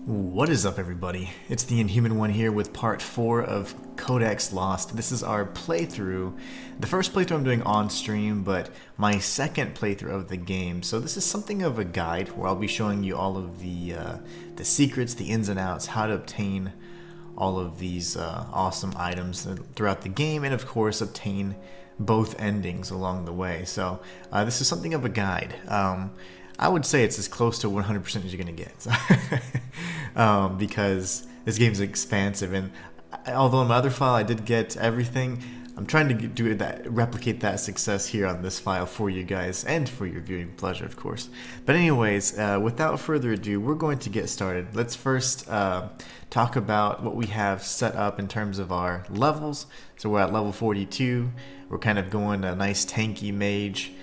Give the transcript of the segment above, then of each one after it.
What is up, everybody? It's the Inhuman one here with part 4 of Codex Lost. This is our playthrough. The first playthrough I'm doing on stream, but my second playthrough of the game. So this is something of a guide where I'll be showing you all of the secrets, the ins and outs, how to obtain all of these awesome items throughout the game, and of course obtain both endings along the way. So this is something of a guide. I would say it's as close to 100% as you're going to get. Because this game's expansive, and although in my other file I did get everything, I'm trying to replicate that success here on this file for you guys, and for your viewing pleasure, of course. But anyways, without further ado, we're going to get started. Let's first talk about what we have set up in terms of our levels. So we're at level 42. We're kind of going a nice tanky mage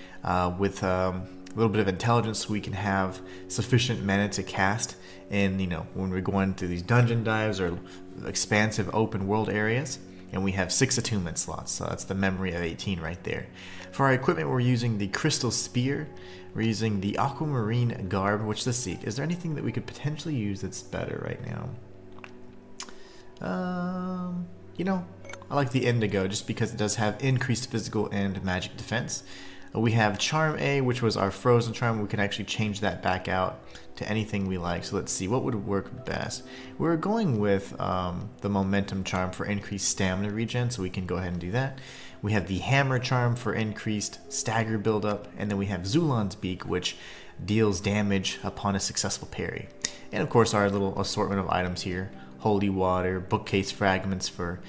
with a little bit of intelligence, so we can have sufficient mana to cast in, when we're going through these dungeon dives or expansive open world areas. And we have 6 attunement slots, so that's the memory of 18 right there. For our equipment, we're using the crystal spear, we're using the aquamarine garb, which, let's see, is there anything that we could potentially use that's better right now? I like the indigo just because it does have increased physical and magic defense. We have Charm A, which was our frozen charm. We can actually change that back out to anything we like. So let's see, what would work best? We're going with the momentum charm for increased stamina regen, so we can go ahead and do that. We have the hammer charm for increased stagger buildup, and then we have Zulon's beak, which deals damage upon a successful parry. And of course our little assortment of items here: holy water, bookcase fragments for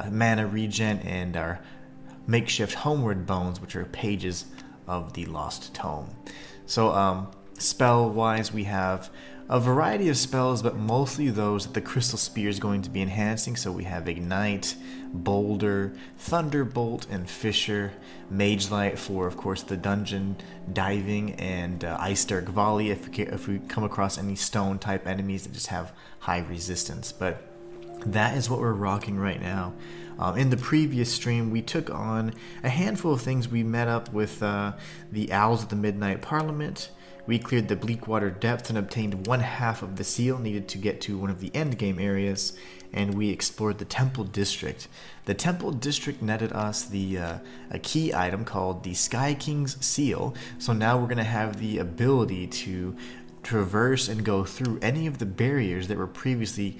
mana regen, and our makeshift homeward bones, which are pages of the lost tome. So spell wise, we have a variety of spells, but mostly those that the crystal spear is going to be enhancing. So we have ignite, boulder, thunderbolt, and fissure, mage light for, of course, the dungeon diving, and ice dark volley if we come across any stone type enemies that just have high resistance. But that is what we're rocking right now. In the previous stream, we took on a handful of things. We met up with the Owls of the Midnight Parliament. We cleared the Bleakwater Depths and obtained 1/2 of the seal needed to get to one of the endgame areas. And we explored the Temple District. The Temple District netted us a key item called the Sky King's Seal. So now we're going to have the ability to traverse and go through any of the barriers that were previously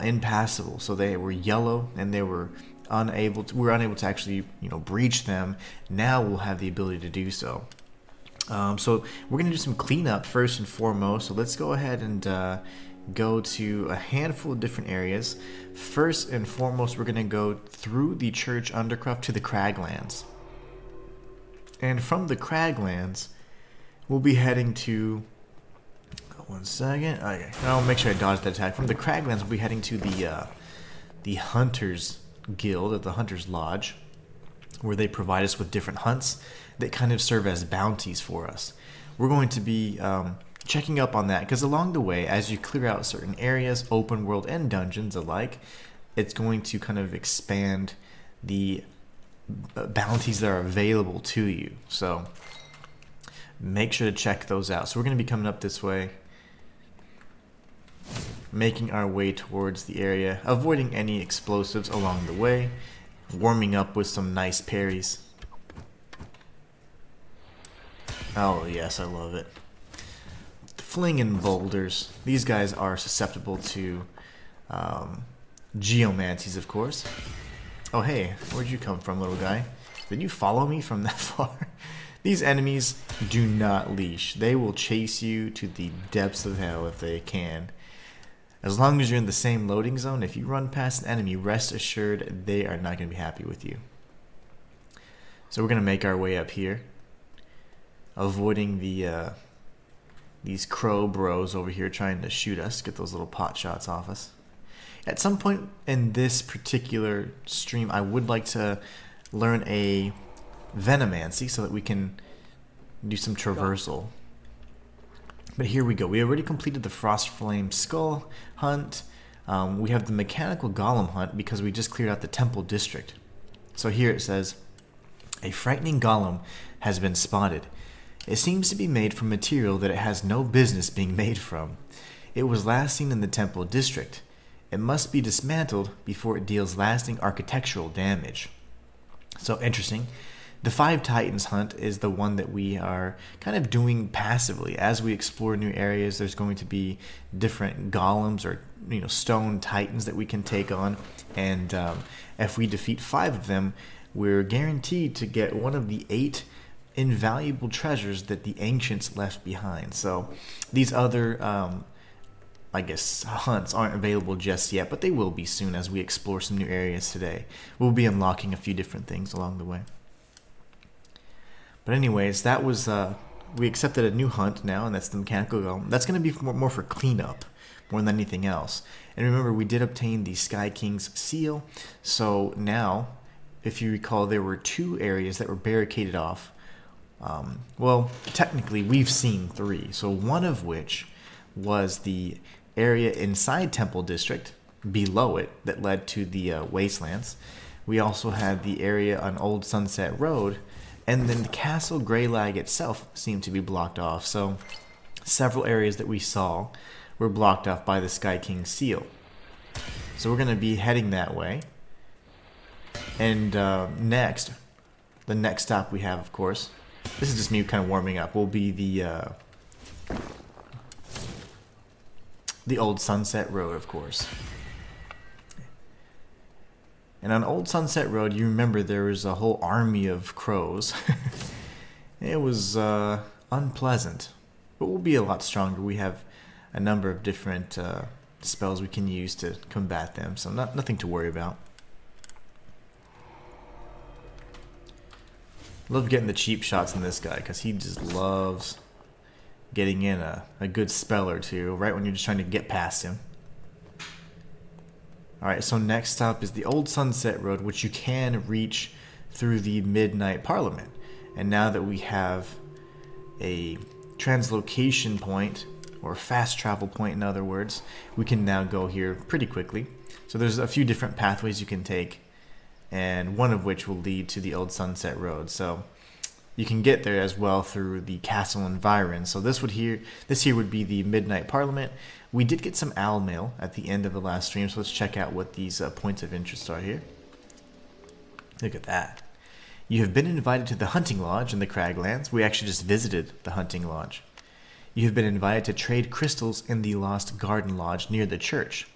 impassable. So they were yellow and we were unable to actually breach them. Now we'll have the ability to do so. So we're going to do some cleanup first and foremost. So let's go ahead and go to a handful of different areas. First and foremost, we're going to go through the Church Undercroft to the Craglands. And from the Craglands, we'll be heading to... One second. Okay, I'll make sure I dodge that attack. From the Craglands, we'll be heading to the Hunters Guild at the Hunters Lodge, where they provide us with different hunts that kind of serve as bounties for us. We're going to be checking up on that, because along the way, as you clear out certain areas, open world and dungeons alike, it's going to kind of expand the bounties that are available to you. So make sure to check those out. So we're going to be coming up this way, making our way towards the area, avoiding any explosives along the way, warming up with some nice parries. Oh yes, I love it. Flinging boulders. These guys are susceptible to geomancies, of course. Oh hey, where'd you come from, little guy? Did you follow me from that far? These enemies do not leash. They will chase you to the depths of hell if they can. As long as you're in the same loading zone, if you run past an enemy, rest assured they are not going to be happy with you. So we're going to make our way up here, avoiding these crow bros over here trying to shoot us, get those little pot shots off us. At some point in this particular stream, I would like to learn a Venomancy so that we can do some traversal. But here we go. We already completed the Frostflame Skull hunt. We have the Mechanical Golem hunt because we just cleared out the Temple District. So here it says, a frightening golem has been spotted. It seems to be made from material that it has no business being made from. It was last seen in the Temple District. It must be dismantled before it deals lasting architectural damage. So interesting. The Five Titans hunt is the one that we are kind of doing passively. As we explore new areas, there's going to be different golems or stone titans that we can take on. And if we defeat 5 of them, we're guaranteed to get one of the 8 invaluable treasures that the ancients left behind. So these other hunts aren't available just yet, but they will be soon as we explore some new areas today. We'll be unlocking a few different things along the way. But anyways, that was, we accepted a new hunt now, and that's the mechanical golem. That's going to be more for cleanup, more than anything else. And remember, we did obtain the Sky King's seal, so now, if you recall, there were 2 areas that were barricaded off. Well, technically, we've seen 3, so one of which was the area inside Temple District, below it, that led to the Wastelands. We also had the area on Old Sunset Road, and then the Castle Greylag itself seemed to be blocked off. So several areas that we saw were blocked off by the Sky King seal. So we're going to be heading that way. And the next stop we have, of course, this is just me kind of warming up, will be the Old Sunset Road, of course. And on Old Sunset Road, you remember there was a whole army of crows. It was unpleasant, but we'll be a lot stronger. We have a number of different spells we can use to combat them, so nothing to worry about. Love getting the cheap shots in this guy, because he just loves getting in a good spell or two right when you're just trying to get past him. Alright, so next stop is the Old Sunset Road, which you can reach through the Midnight Parliament. And now that we have a translocation point, or fast travel point in other words, we can now go here pretty quickly. So there's a few different pathways you can take, and one of which will lead to the Old Sunset Road. So you can get there as well through the castle environs. So this here would be the Midnight Parliament. We did get some owl mail at the end of the last stream, so let's check out what these points of interest are here. Look at that. You have been invited to the hunting lodge in the Craglands. We actually just visited the hunting lodge. You have been invited to trade crystals in the Lost Garden Lodge near the church.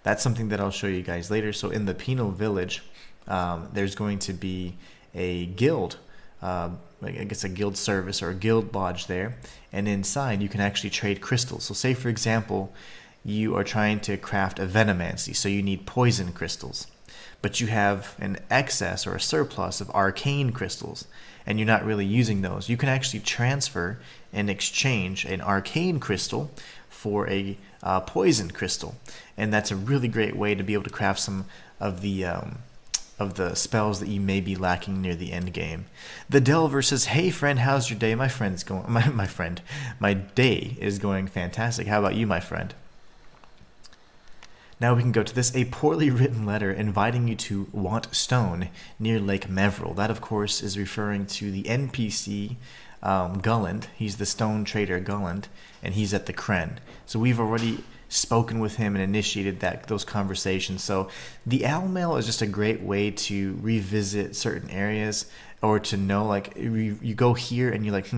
That's something that I'll show you guys later. So in the Penal Village, there's going to be a guild, I guess a guild service or a guild lodge there, and inside you can actually trade crystals. So say for example, you are trying to craft a venomancy, so you need poison crystals, but you have an excess or a surplus of arcane crystals, and you're not really using those. You can actually transfer and exchange an arcane crystal for a poison crystal, and that's a really great way to be able to craft some of the spells that you may be lacking near the end game. The Delver says, "Hey friend, how's your day?" My friend's going. My day is going fantastic. How about you, my friend? Now we can go to this. A poorly written letter inviting you to Want Stone near Lake Mevril. That, of course, is referring to the NPC Gulland. He's the stone trader Gulland, and he's at the Kren. So we've already spoken with him and initiated those conversations. So the owl mail is just a great way to revisit certain areas, or to know, like, you go here and you're like,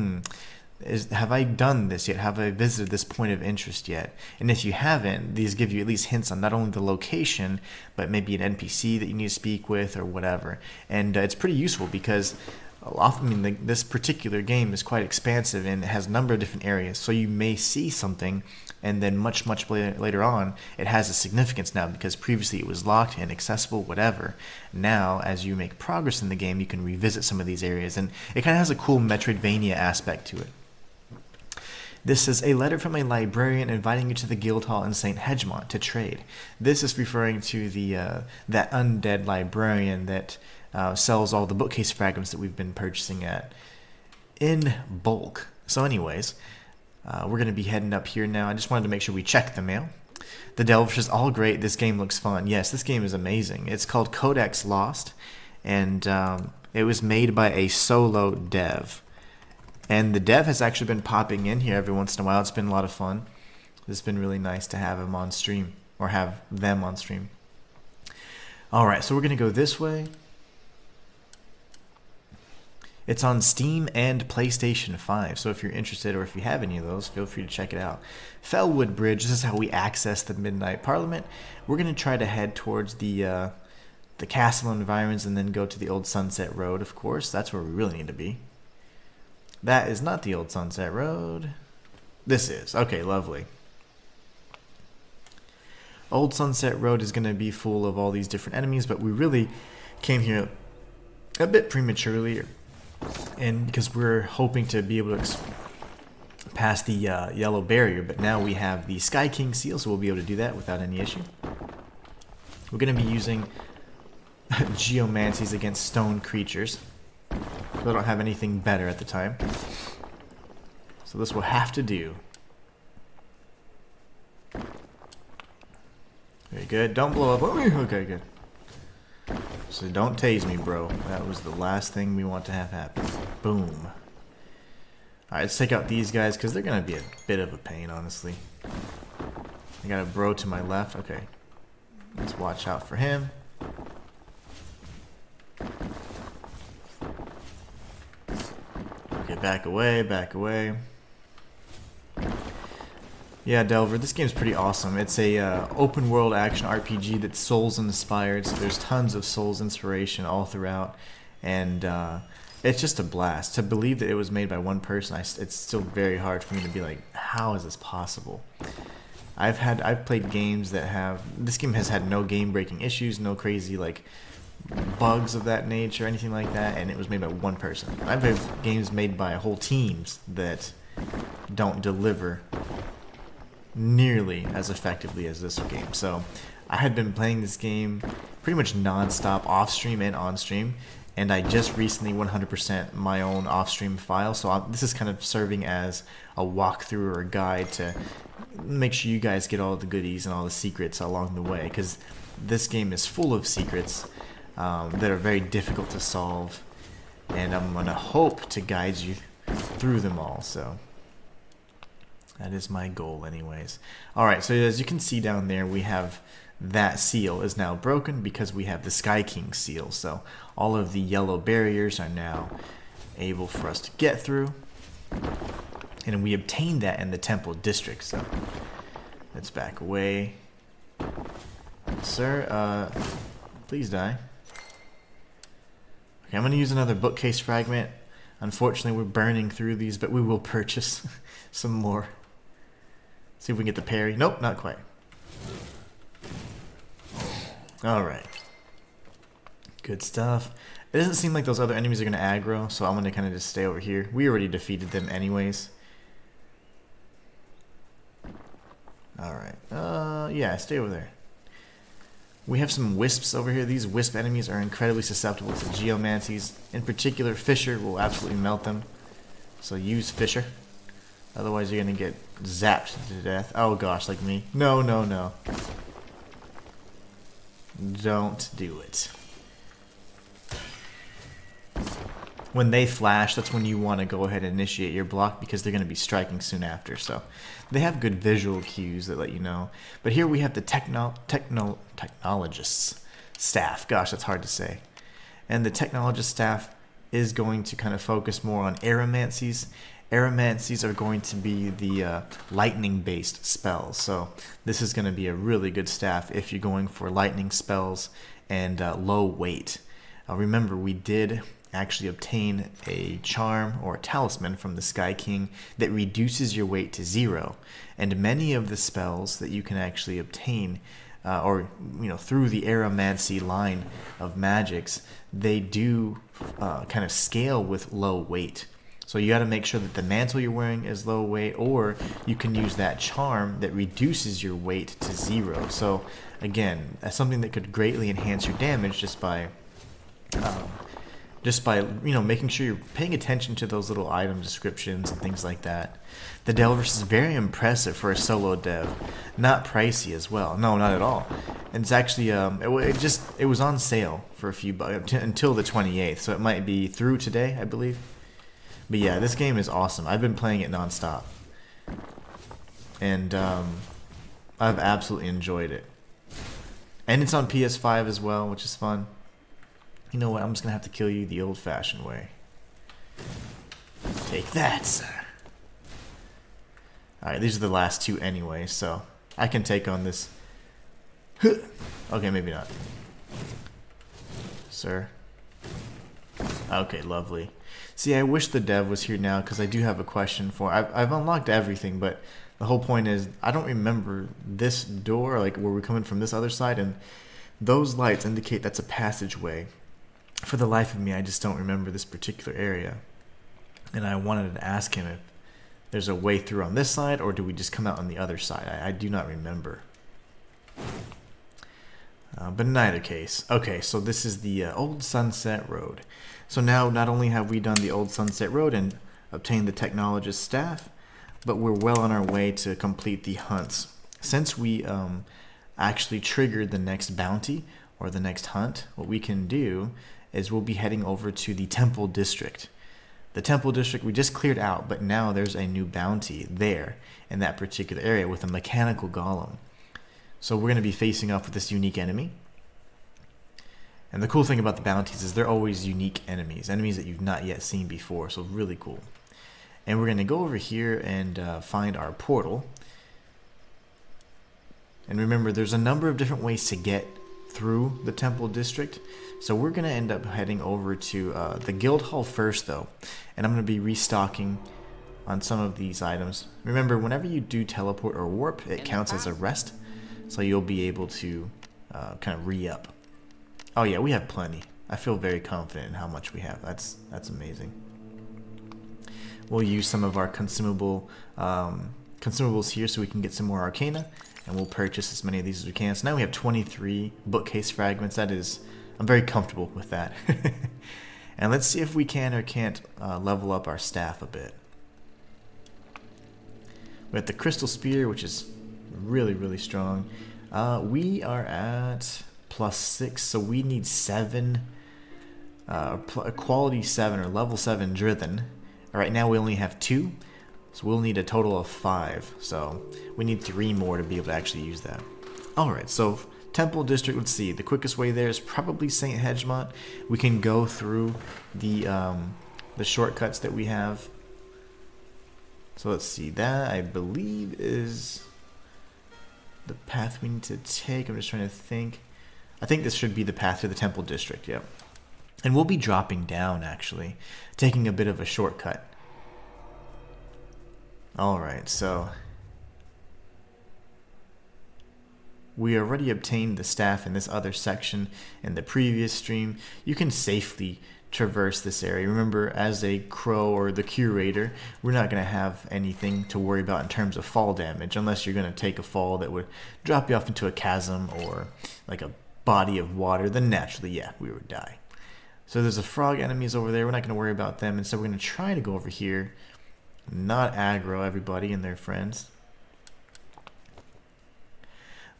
have I done this yet? Have I visited this point of interest yet? And if you haven't, these give you at least hints on not only the location, but maybe an NPC that you need to speak with or whatever. And it's pretty useful because often, this particular game is quite expansive and it has a number of different areas. So you may see something, and then much later on, it has a significance now because previously it was locked, inaccessible, whatever. Now, as you make progress in the game, you can revisit some of these areas, and it kind of has a cool Metroidvania aspect to it. This is a letter from a librarian inviting you to the guild hall in St. Hedgemont to trade. This is referring to that undead librarian that sells all the bookcase fragments that we've been purchasing in bulk. So anyways, we're going to be heading up here now. I just wanted to make sure we check the mail. The Delvish is all great. This game looks fun. Yes, this game is amazing. It's called Codex Lost, and it was made by a solo dev. And the dev has actually been popping in here every once in a while. It's been a lot of fun. It's been really nice to have him on stream, or have them on stream. Alright, so we're going to go this way. It's on Steam and PlayStation 5, so if you're interested or if you have any of those, feel free to check it out. Fellwood Bridge, this is how we access the Midnight Parliament. We're going to try to head towards the castle environs and then go to the Old Sunset Road, of course. That's where we really need to be. That is not the Old Sunset Road. This is. Okay, lovely. Old Sunset Road is going to be full of all these different enemies, but we really came here a bit prematurely, and because we're hoping to be able to pass the yellow barrier, but now we have the Sky King seal, so we'll be able to do that without any issue. We're going to be using geomancies against stone creatures. I don't have anything better at the time, so this will have to do. Very good. Don't blow up. Okay, good. So don't tase me, bro. That was the last thing we want to have happen. Boom. Alright, let's take out these guys, because they're going to be a bit of a pain, honestly. I got a bro to my left. Okay. Let's watch out for him. Okay, back away, back away. Yeah, Delver, this game's pretty awesome. It's a open world action RPG that's Souls inspired, so there's tons of Souls inspiration all throughout, and it's just a blast. To believe that it was made by one person, it's still very hard for me to be like, how is this possible? I've played games that have, this game has had no game breaking issues, no crazy like bugs of that nature or anything like that, and it was made by one person. I've had games made by whole teams that don't deliver nearly as effectively as this game. So I had been playing this game pretty much non-stop off stream and on stream, and I just recently 100% my own off stream file, so this is kind of serving as a walkthrough or a guide to make sure you guys get all the goodies and all the secrets along the way, because this game is full of secrets that are very difficult to solve, and I'm going to hope to guide you through them all. So that is my goal anyways. Alright, so as you can see down there, we have that seal is now broken because we have the Sky King seal. So all of the yellow barriers are now able for us to get through. And we obtained that in the Temple District. So let's back away. Sir, please die. Okay, I'm going to use another bookcase fragment. Unfortunately, we're burning through these, but we will purchase some more. See if we can get the parry. Nope, not quite. Alright. Good stuff. It doesn't seem like those other enemies are going to aggro, so I'm going to kind of just stay over here. We already defeated them anyways. Alright. Yeah, stay over there. We have some wisps over here. These wisp enemies are incredibly susceptible to geomancies. In particular, Fisher will absolutely melt them. So use Fisher. Otherwise you're going to get zapped to death. Oh gosh, like me. No, no, no. Don't do it. When they flash, that's when you want to go ahead and initiate your block, because they're going to be striking soon after. So they have good visual cues that let you know. But here we have the technologist's staff. Gosh, that's hard to say. And the technologist staff is going to kind of focus more on aeromancies. Aeromancies are going to be the lightning-based spells. So this is going to be a really good staff if you're going for lightning spells and low weight. Remember, we did actually obtain a charm or a talisman from the Sky King that reduces your weight to 0. And many of the spells that you can actually obtain through the aeromancy line of magics, they do kind of scale with low weight. So you got to make sure that the mantle you're wearing is low weight, or you can use that charm that reduces your weight to 0. So again, that's something that could greatly enhance your damage just by making sure you're paying attention to those little item descriptions and things like that. The Delvers is very impressive for a solo dev. Not pricey as well. No, not at all. And it's actually it was on sale for a few bucks until the 28th, so it might be through today, I believe. But yeah, this game is awesome. I've been playing it nonstop. and I've absolutely enjoyed it. And it's on PS5 as well, which is fun. You know what? I'm just gonna have to kill you the old-fashioned way. Take that, sir. Alright, these are the last two anyway, so I can take on this. Okay, maybe not. Sir. Okay, lovely. See, I wish the dev was here now, because I do have a question for... I've unlocked everything, but the whole point is, I don't remember this door, like where we're coming from this other side, and those lights indicate that's a passageway. For the life of me, I just don't remember this particular area. And I wanted to ask him if there's a way through on this side, or do we just come out on the other side? I do not remember. But in either case, okay, so this is the Old Sunset Road. So now, not only have we done the Old Sunset Road and obtained the Technologist's staff, but we're well on our way to complete the hunts. Since we actually triggered the next bounty, or the next hunt, what we can do is we'll be heading over to the Temple District. The Temple District we just cleared out, but now there's a new bounty there in that particular area with a mechanical golem. So we're going to be facing off with this unique enemy. And the cool thing about the bounties is they're always unique enemies that you've not yet seen before, so really cool. And we're going to go over here and find our portal. And remember, there's a number of different ways to get through the Temple District. So we're going to end up heading over to the Guild Hall first, though. And I'm going to be restocking on some of these items. Remember, whenever you do teleport or warp, it counts as a rest. So you'll be able to kind of re-up. Oh yeah, we have plenty. I feel very confident in how much we have. That's amazing. We'll use some of our consumables here so we can get some more Arcana. And we'll purchase as many of these as we can. So now we have 23 bookcase fragments. I'm very comfortable with that. And let's see if we can or can't level up our staff a bit. We have the Crystal Spear, which is really, really strong. We are at +6, so we need 7, quality 7 or level 7 Drithen. Right now we only have 2, so we'll need a total of 5. So we need 3 more to be able to actually use that. Alright, so Temple District, let's see. The quickest way there is probably St. Hedgemont. We can go through the shortcuts that we have. So let's see. That, I believe, is the path we need to take. I'm just trying to think. I think this should be the path to the Temple District, yep. And we'll be dropping down, actually. Taking a bit of a shortcut. Alright, so we already obtained the staff in this other section in the previous stream. You can safely traverse this area. Remember, as a crow or the Curator, we're not going to have anything to worry about in terms of fall damage, unless you're going to take a fall that would drop you off into a chasm or like a body of water. Then naturally, yeah, we would die. So there's a frog enemies over there. We're not going to worry about them. And so we're going to try to go over here, not aggro everybody and their friends.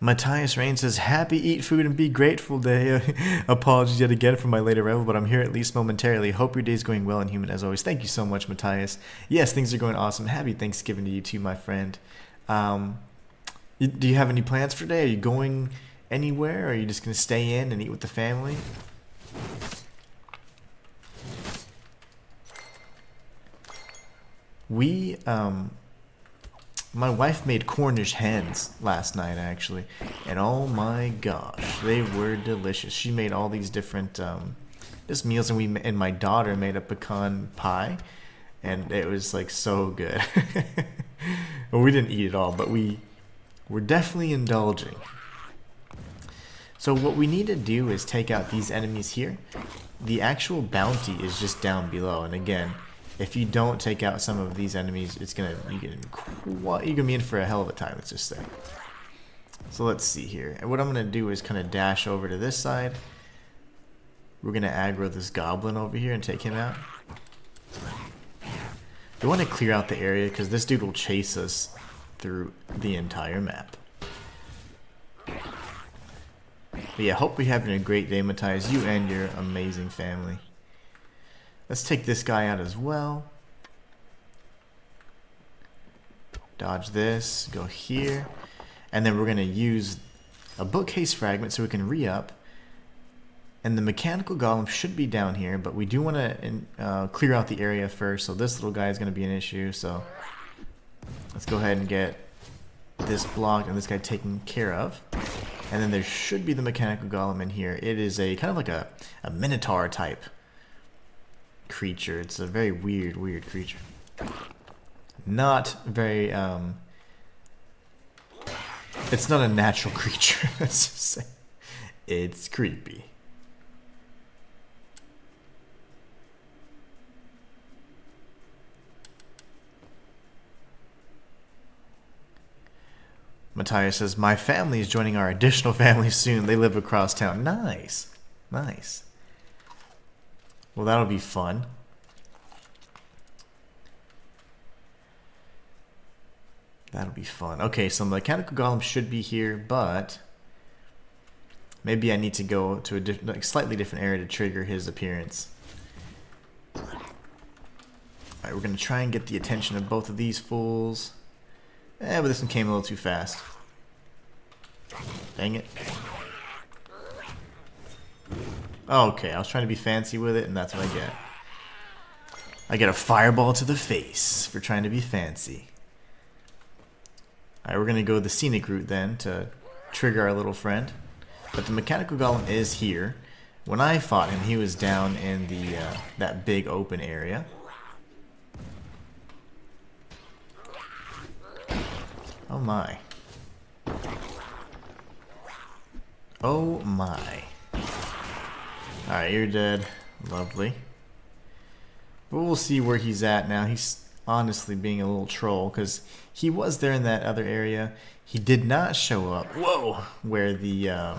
Matthias Rain says, happy eat food and be grateful day. Apologies yet again for my later arrival, but I'm here at least momentarily. Hope your day's going well, Inhuman, as always. Thank you so much, Matthias. Yes, things are going awesome. Happy Thanksgiving to you too, my friend. Do you have any plans for today? Are you going anywhere, or are you just going to stay in and eat with the family? We, my wife made Cornish hens last night, actually, and oh my gosh, they were delicious. She made all these different just meals, and my daughter made a pecan pie, and it was like so good. Well, we didn't eat it all, but we were definitely indulging. So what we need to do is take out these enemies here. The actual bounty is just down below, and again, if you don't take out some of these enemies, you're gonna be in for a hell of a time, let's just say. So let's see here. And what I'm gonna do is kind of dash over to this side. We're gonna aggro this goblin over here and take him out. We want to clear out the area because this dude will chase us through the entire map. But yeah, hope you're having a great day, Matthias. You and your amazing family. Let's take this guy out as well. Dodge this, go here, and then we're going to use a bookcase fragment so we can re-up. And the mechanical golem should be down here, but we do want to clear out the area first, so this little guy is going to be an issue, so let's go ahead and get this blocked and this guy taken care of. And then there should be the mechanical golem in here. It is a kind of like a minotaur type creature. It's a very weird creature. Not very, it's not a natural creature, let's just say. It's creepy. Matthias says, my family is joining our additional family soon. They live across town. Nice. Nice. Well, that'll be fun. That'll be fun. Okay, so the mechanical golem should be here, but maybe I need to go to a slightly different area to trigger his appearance. Alright, we're going to try and get the attention of both of these fools. But this one came a little too fast. Dang it. Okay, I was trying to be fancy with it, and that's what I get. I get a fireball to the face for trying to be fancy. Alright, we're going to go the scenic route then to trigger our little friend. But the mechanical golem is here. When I fought him, he was down in the that big open area. Oh my. Oh my. Alright, you're dead. Lovely. But we'll see where he's at now. He's honestly being a little troll, because he was there in that other area. He did not show up. Whoa! Where the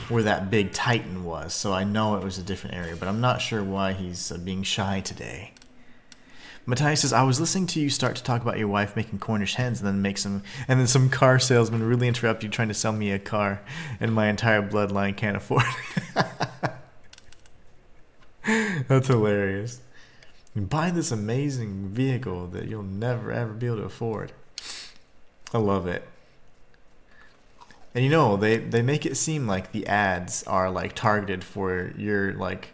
where that big titan was. So I know it was a different area, but I'm not sure why he's being shy today. Matthias says, I was listening to you start to talk about your wife making Cornish hens and then some car salesman really interrupt you trying to sell me a car and my entire bloodline can't afford it. That's hilarious. You buy this amazing vehicle that you'll never ever be able to afford. I love it. And you know, they make it seem like the ads are like targeted for your like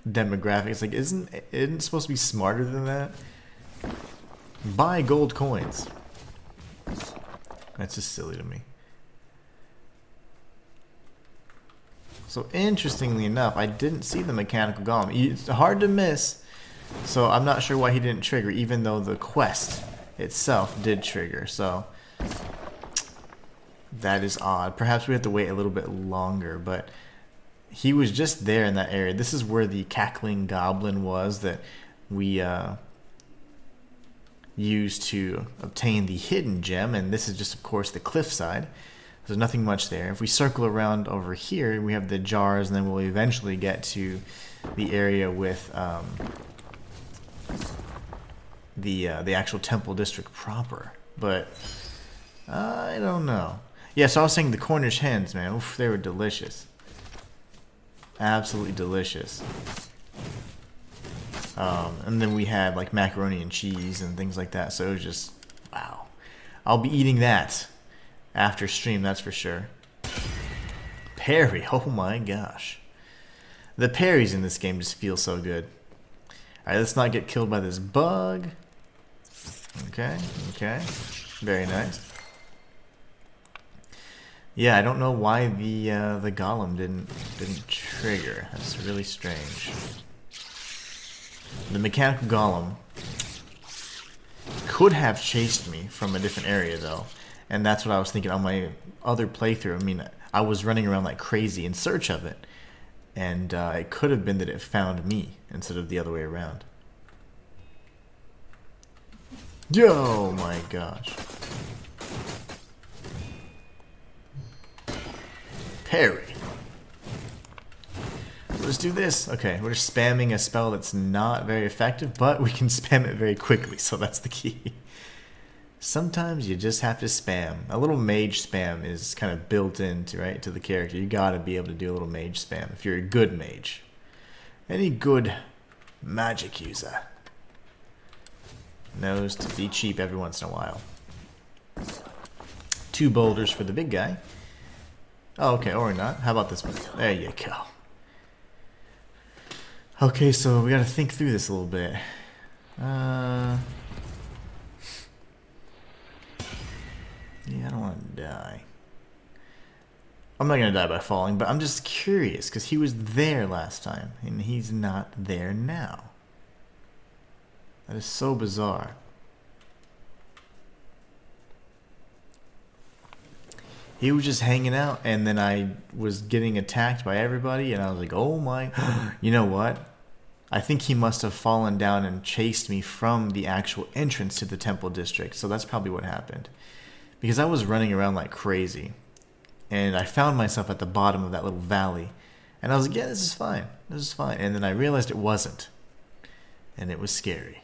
demographics. Like isn't it supposed to be smarter than that? Buy gold coins. That's just silly to me. So interestingly enough, I didn't see the mechanical golem. It's hard to miss. So I'm not sure why he didn't trigger, even though the quest itself did trigger. So that is odd. Perhaps we have to wait a little bit longer, but he was just there in that area. This is where the cackling goblin was that we used to obtain the hidden gem, and this is just of course the cliffside. There's nothing much there. If we circle around over here, we have the jars, and then we'll eventually get to the area with the actual temple district proper. But I don't know. Yeah, so I was saying the Cornish hens, man. Oof, they were delicious. Absolutely delicious. And then we had like macaroni and cheese and things like that. So it was just, wow. I'll be eating that after stream, that's for sure. Parry, oh my gosh. The parries in this game just feel so good. Alright, let's not get killed by this bug. Okay, okay. Very nice. Yeah, I don't know why the golem didn't trigger. That's really strange. The mechanical golem could have chased me from a different area though, and that's what I was thinking on my other playthrough. I mean, I was running around like crazy in search of it, and it could have been that it found me instead of the other way around. Yo, my gosh. Parry. Let's do this. Okay, we're just spamming a spell that's not very effective, but we can spam it very quickly, so that's the key. Sometimes you just have to spam. A little mage spam is kind of built into, right, to the character. You gotta be able to do a little mage spam if you're a good mage. Any good magic user. Knows to be cheap every once in a while. 2 boulders for the big guy. Oh, okay, or not. How about this one? There you go. Okay, so we gotta think through this a little bit. Yeah, I don't want to die. I'm not gonna die by falling, but I'm just curious because he was there last time and he's not there now. That is so bizarre. He was just hanging out and then I was getting attacked by everybody and I was like, oh my, you know what? I think he must have fallen down and chased me from the actual entrance to the temple district. So that's probably what happened. Because I was running around like crazy. And I found myself at the bottom of that little valley. And I was like, yeah, this is fine. This is fine. And then I realized it wasn't. And it was scary.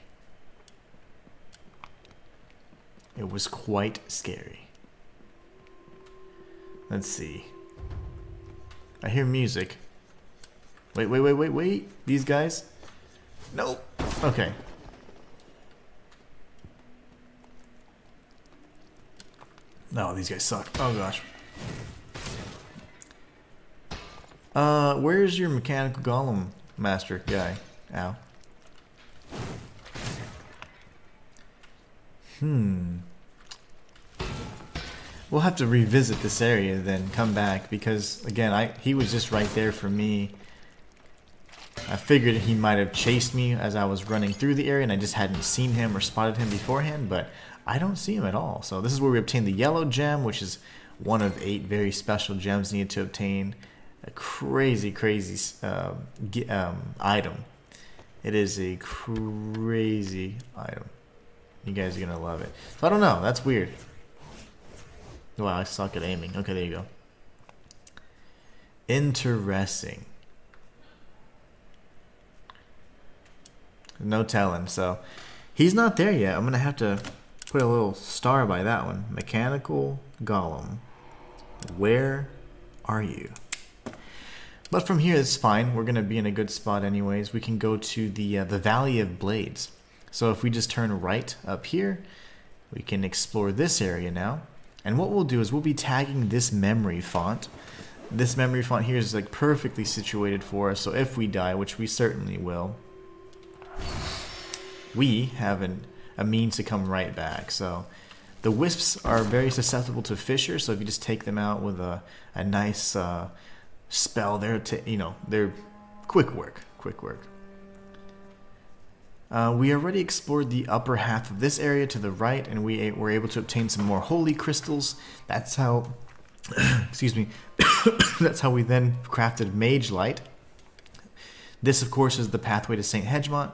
It was quite scary. Let's see. I hear music. Wait. These guys? Nope. Okay. No, these guys suck. Oh gosh. Where's your mechanical golem master guy? Ow. We'll have to revisit this area then come back because again he was just right there for me. I figured he might have chased me as I was running through the area and I just hadn't seen him or spotted him beforehand, but I don't see him at all. So this is where we obtain the yellow gem, which is one of 8 very special gems needed to obtain. A crazy item. It is a crazy item. You guys are gonna love it. So I don't know, that's weird. Wow, I suck at aiming. Okay, there you go. Interesting. No telling. So he's not there yet. I'm gonna have to put a little star by that one. Mechanical golem. Where are you? But from here it's fine. We're gonna be in a good spot anyways. We can go to the Valley of Blades. So if we just turn right up here, we can explore this area now. And what we'll do is we'll be tagging this memory font. This memory font here is like perfectly situated for us. So if we die, which we certainly will, we have a means to come right back. So the wisps are very susceptible to fissure. So if you just take them out with a nice spell, they're quick work. We already explored the upper half of this area to the right, and we were able to obtain some more holy crystals. That's how, excuse me, that's how we then crafted Mage Light. This, of course, is the pathway to St. Hedgemont,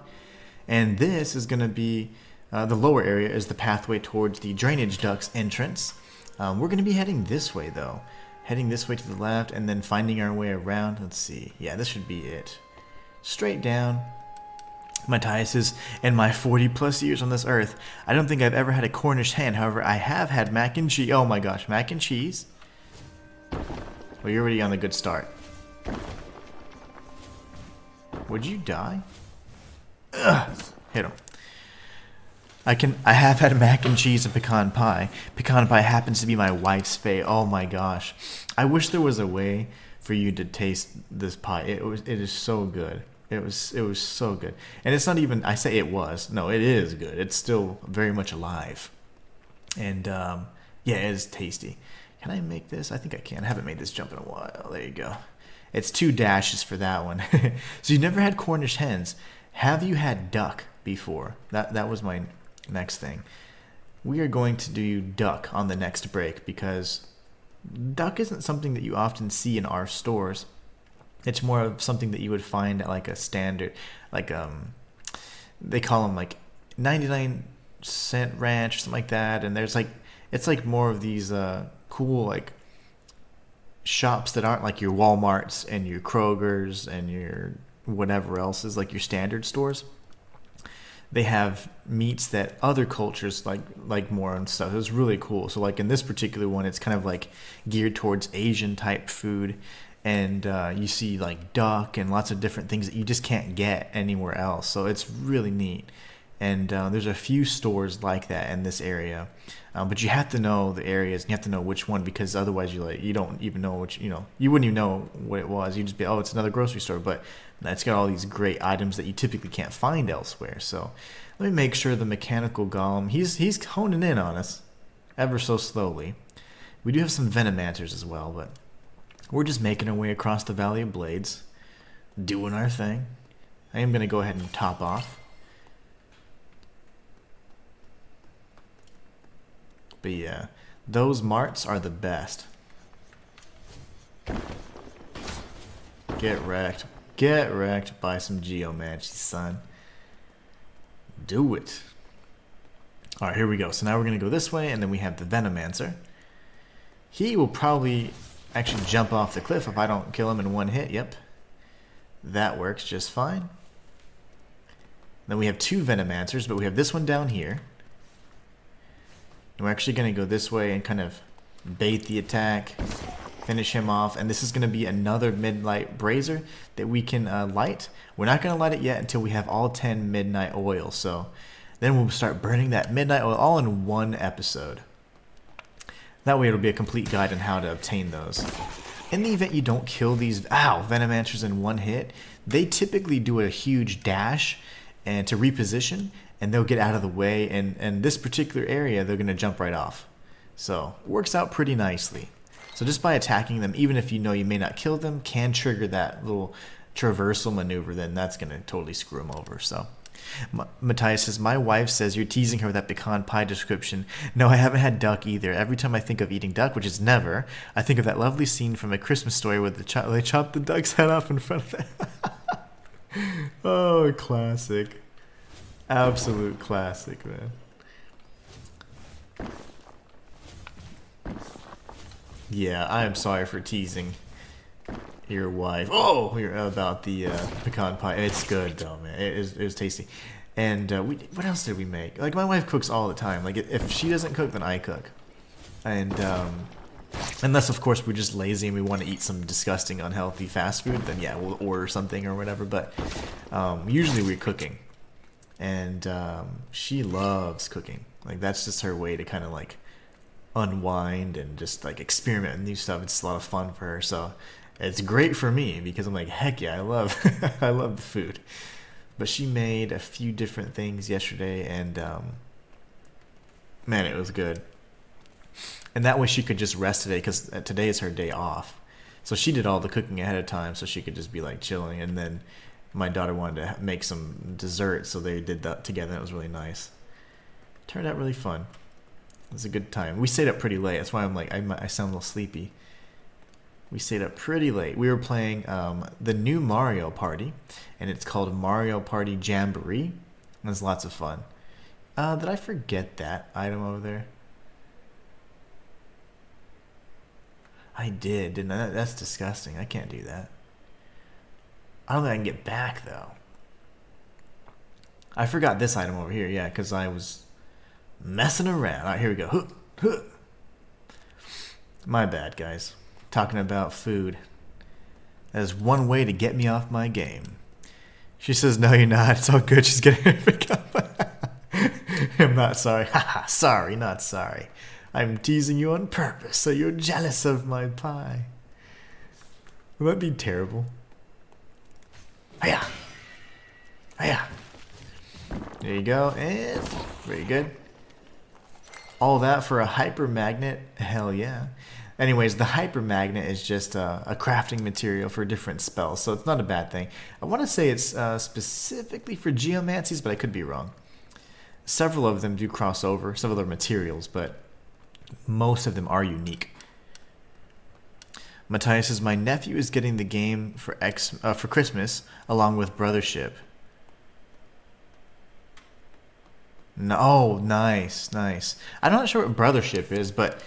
and this is going to be, the lower area is the pathway towards the drainage ducts entrance. We're going to be heading this way, though. Heading this way to the left, and then finding our way around. Let's see. Yeah, this should be it. Straight down. Matthias, in my 40 plus years on this earth, I don't think I've ever had a Cornish hen. However, I have had mac and cheese. Oh my gosh, mac and cheese. Well, you're already on the good start. Would you die? Ugh. Hit him. I have had mac and cheese and pecan pie. Pecan pie happens to be my wife's fave. Oh my gosh. I wish there was a way for you to taste this pie. It is so good. It was so good. And it's not even, I say it was. No, it is good. It's still very much alive. And yeah, it is tasty. Can I make this? I think I can. I haven't made this jump in a while. There you go. It's 2 dashes for that one. So you've never had Cornish hens. Have you had duck before? That was my next thing. We are going to do duck on the next break because duck isn't something that you often see in our stores. It's more of something that you would find at like a standard, like they call them like 99-cent ranch or something like that. And there's like, it's like more of these cool like shops that aren't like your Walmarts and your Krogers and your whatever else is like your standard stores. They have meats that other cultures like more and stuff. It's really cool. So like in this particular one, it's kind of like geared towards Asian type food. And you see like duck and lots of different things that you just can't get anywhere else. So it's really neat. And there's a few stores like that in this area, but you have to know the areas and you have to know which one, because otherwise you don't even know which, you wouldn't even know what it was. You just be, oh, it's another grocery store, but it's got all these great items that you typically can't find elsewhere. So let me make sure the mechanical golem, he's honing in on us ever so slowly. We do have some venomancers as well, but we're just making our way across the Valley of Blades, doing our thing. I am going to go ahead and top off. But yeah, those marts are the best. Get wrecked. Get wrecked by some geomancy, son. Do it. Alright, here we go. So now we're going to go this way, and then we have the Venomancer. He will probably actually jump off the cliff if I don't kill him in one hit. Yep. That works just fine. Then we have two Venomancers, but we have this one down here. And we're actually going to go this way and kind of bait the attack, finish him off. And this is going to be another Midnight Brazier that we can light. We're not going to light it yet until we have all 10 Midnight Oil. So then we'll start burning that Midnight Oil all in one episode. That way it'll be a complete guide on how to obtain those. In the event you don't kill these Venomancers in one hit, they typically do a huge dash and to reposition, and they'll get out of the way, and this particular area they're going to jump right off. So it works out pretty nicely. So just by attacking them, even if you know you may not kill them, can trigger that little traversal maneuver, then that's going to totally screw them over. So Matthias says, my wife says you're teasing her with that pecan pie description. No, I haven't had duck either. Every time I think of eating duck, which is never, I think of that lovely scene from A Christmas Story where they chop the duck's head off in front of them. Oh, classic. Absolute classic, man. Yeah, I am sorry for teasing your wife. Oh, you're about the pecan pie. It's good though, man. It was tasty. And what else did we make? Like, my wife cooks all the time. Like, if she doesn't cook, then I cook. And unless of course we're just lazy and we want to eat some disgusting, unhealthy fast food, then yeah, we'll order something or whatever. But usually we're cooking, and she loves cooking. Like, that's just her way to kind of like unwind and just like experiment with new stuff. It's a lot of fun for her. So it's great for me because I'm like, heck yeah, I love I love the food. But she made a few different things yesterday, and man, it was good. And that way she could just rest today, because today is her day off. So she did all the cooking ahead of time so she could just be like chilling. And then my daughter wanted to make some dessert, so they did that together. It was really nice. Turned out really fun. It was a good time. We stayed up pretty late. That's why I'm like, I sound a little sleepy. We stayed up pretty late. We were playing the new Mario Party, and it's called Mario Party Jamboree. And it's lots of fun. Did I forget that item over there? I did, didn't I? That's disgusting. I can't do that. I don't think I can get back, though. I forgot this item over here, yeah, because I was messing around. All right, here we go. Huh, huh. My bad, guys. Talking about food. That is one way to get me off my game. She says, no, you're not. It's all good. She's getting her pick up. I'm not sorry. Haha, sorry, not sorry. I'm teasing you on purpose so you're jealous of my pie. Will that be terrible? Hiya! Hiya! There you go, and very good. All that for a hyper magnet? Hell yeah. Anyways, the hyper magnet is just a crafting material for different spells, so it's not a bad thing. I want to say it's specifically for geomancies, but I could be wrong. Several of them do cross over, several other materials, but most of them are unique. Matthias says, my nephew is getting the game for Christmas along with Brothership. No, oh, nice, nice. I'm not sure what Brothership is, but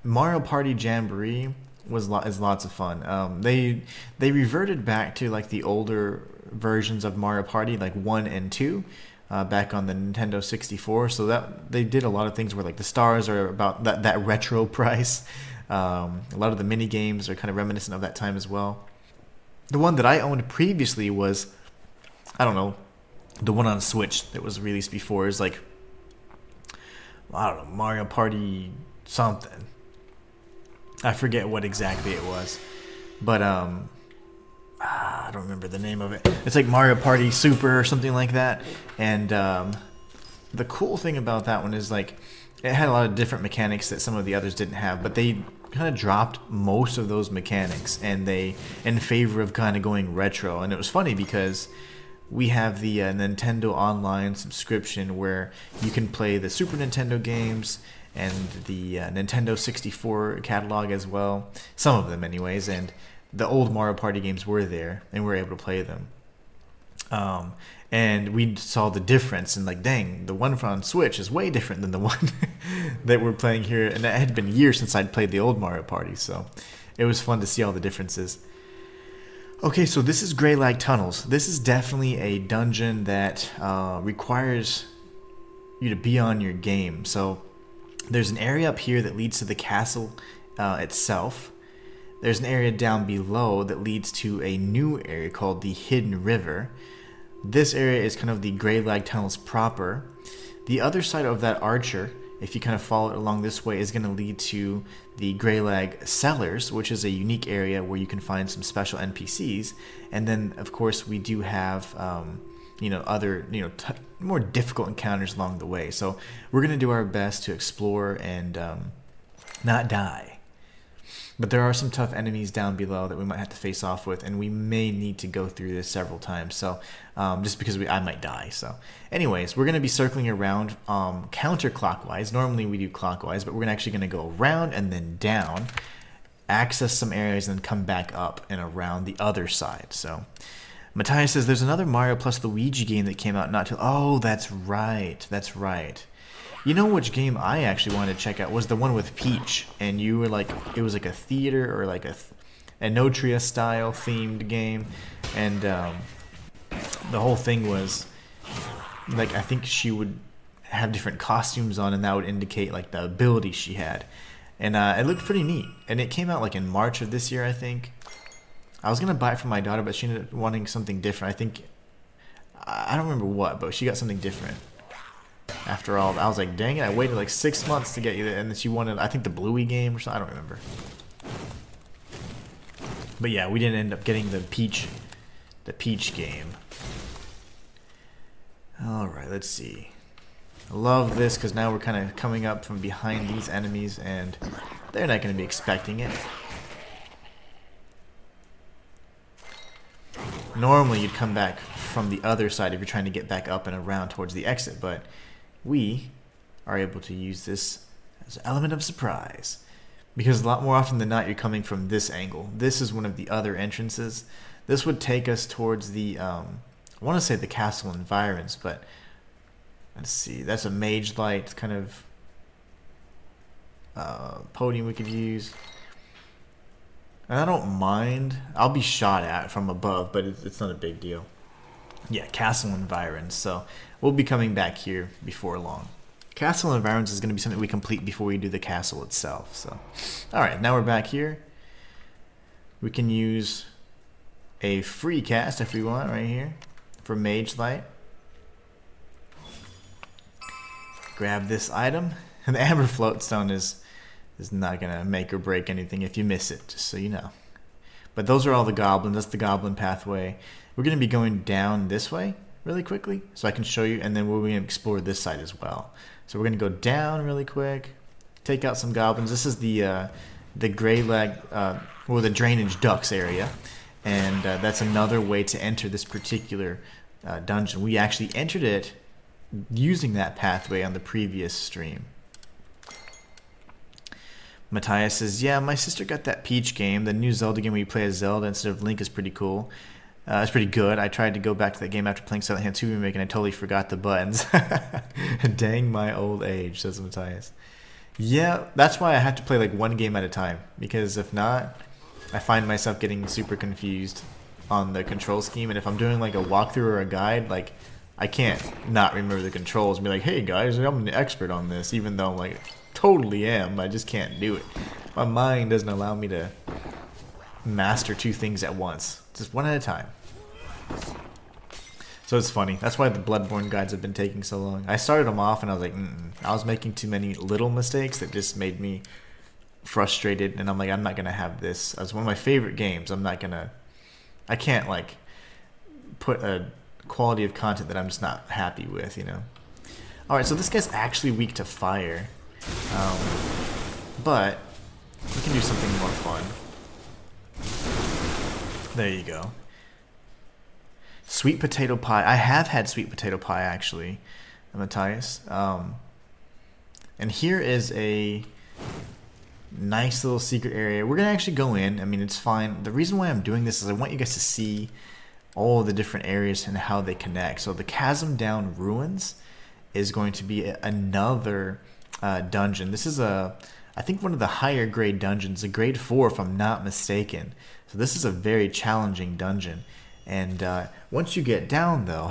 Mario Party Jamboree is lots of fun. They reverted back to like the older versions of Mario Party, like 1 and 2. Back on the Nintendo 64, so that they did a lot of things where like the stars are about that retro price. A lot of the mini games are kind of reminiscent of that time as well. The one that I owned previously was, I don't know, the one on Switch that was released before is like, I don't know, Mario Party something. I forget what exactly it was, but I don't remember the name of it. It's like Mario Party Super or something like that. And the cool thing about that one is like it had a lot of different mechanics that some of the others didn't have, but they kind of dropped most of those mechanics and they in favor of kind of going retro. And it was funny because we have the Nintendo Online subscription where you can play the Super Nintendo games and the Nintendo 64 catalog as well. Some of them anyways, and the old Mario Party games were there and we were able to play them. And we saw the difference and like, dang, the one on Switch is way different than the one that we're playing here. And it had been years since I'd played the old Mario Party, so it was fun to see all the differences. Okay, so this is Greylag Tunnels. This is definitely a dungeon that requires you to be on your game. So there's an area up here that leads to the castle itself. There's an area down below that leads to a new area called the Hidden River. This area is kind of the Greylag Tunnels proper. The other side of that archer, if you kind of follow it along this way, is going to lead to the Greylag Cellars, which is a unique area where you can find some special NPCs. And then, of course, we do have, other, more difficult encounters along the way. So we're going to do our best to explore and not die. But there are some tough enemies down below that we might have to face off with, and we may need to go through this several times. So, just because I might die. So, anyways, we're going to be circling around counterclockwise. Normally we do clockwise, but we're actually going to go around and then down, access some areas, and then come back up and around the other side. So, Matthias says there's another Mario plus Luigi game that came out not too. Oh, that's right. That's right. You know which game I actually wanted to check out was the one with Peach, and you were like, it was like a theater or like a Notria style themed game, and the whole thing was like, I think she would have different costumes on, and that would indicate like the ability she had, and it looked pretty neat. And it came out like in March of this year, I think. I was gonna buy it for my daughter, but she ended up wanting something different. I think I don't remember what, but she got something different. After all, I was like, dang it, I waited like 6 months to get you that, and then she wanted, I think, the Bluey game or something. I don't remember. But yeah, we didn't end up getting the Peach game. Alright, let's see. I love this because now we're kind of coming up from behind these enemies, and they're not going to be expecting it. Normally, you'd come back from the other side if you're trying to get back up and around towards the exit, but we are able to use this as an element of surprise, because a lot more often than not you're coming from this angle. This is one of the other entrances. This would take us towards the I want to say the castle environs, but let's see, that's a mage light kind of podium we could use, and I don't mind. I'll be shot at from above, but it's not a big deal. Yeah, Castle Environs. So we'll be coming back here before long. Castle Environs is going to be something we complete before we do the castle itself. So, all right, now we're back here. We can use a free cast if we want right here for Mage Light. Grab this item, and the Amber Floatstone is not going to make or break anything if you miss it, just so you know. But those are all the goblins. That's the goblin pathway. We're going to be going down this way really quickly so I can show you, and then we're going to explore this side as well. So we're going to go down really quick, take out some goblins. This is the Greylag, or the drainage ducts area, and that's another way to enter this particular dungeon. We actually entered it using that pathway on the previous stream. Matthias says, yeah, my sister got that Peach game. The new Zelda game where you play as Zelda instead of Link is pretty cool. It's pretty good. I tried to go back to that game after playing Silent Hill 2 Remake, and I totally forgot the buttons. Dang my old age, says Matthias. Yeah, that's why I have to play like one game at a time, because if not, I find myself getting super confused on the control scheme, and if I'm doing like a walkthrough or a guide, like I can't not remember the controls and be like, hey guys, I'm an expert on this, even though I'm like totally am. I just can't do it. My mind doesn't allow me to master two things at once, just one at a time. So it's funny. That's why the Bloodborne guides have been taking so long. I started them off and I was like, I was making too many little mistakes that just made me frustrated. And I'm like, I'm not going to have this as one of my favorite games. I can't like put a quality of content that I'm just not happy with, you know. Alright, so this guy's actually weak to fire. But we can do something more fun. There you go. Sweet potato pie. I have had sweet potato pie actually, Matthias. And here is a nice little secret area. We're gonna actually go in. I mean, it's fine. The reason why I'm doing this is I want you guys to see all the different areas and how they connect. So the Chasm Down Ruins is going to be another dungeon. This is I think one of the higher grade dungeons, a grade 4 if I'm not mistaken. So this is a very challenging dungeon. And once you get down, though,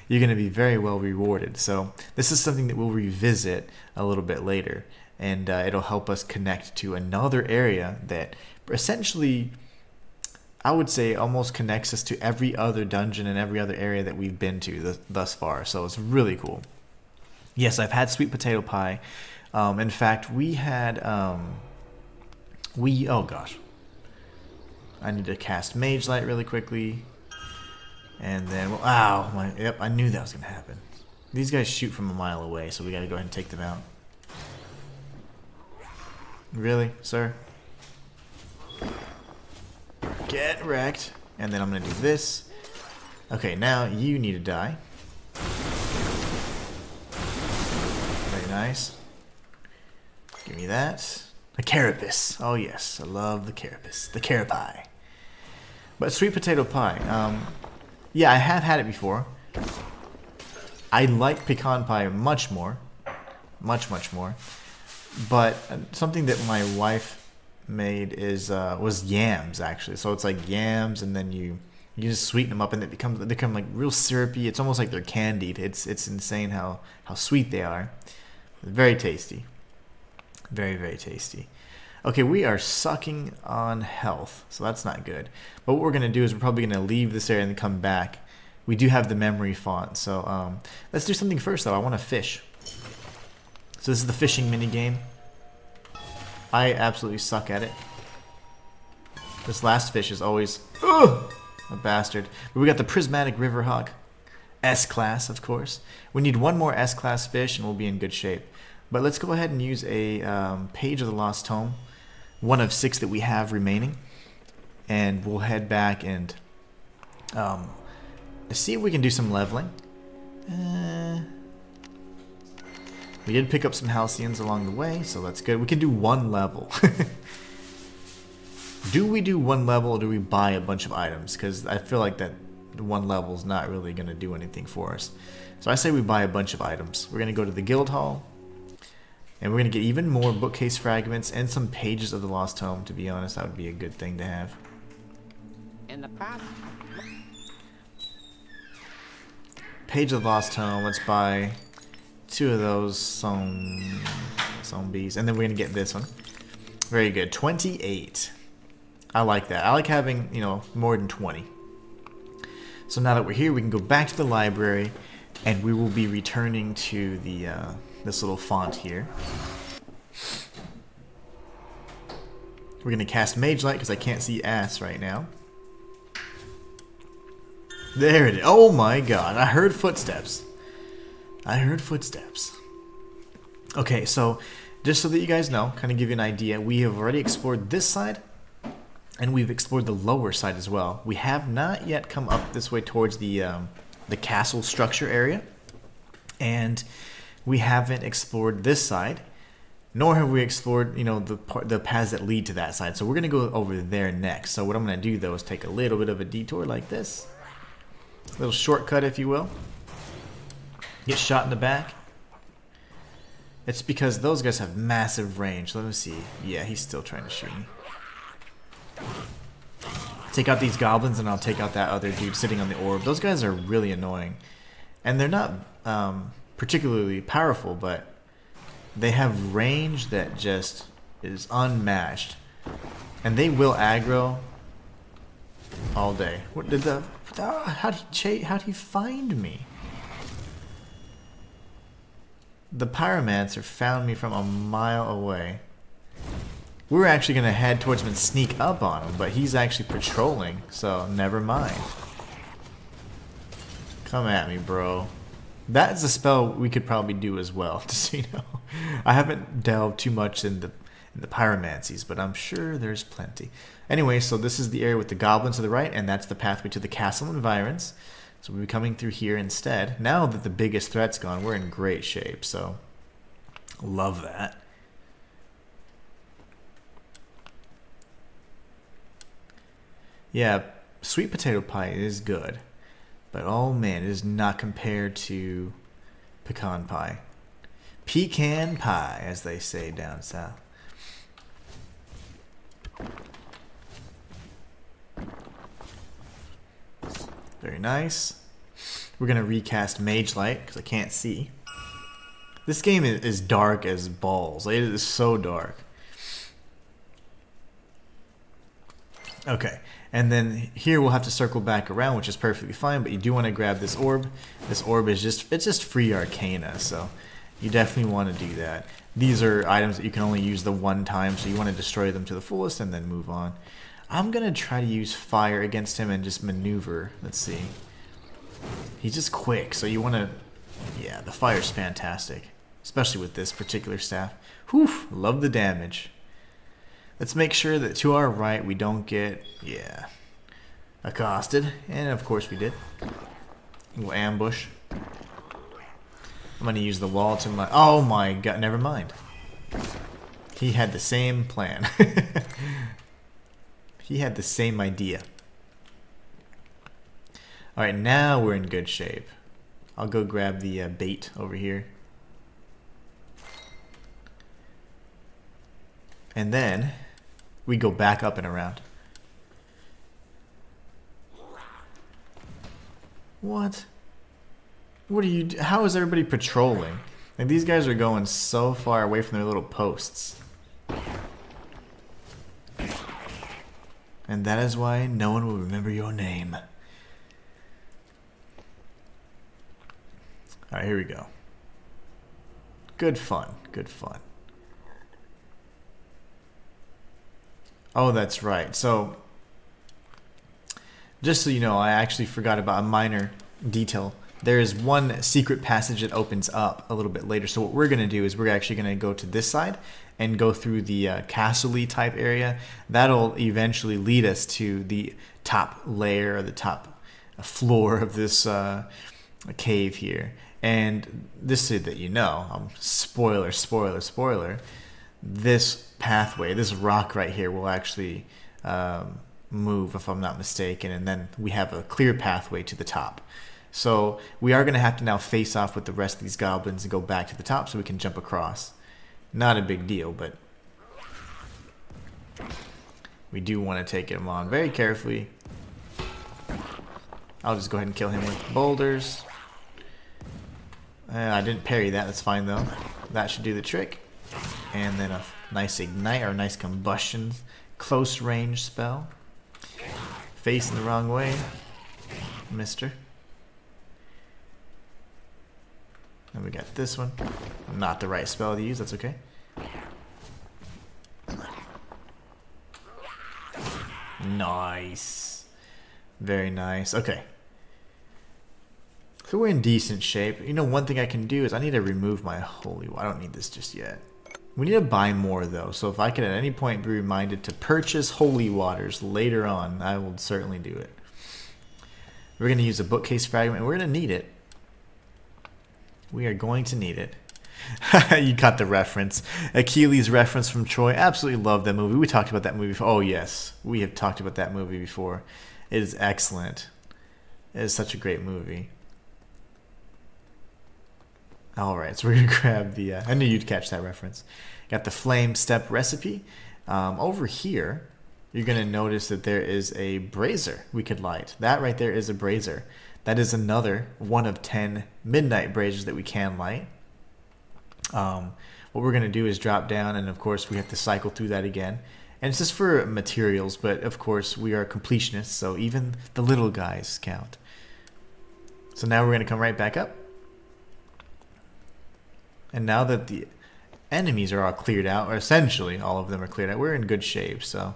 you're going to be very well rewarded. So this is something that we'll revisit a little bit later. And it'll help us connect to another area that essentially, I would say, almost connects us to every other dungeon and every other area that we've been to thus far. So it's really cool. Yes, I've had sweet potato pie. In fact, we had... oh gosh. I need to cast Mage Light really quickly. And then, well, ow, yep, I knew that was going to happen. These guys shoot from a mile away, so we got to go ahead and take them out. Really, sir? Get wrecked. And then I'm going to do this. Okay, now you need to die. Very nice. Give me that. A carapace. Oh yes, I love the carapace. The carapai. But sweet potato pie. Yeah, I have had it before. I like pecan pie much more. Much more. But something that my wife made is was yams actually. So it's like yams, and then you just sweeten them up, and they become like real syrupy. It's almost like they're candied. It's insane how sweet they are. Very tasty. Very tasty. Okay, we are sucking on health, so that's not good. But what we're going to do is we're probably going to leave this area and then come back. We do have the memory font, so let's do something first, though. I want to fish. So this is the fishing mini game. I absolutely suck at it. This last fish is always a bastard. But we got the Prismatic Riverhawk S-Class, of course. We need one more S-Class fish and we'll be in good shape. But let's go ahead and use a Page of the Lost Tome, one of 6 that we have remaining, and we'll head back and see if we can do some leveling. We did pick up some Halcyons along the way, so that's good. We can do 1 level. Do we do 1 level, or do we buy a bunch of items? Because I feel like that 1 level is not really going to do anything for us. So I say we buy a bunch of items. We're going to go to the Guild Hall. And we're going to get even more bookcase fragments and some pages of the Lost Tome. To be honest, that would be a good thing to have. In the past. Page of the Lost Tome. Let's buy 2 of those zombies. And then we're going to get this one. Very good. 28. I like that. I like having, more than 20. So now that we're here, we can go back to the library. And we will be returning to the... this little font here. We're going to cast Mage Light because I can't see ass right now. There it is. Oh my god. I heard footsteps. Okay, so just so that you guys know, kind of give you an idea, we have already explored this side, and we've explored the lower side as well. We have not yet come up this way towards the castle structure area, and we haven't explored this side, nor have we explored, the paths that lead to that side. So we're going to go over there next. So what I'm going to do, though, is take a little bit of a detour like this. A little shortcut, if you will. Get shot in the back. It's because those guys have massive range. Let me see. Yeah, he's still trying to shoot me. Take out these goblins, and I'll take out that other dude sitting on the orb. Those guys are really annoying. And they're not... particularly powerful, but they have range that just is unmatched, and they will aggro all day. What did the... how'd he find me? The pyromancer found me from a mile away. We were actually going to head towards him and sneak up on him, but he's actually patrolling, so never mind. Come at me, bro. That's a spell we could probably do as well, just so you know. I haven't delved too much in the pyromancies, but I'm sure there's plenty. Anyway, so this is the area with the goblins to the right, and that's the pathway to the castle environs. So we'll be coming through here instead. Now that the biggest threat's gone, we're in great shape, so love that. Yeah, sweet potato pie is good, but oh man, it is not compared to pecan pie. Pecan pie, as they say down south. Very nice. We're going to recast Mage Light because I can't see. This game is dark as balls. It is so dark. Okay, and then here we'll have to circle back around, which is perfectly fine, but you do want to grab this orb. This orb is just free arcana, so you definitely want to do that. These are items that you can only use the one time, so you want to destroy them to the fullest and then move on. I'm going to try to use fire against him and just maneuver. Let's see. He's just quick, so you want to... Yeah, the fire's fantastic, especially with this particular staff. Whew, love the damage. Let's make sure that to our right we don't get, accosted. And of course we did. We'll ambush. I'm going to use the wall to my... Oh my god, never mind. He had the same plan. He had the same idea. Alright, now we're in good shape. I'll go grab the bait over here. And then we go back up and around. What? What are you... How is everybody patrolling? Like, these guys are going so far away from their little posts. And that is why no one will remember your name. Alright, here we go. Good fun. Good fun. Oh, that's right. So, just so you know, I actually forgot about a minor detail. There is one secret passage that opens up a little bit later. So what we're going to do is we're actually going to go to this side and go through the castle-y type area. That'll eventually lead us to the top layer, or the top floor of this cave here. And this so that you know, spoiler, spoiler, spoiler, this pathway, this rock right here will actually move, if I'm not mistaken, and then we have a clear pathway to the top. So we are going to have to now face off with the rest of these goblins and go back to the top so we can jump across. Not a big deal, but we do want to take him on very carefully. I'll just go ahead and kill him with boulders. I didn't parry that, that's fine though. That should do the trick. And then a nice ignite, or a nice combustion, close range spell. Facing the wrong way, mister. And we got this one. Not the right spell to use, that's okay. Nice. Very nice. Okay. So we're in decent shape. You know, one thing I can do is I need to remove my holy water. I don't need this just yet. We need to buy more though. So if I could at any point be reminded to purchase holy waters later on, I will certainly do it. We're going to use a bookcase fragment, and we're going to need it. We are going to need it. You got the reference. Achilles reference from Troy. Absolutely love that movie. We talked about that movie before. Oh yes, we have talked about that movie before. It is excellent. It is such a great movie. Alright, so we're going to grab the... I knew you'd catch that reference. Got the flame step recipe. Over here, you're going to notice that there is a brazier we could light. That right there is a brazier. That is another one of 10 midnight braziers that we can light. What we're going to do is drop down, and of course we have to cycle through that again. And it's just for materials, but of course we are completionists, so even the little guys count. So now we're going to come right back up. And now that the enemies are all cleared out, or essentially all of them are cleared out, we're in good shape. So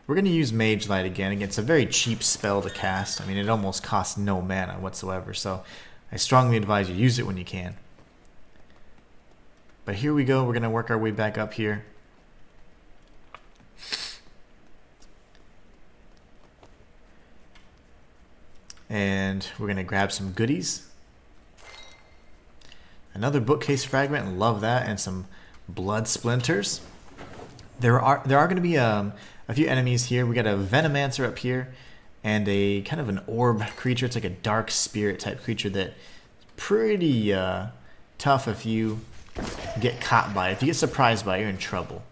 we're going to use Mage Light again. Again, it's a very cheap spell to cast. I mean, it almost costs no mana whatsoever, so I strongly advise you use it when you can. But here we go. We're going to work our way back up here. And we're going to grab some goodies. Another bookcase fragment, love that, and some blood splinters. There are going to be a few enemies here. We got a Venomancer up here, and a kind of an orb creature. It's like a dark spirit type creature that's pretty tough if you get caught by it. If you get surprised by it, you're in trouble.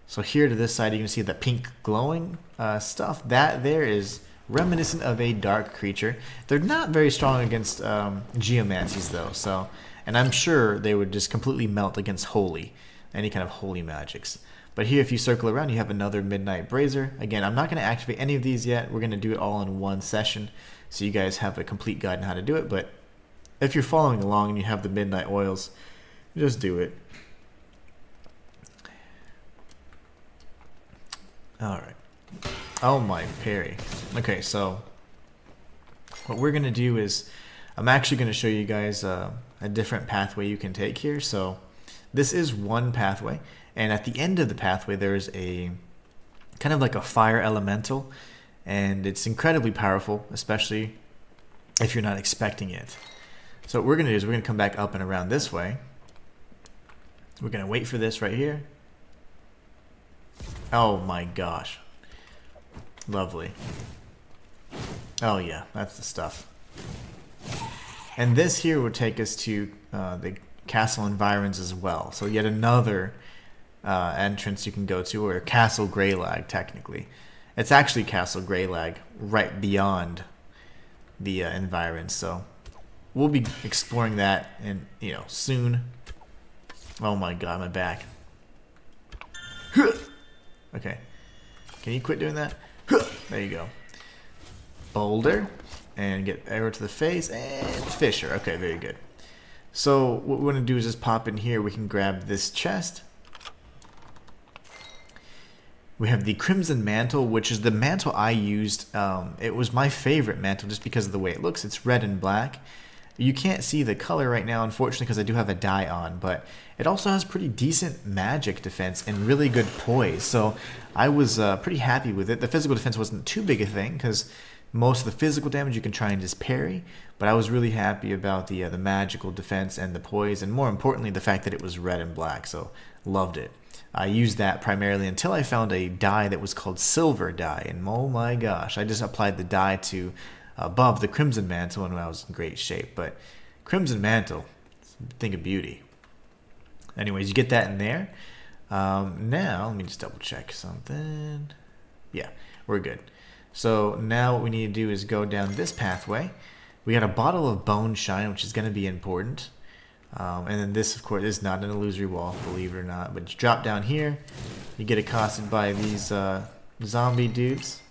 So here to this side, you can see the pink glowing stuff. That there is reminiscent of a dark creature. They're not very strong against geomancies though, so, and I'm sure they would just completely melt against holy, any kind of holy magics. But here, if you circle around, you have another Midnight Brazier. Again, I'm not going to activate any of these yet. We're going to do it all in one session, so you guys have a complete guide on how to do it. But if you're following along and you have the Midnight Oils, just do it. Alright. Oh my parry. Okay, so what we're going to do is I'm actually going to show you guys a different pathway you can take here. So this is one pathway, and at the end of the pathway there's a kind of like a fire elemental, and it's incredibly powerful, especially if you're not expecting it. So what we're going to do is we're going to come back up and around this way. We're going to wait for this right here. Oh my gosh. Lovely. Oh yeah, that's the stuff. And this here would take us to the castle environs as well. So yet another entrance you can go to, or Castle Greylag technically. It's actually Castle Greylag right beyond the environs. So we'll be exploring that in, soon. Oh my god, my back. Okay. Can you quit doing that? There you go. Boulder. And get arrow to the face. And Fisher. Okay, very good. So what we want to do is just pop in here. We can grab this chest. We have the Crimson Mantle, which is the mantle I used. It was my favorite mantle just because of the way it looks. It's red and black. You can't see the color right now, unfortunately, because I do have a dye on, but it also has pretty decent magic defense and really good poise, so I was pretty happy with it. The physical defense wasn't too big a thing, because most of the physical damage you can try and just parry, but I was really happy about the magical defense and the poise, and more importantly, the fact that it was red and black, so loved it. I used that primarily until I found a dye that was called Silver Dye, and oh my gosh, I just applied the dye to above the Crimson Mantle and I was in great shape. But Crimson Mantle, think of beauty. Anyways, you get that in there. Now, let me just double check something. Yeah, we're good. So now what we need to do is go down this pathway. We got a bottle of Bone Shine, which is going to be important. And then this, of course, is not an illusory wall, believe it or not. But you drop down here, you get accosted by these zombie dudes.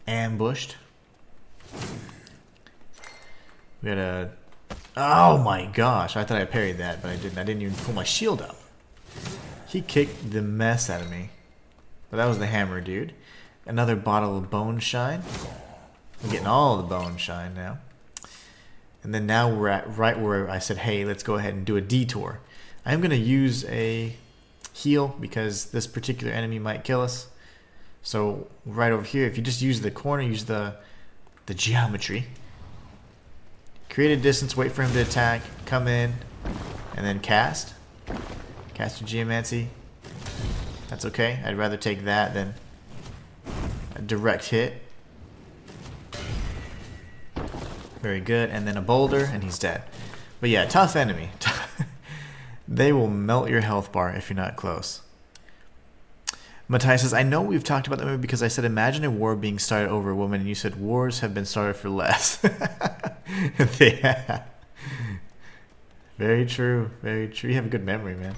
Ambushed. We got a... Oh my gosh, I thought I parried that, but I didn't. I didn't even pull my shield up. He kicked the mess out of me. But that was the hammer dude. Another bottle of Bone Shine. I'm getting all the Bone Shine now. And then now we're at right where I said, hey, let's go ahead and do a detour. I'm going to use a heal because this particular enemy might kill us. So right over here, if you just use the corner, use the geometry. Create a distance, wait for him to attack, come in, and then cast. Cast your geomancy. That's okay. I'd rather take that than a direct hit. Very good. And then a boulder, and he's dead. But yeah, tough enemy. They will melt your health bar if you're not close. Matthias says, I know we've talked about that movie because I said, imagine a war being started over a woman, and you said, wars have been started for less. They have. Very true. Very true. You have a good memory, man.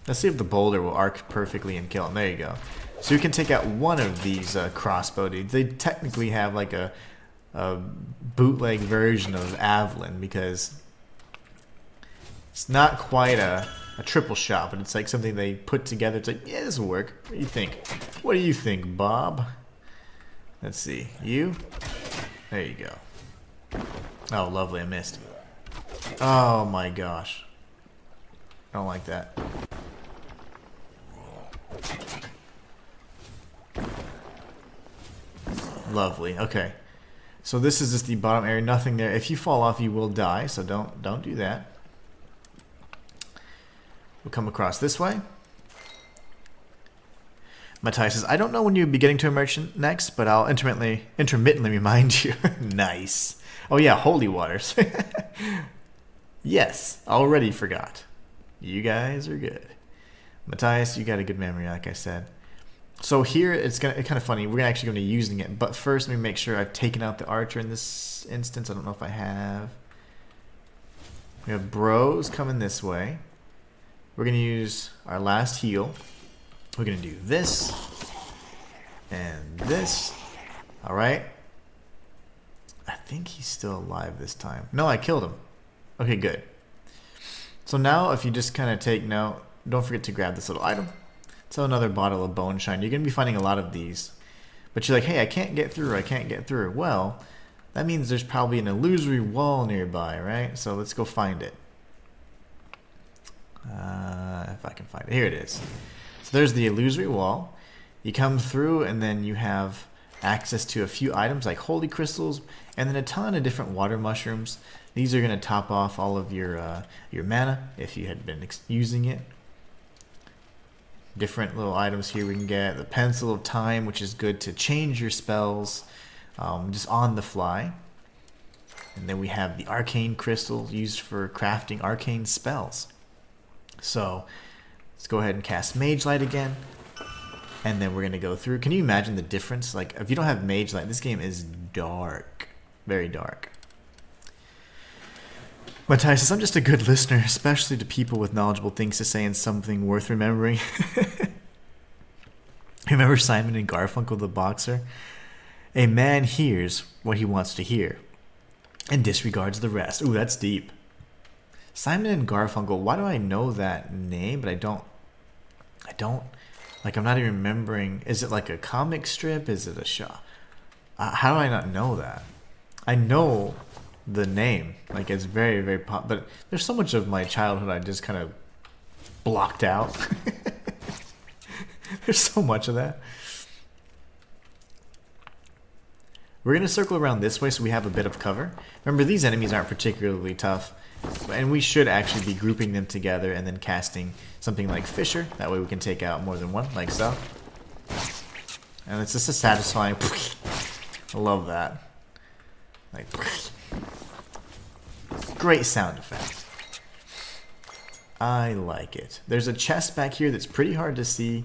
Let's see if the boulder will arc perfectly and kill him. There you go. So you can take out one of these crossbow dudes. They technically have like a bootleg version of Avalon because it's not quite a triple shot, but it's like something they put together. It's like, yeah, this will work. What do you think? What do you think, Bob? Let's see. You? There you go. Oh, lovely. I missed. Oh my gosh. I don't like that. Lovely. Okay. So this is just the bottom area. Nothing there. If you fall off, you will die. So don't do that. We'll come across this way. Matthias says, I don't know when you'll be getting to a merchant next, but I'll intermittently remind you. Nice. Oh yeah, holy waters. Yes, already forgot. You guys are good. Matthias, you got a good memory, like I said. So here, it's kind of funny. We're actually going to be using it, but first let me make sure I've taken out the archer in this instance. I don't know if I have. We have bros coming this way. We're going to use our last heal. We're going to do this and this. All right. I think he's still alive this time. No, I killed him. Okay, good. So now if you just kind of take note, don't forget to grab this little item. So another bottle of bone shine. You're going to be finding a lot of these. But you're like, hey, I can't get through. I can't get through. Well, that means there's probably an illusory wall nearby, right? So let's go find it. If I can find it. Here it is. So there's the illusory wall. You come through and then you have access to a few items like holy crystals and then a ton of different water mushrooms. These are going to top off all of your mana if you had been using it. Different little items here we can get. The Pencil of Time, which is good to change your spells just on the fly. And then we have the Arcane Crystal used for crafting arcane spells. So let's go ahead and cast Mage Light again. And then we're going to go through. Can you imagine the difference? Like, if you don't have Mage Light, this game is dark. Very dark. Matthias says, I'm just a good listener, especially to people with knowledgeable things to say and something worth remembering. Remember Simon and Garfunkel the boxer? A man hears what he wants to hear and disregards the rest. Ooh, that's deep. Simon and Garfunkel, why do I know that name, but I don't, like, I'm not even remembering. Is it like a comic strip? Is it a show? How do I not know that? I know the name, like it's very, very pop, but there's so much of my childhood I just kind of blocked out. There's so much of that. We're going to circle around this way so we have a bit of cover. Remember, these enemies aren't particularly tough, and we should actually be grouping them together and then casting something like Fisher. That way we can take out more than one, like so. And it's just a satisfying... I love that. Like... Great sound effect. I like it. There's a chest back here that's pretty hard to see.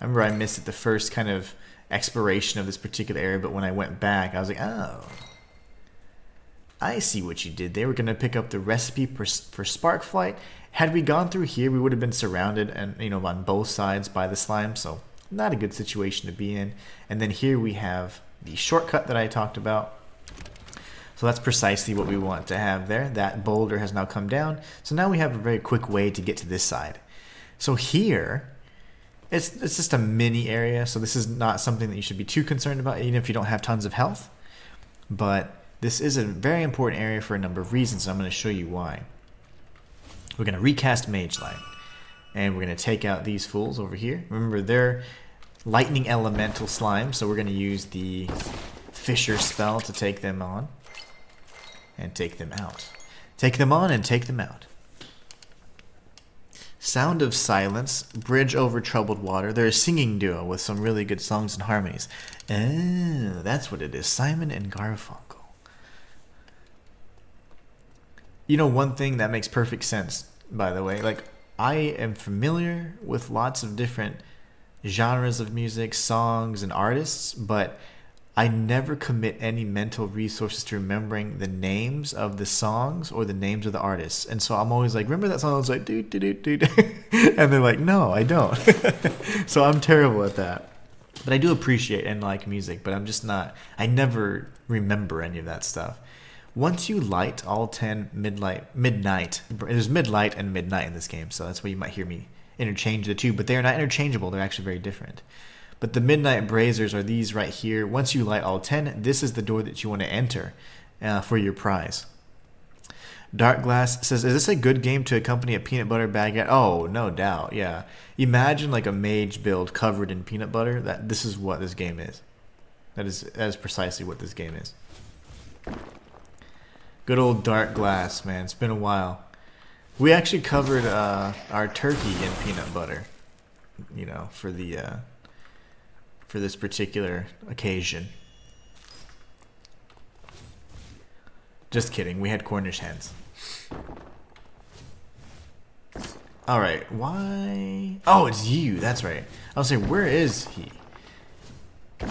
I remember I missed it the first kind of exploration of this particular area, but when I went back, I was like, oh, I see what you did there. We're going to pick up the recipe for Spark Flight. Had we gone through here, we would have been surrounded and, you know, on both sides by the slime, so not a good situation to be in. And then here we have the shortcut that I talked about. So that's precisely what we want to have there. That boulder has now come down. So now we have a very quick way to get to this side. So here, it's just a mini area. So this is not something that you should be too concerned about, even if you don't have tons of health. But this is a very important area for a number of reasons. And I'm going to show you why. We're going to recast Mage Light. And we're going to take out these fools over here. Remember, they're lightning elemental slime. So we're going to use the Fisher spell to take them on. And take them out. Take them on and take them out. Sound of Silence, Bridge Over Troubled Water. They're a singing duo with some really good songs and harmonies. Oh, that's what it is. Simon and Garfunkel. You know, one thing that makes perfect sense, by the way, like, I am familiar with lots of different genres of music, songs, and artists, but I never commit any mental resources to remembering the names of the songs or the names of the artists. And so I'm always like, remember that song? I was like, doo, doo, doo, doo. And they're like, no, I don't. So I'm terrible at that. But I do appreciate and like music, but I'm just not, I never remember any of that stuff. Once you light all 10 midnight, there's midlight and midnight in this game, so that's why you might hear me interchange the two, but they are not interchangeable, they're actually very different. But the midnight braziers are these right here. Once you light all 10, this is the door that you want to enter for your prize. Dark Glass says, is this a good game to accompany a peanut butter baguette? Oh, no doubt, yeah. Imagine like a mage build covered in peanut butter. This is what this game is. That is precisely what this game is. Good old Dark Glass, man. It's been a while. We actually covered our turkey in peanut butter, you know, for this particular occasion. Just kidding. We had Cornish hens. Alright, why? Oh, it's you. That's right. I was saying, where is he?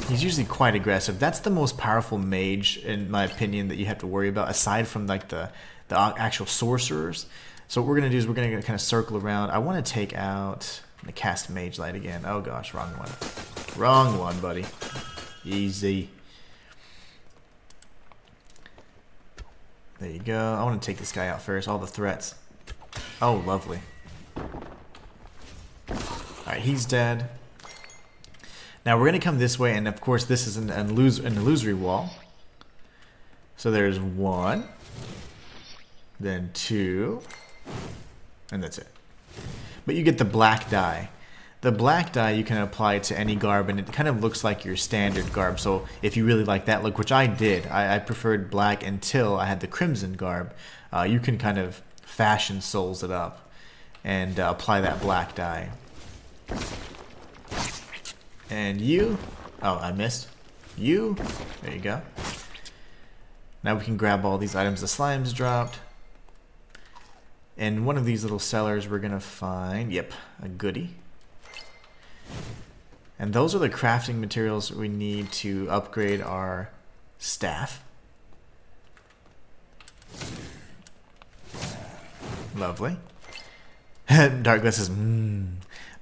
He's usually quite aggressive. That's the most powerful mage, in my opinion, that you have to worry about, aside from like the actual sorcerers. So what we're going to do is we're going to kind of circle around. I want to take out... I'm going to cast Mage Light again. Oh gosh, wrong one. Wrong one, buddy. Easy. There you go. I want to take this guy out first. All the threats. Oh, lovely. Alright, he's dead. Now we're going to come this way, and of course this is an illusory wall. So there's 1, then 2, and that's it. But you get the black dye. The black dye you can apply to any garb, and it kind of looks like your standard garb. So if you really like that look, which I did, I preferred black until I had the crimson garb. You can kind of fashion souls it up and apply that black dye. And you, oh, I missed. You, there you go. Now we can grab all these items the slimes dropped. In one of these little cellars we're gonna find, yep, a goodie. And those are the crafting materials we need to upgrade our staff. Lovely. Darkglass says,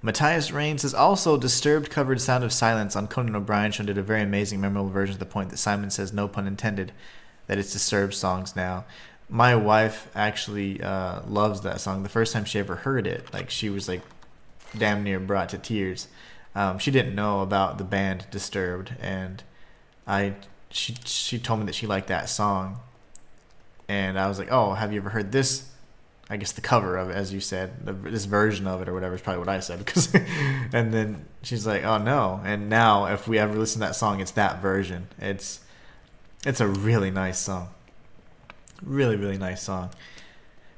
Matthias Rain says, also Disturbed covered Sound of Silence on Conan O'Brien show did a very amazing, memorable version to the point that Simon says, no pun intended, that it's Disturbed songs now. My wife actually loves that song. The first time she ever heard it, like she was like damn near brought to tears. She didn't know about the band Disturbed, and she told me that she liked that song, and I was like, oh, have you ever heard this? I guess the cover of it, as you said, this version of it or whatever is probably what I said. And then she's like, oh no. And now if we ever listen to that song, it's that version. It's a really nice song. Really, really nice song.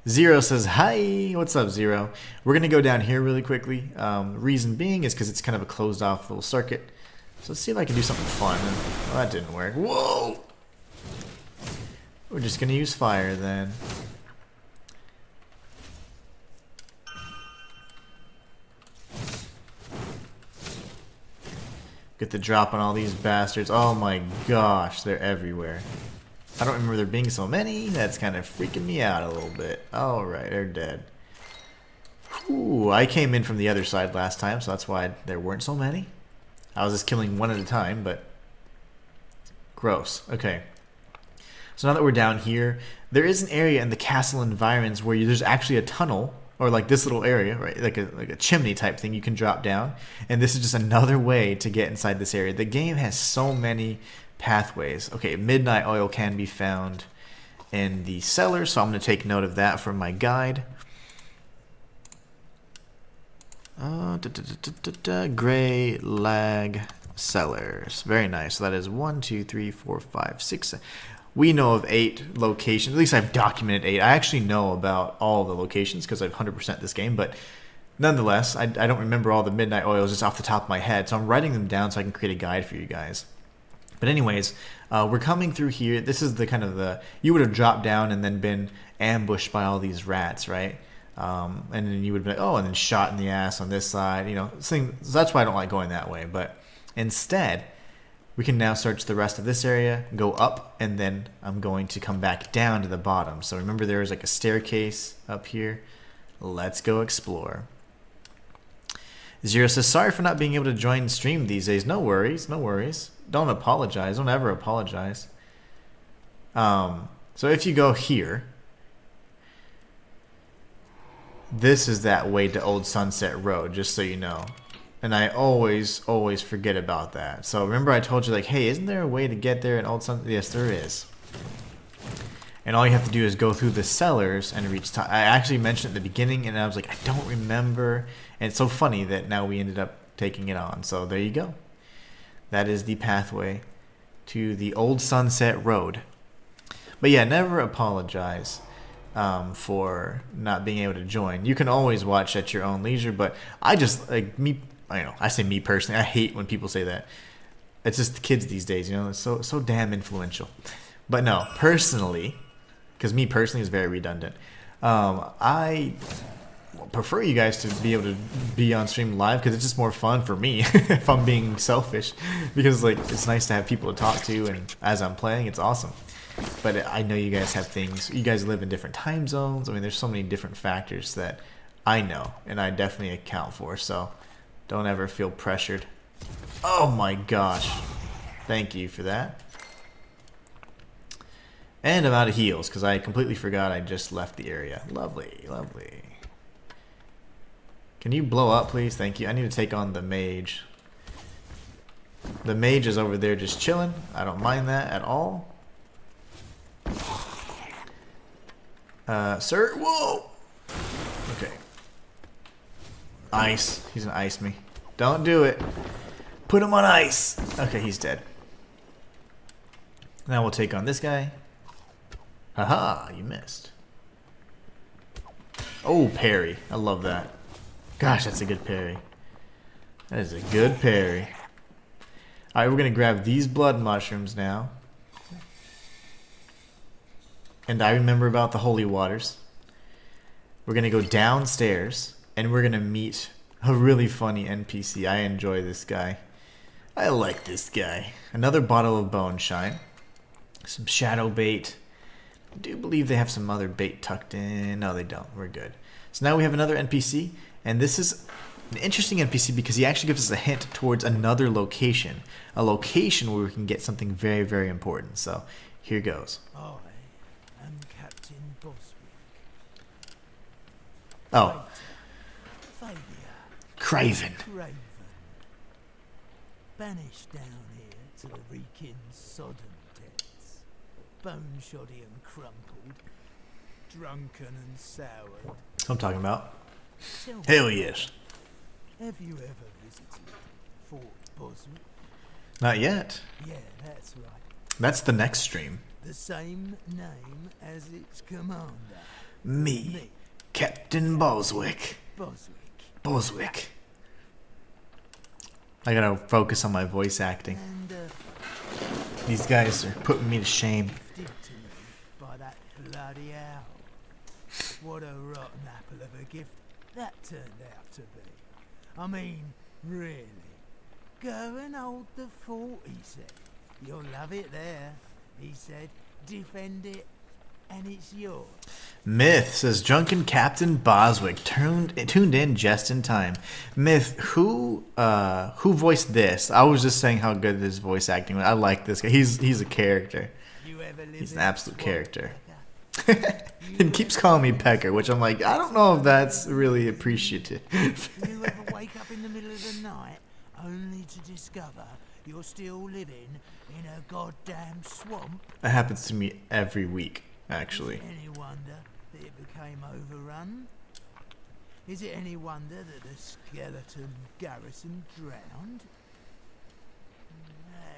Zero says, hi, what's up, Zero? We're going to go down here really quickly. Reason being is because it's kind of a closed off little circuit. So let's see if I can do something fun. Well, that didn't work. Whoa! We're just going to use fire then. Get the drop on all these bastards. Oh my gosh, they're everywhere. I don't remember there being so many. That's kind of freaking me out a little bit. Alright, they're dead. Ooh, I came in from the other side last time, so that's why there weren't so many. I was just killing one at a time, but... gross. Okay. So now that we're down here, there is an area in the castle environs where there's actually a tunnel, or like this little area, right? Like a chimney type thing you can drop down. And this is just another way to get inside this area. The game has so many pathways. Okay, midnight oil can be found in the cellar, so I'm going to take note of that from my guide. Greylag cellars. Very nice. So that is 1, 2, 3, 4, 5, 6. We know of 8 locations. At least I've documented 8. I actually know about all the locations because I've 100% this game, but nonetheless, I don't remember all the midnight oils just off the top of my head, so I'm writing them down so I can create a guide for you guys. But anyways, we're coming through here. This is the kind of the... you would have dropped down and then been ambushed by all these rats, right? And then you would be like, oh, and then shot in the ass on this side, you know. So that's why I don't like going that way. But instead, we can now search the rest of this area, go up, and then I'm going to come back down to the bottom. So remember there is like a staircase up here. Let's go explore. Zero says, sorry for not being able to join stream these days. No worries, no worries. Don't apologize. Don't ever apologize. So if you go here, this is that way to Old Sunset Road, just so you know. And I always forget about that. So remember I told you, like, hey, isn't there a way to get there in Old Sunset? Yes, there is. And all you have to do is go through the cellars and reach top. I actually mentioned at the beginning, and I was like, I don't remember. And it's so funny that now we ended up taking it on. So there you go. That is the pathway to the Old Sunset Road. But yeah, never apologize for not being able to join. You can always watch at your own leisure, but I just, like, me, I know, I say me personally, I hate when people say that. It's just the kids these days, you know, it's so damn influential. But no, personally, because me personally is very redundant, I prefer you guys to be able to be on stream live because it's just more fun for me if I'm being selfish, because like it's nice to have people to talk to, and as I'm playing it's awesome. But I know you guys have things, you guys live in different time zones. I mean, there's so many different factors that I know and I definitely account for, so don't ever feel pressured. Oh my gosh, thank you for that. And I'm out of heals because I completely forgot I just left the area. Lovely, lovely. Can you blow up, please? Thank you. I need to take on the mage. The mage is over there just chilling. I don't mind that at all. Sir? Whoa! Okay. Ice. He's gonna ice me. Don't do it. Put him on ice. Okay, he's dead. Now we'll take on this guy. Haha, you missed. Oh, parry. I love that. Gosh, that's a good parry. That is a good parry. Alright, we're going to grab these blood mushrooms now. And I remember about the holy waters. We're going to go downstairs, and we're going to meet a really funny NPC. I enjoy this guy. I like this guy. Another bottle of bone shine. Some shadow bait. I do believe they have some other bait tucked in. No, they don't. We're good. So now we have another NPC, and this is an interesting NPC because he actually gives us a hint towards another location. A location where we can get something very, very important. So here goes. I am Captain Boswick. Oh, Failure. Craven. Craven. Banished down here to the reeking sodden depths. Bone shoddy and crumpled. Drunken and soured. That's what I'm talking about. Tell me, Hell yes. have you ever visited Fort Boswick? Not yet. Yeah, that's right. That's the next stream. The same name as its commander. Me, Captain Boswick. Boswick. Boswick. I gotta focus on my voice acting. And These guys are putting me to shame. gifted to me by that bloody owl. What a rotten apple of a gift that turned out to be. I mean, really. Go and hold the fort, he said. You'll love it there, he said. Defend it, and it's yours. Myth says drunken Captain Boswick tuned in just in time. Myth, who voiced this? I was just saying how good this voice acting was. I like this guy. He's a character. You ever live He's an in absolute swamp, character. Pecker? And keeps calling me Pecker, which I'm like, I don't know if that's really appreciative. You ever wake up in the middle of the night only to discover you're still living in a goddamn swamp? That happens to me every week, actually. Is it any wonder that it became overrun? Is it any wonder that the skeleton garrison drowned?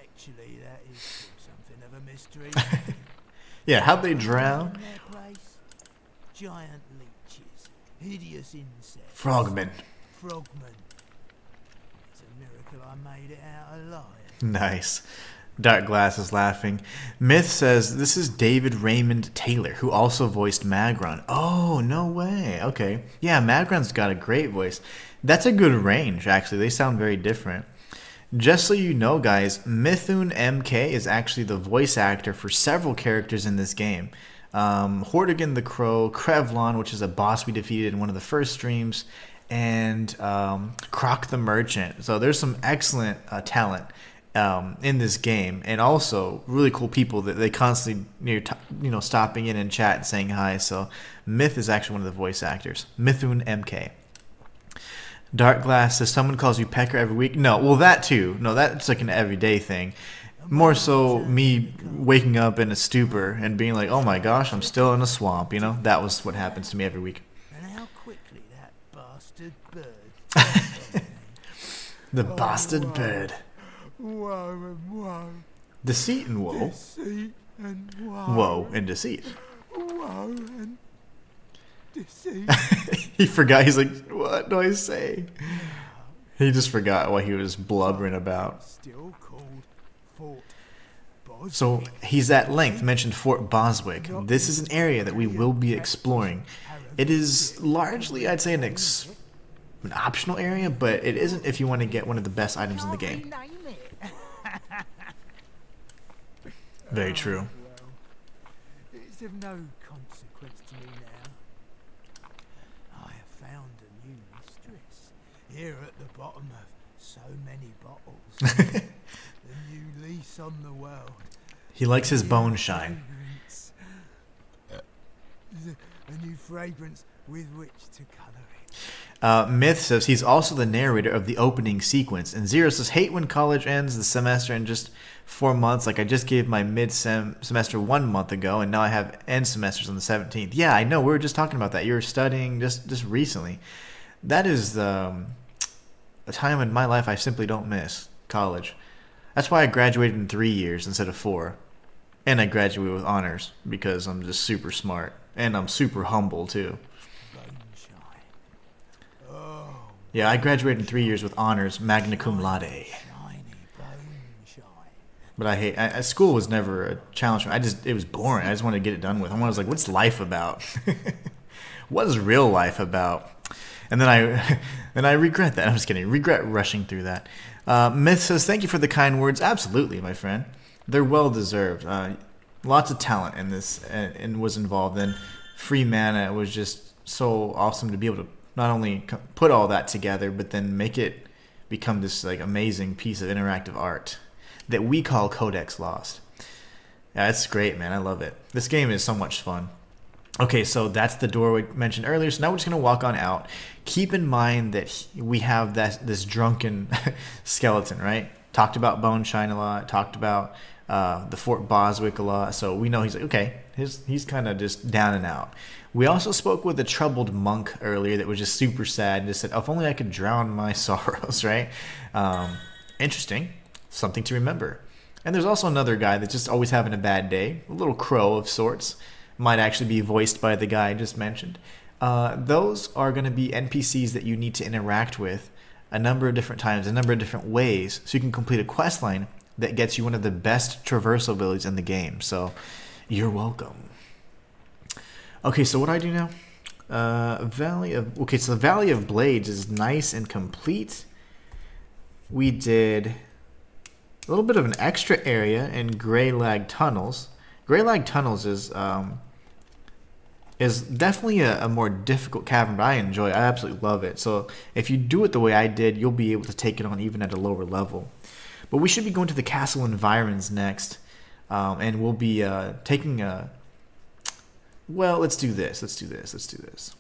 Actually, that is still something of a mystery. Yeah, how'd they drown? In their place, giant leeches, hideous insects, Frogmen. frogmen. It's a miracle I made it out alive. Nice. Dark Glass is laughing. Myth says this is David Raymond Taylor, who also voiced Magron. Oh, no way. Okay. Yeah, Magron's got a great voice. That's a good range, actually. They sound very different. Just so you know, guys, Mithun MK is actually the voice actor for several characters in this game. Hortigan the Crow, Krevlon, which is a boss we defeated in one of the first streams, and Croc the Merchant. So there's some excellent talent in this game, and also really cool people that they constantly stopping in and chat and saying hi. So Myth is actually one of the voice actors. Mithun MK. Dark Glass says someone calls you Pecker every week. No, well that too. No, that's like an everyday thing. More so me waking up in a stupor and being like, oh my gosh, I'm still in a swamp. That was what happens to me every week. And how quickly that bastard bird. The bastard bird. Woe and woe. Deceit and woe. Deceit and woe. Woe and deceit. Woe and deceit. He forgot. He's like, what do I say? He just forgot what he was blubbering about. Still called Fort Boswick. So he's at length mentioned Fort Boswick. This is an area that we will be exploring. It is largely, I'd say, an optional area, but it isn't if you want to get one of the best items in the game. Very true. Well, it's of no consequence to me now. I have found a new mistress here at the bottom of so many bottles. The new lease on the world. He likes his bone shine. A new fragrance with which to colour it. Myth says he's also the narrator of the opening sequence. And Zero says, hate when college ends the semester in just 4 months. Like I just gave my semester 1 month ago, and now I have end semesters on the 17th. Yeah, I know. We were just talking about that. You were studying just recently. That is a time in my life I simply don't miss, college. That's why I graduated in 3 years instead of 4. And I graduated with honors because I'm just super smart. And I'm super humble, too. Yeah, I graduated in 3 years with honors, magna cum laude. But I hate school was never a challenge for me. It was boring. I just wanted to get it done with. I was like, what's life about? What is real life about? And then I regret that. I'm just kidding. Regret rushing through that. Myth says, thank you for the kind words. Absolutely, my friend. They're well deserved. Lots of talent in this and was involved. And Free Mana was just so awesome to be able to not only put all that together, but then make it become this like amazing piece of interactive art that we call Codex Lost. Yeah, it's great, man. I love it. This game is so much fun. Okay, so that's the door we mentioned earlier. So now we're just going to walk on out. Keep in mind that we have this drunken skeleton, right? Talked about Bone Shine a lot. Talked about the Fort Boswick a lot. So we know he's like, okay, he's kind of just down and out. We also spoke with a troubled monk earlier that was just super sad and just said, oh, if only I could drown my sorrows, right? Interesting. Something to remember. And there's also another guy that's just always having a bad day. A little crow of sorts. Might actually be voiced by the guy I just mentioned. Those are going to be NPCs that you need to interact with a number of different times, a number of different ways, so you can complete a quest line that gets you one of the best traversal abilities in the game. So you're welcome. Okay, so what do I do now? So the Valley of Blades is nice and complete. We did a little bit of an extra area in Greylag Tunnels. Greylag Tunnels is definitely a more difficult cavern, but I enjoy it. I absolutely love it. So if you do it the way I did, you'll be able to take it on even at a lower level. But we should be going to the castle environs next, and we'll be taking a... Well, let's do this.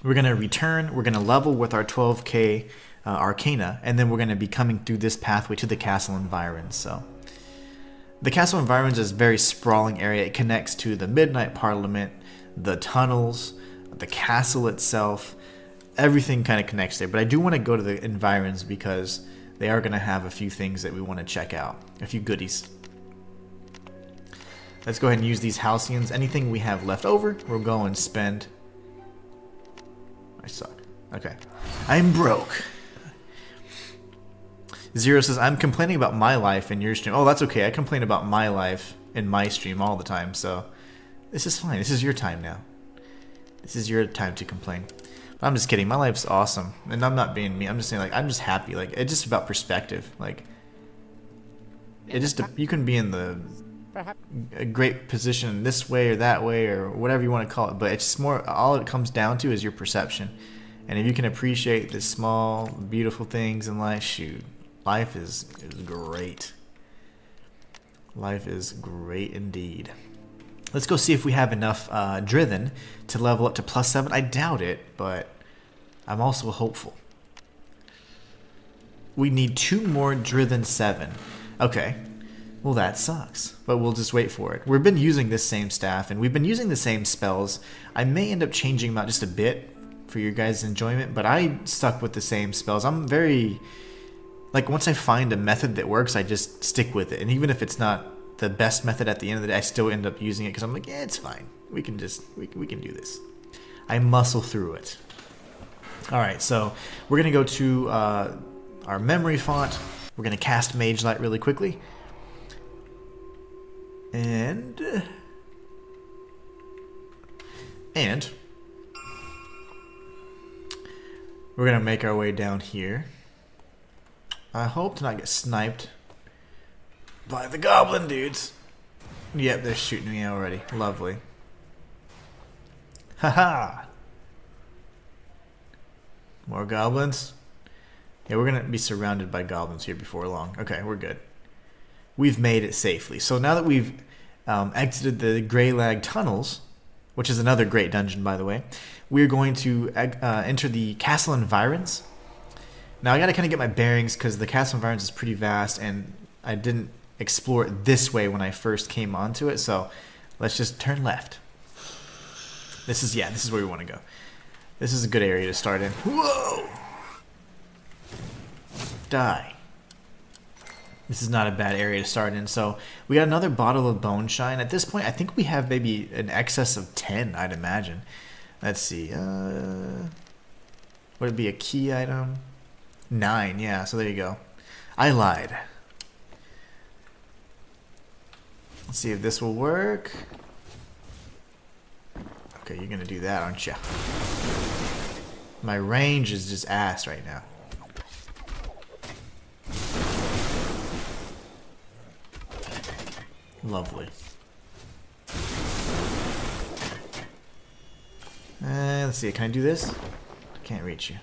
We're going to return. We're going to level with our 12k Arcana, and then we're going to be coming through this pathway to the castle environs. So the castle environs is a very sprawling area. It connects to the Midnight Parliament, the tunnels, the castle itself. Everything kind of connects there. But I do want to go to the environs because they are going to have a few things that we want to check out. A few goodies. Let's go ahead and use these halcyons. Anything we have left over, we'll go and spend. I suck. Okay. I'm broke. Zero says, I'm complaining about my life in your stream. Oh, that's okay. I complain about my life in my stream all the time. So this is fine. This is your time now. This is your time to complain. But I'm just kidding. My life's awesome. And I'm not being mean. I'm just saying, like, I'm just happy. Like, it's just about perspective. Like, it just, you can be in a great position this way or that way or whatever you want to call it, but it's just more, all it comes down to is your perception. And if you can appreciate the small, beautiful things in life, shoot, life is great. Life is great indeed. Let's go see if we have enough Driven to level up to +7. I doubt it, but I'm also hopeful. We need 2 more Driven 7. Okay. Well, that sucks, but we'll just wait for it. We've been using this same staff, and we've been using the same spells. I may end up changing them out just a bit for your guys' enjoyment, but I stuck with the same spells. I'm very... like, once I find a method that works, I just stick with it. And even if it's not the best method at the end of the day, I still end up using it because I'm like, yeah, it's fine. We can just... we can do this. I muscle through it. Alright, so we're going to go to our memory font. We're going to cast Mage Light really quickly. And we're gonna make our way down here. I hope to not get sniped by the goblin dudes. Yep, they're shooting me already. Lovely. Haha. More goblins. Yeah, we're gonna be surrounded by goblins here before long. Okay, we're good. We've made it safely. So now that we've exited the Greylag tunnels, which is another great dungeon, by the way, we're going to enter the castle environs. Now I gotta kind of get my bearings because the castle environs is pretty vast, and I didn't explore it this way when I first came onto it. So let's just turn left. This is where we want to go. This is a good area to start in. Whoa! Die. This is not a bad area to start in. So we got another bottle of bone shine. At this point, I think we have maybe an excess of 10, I'd imagine. Let's see. Would it be a key item? 9, yeah. So there you go. I lied. Let's see if this will work. Okay, you're gonna do that, aren't you? My range is just ass right now. Lovely. Let's see, can I do this? I can't reach you.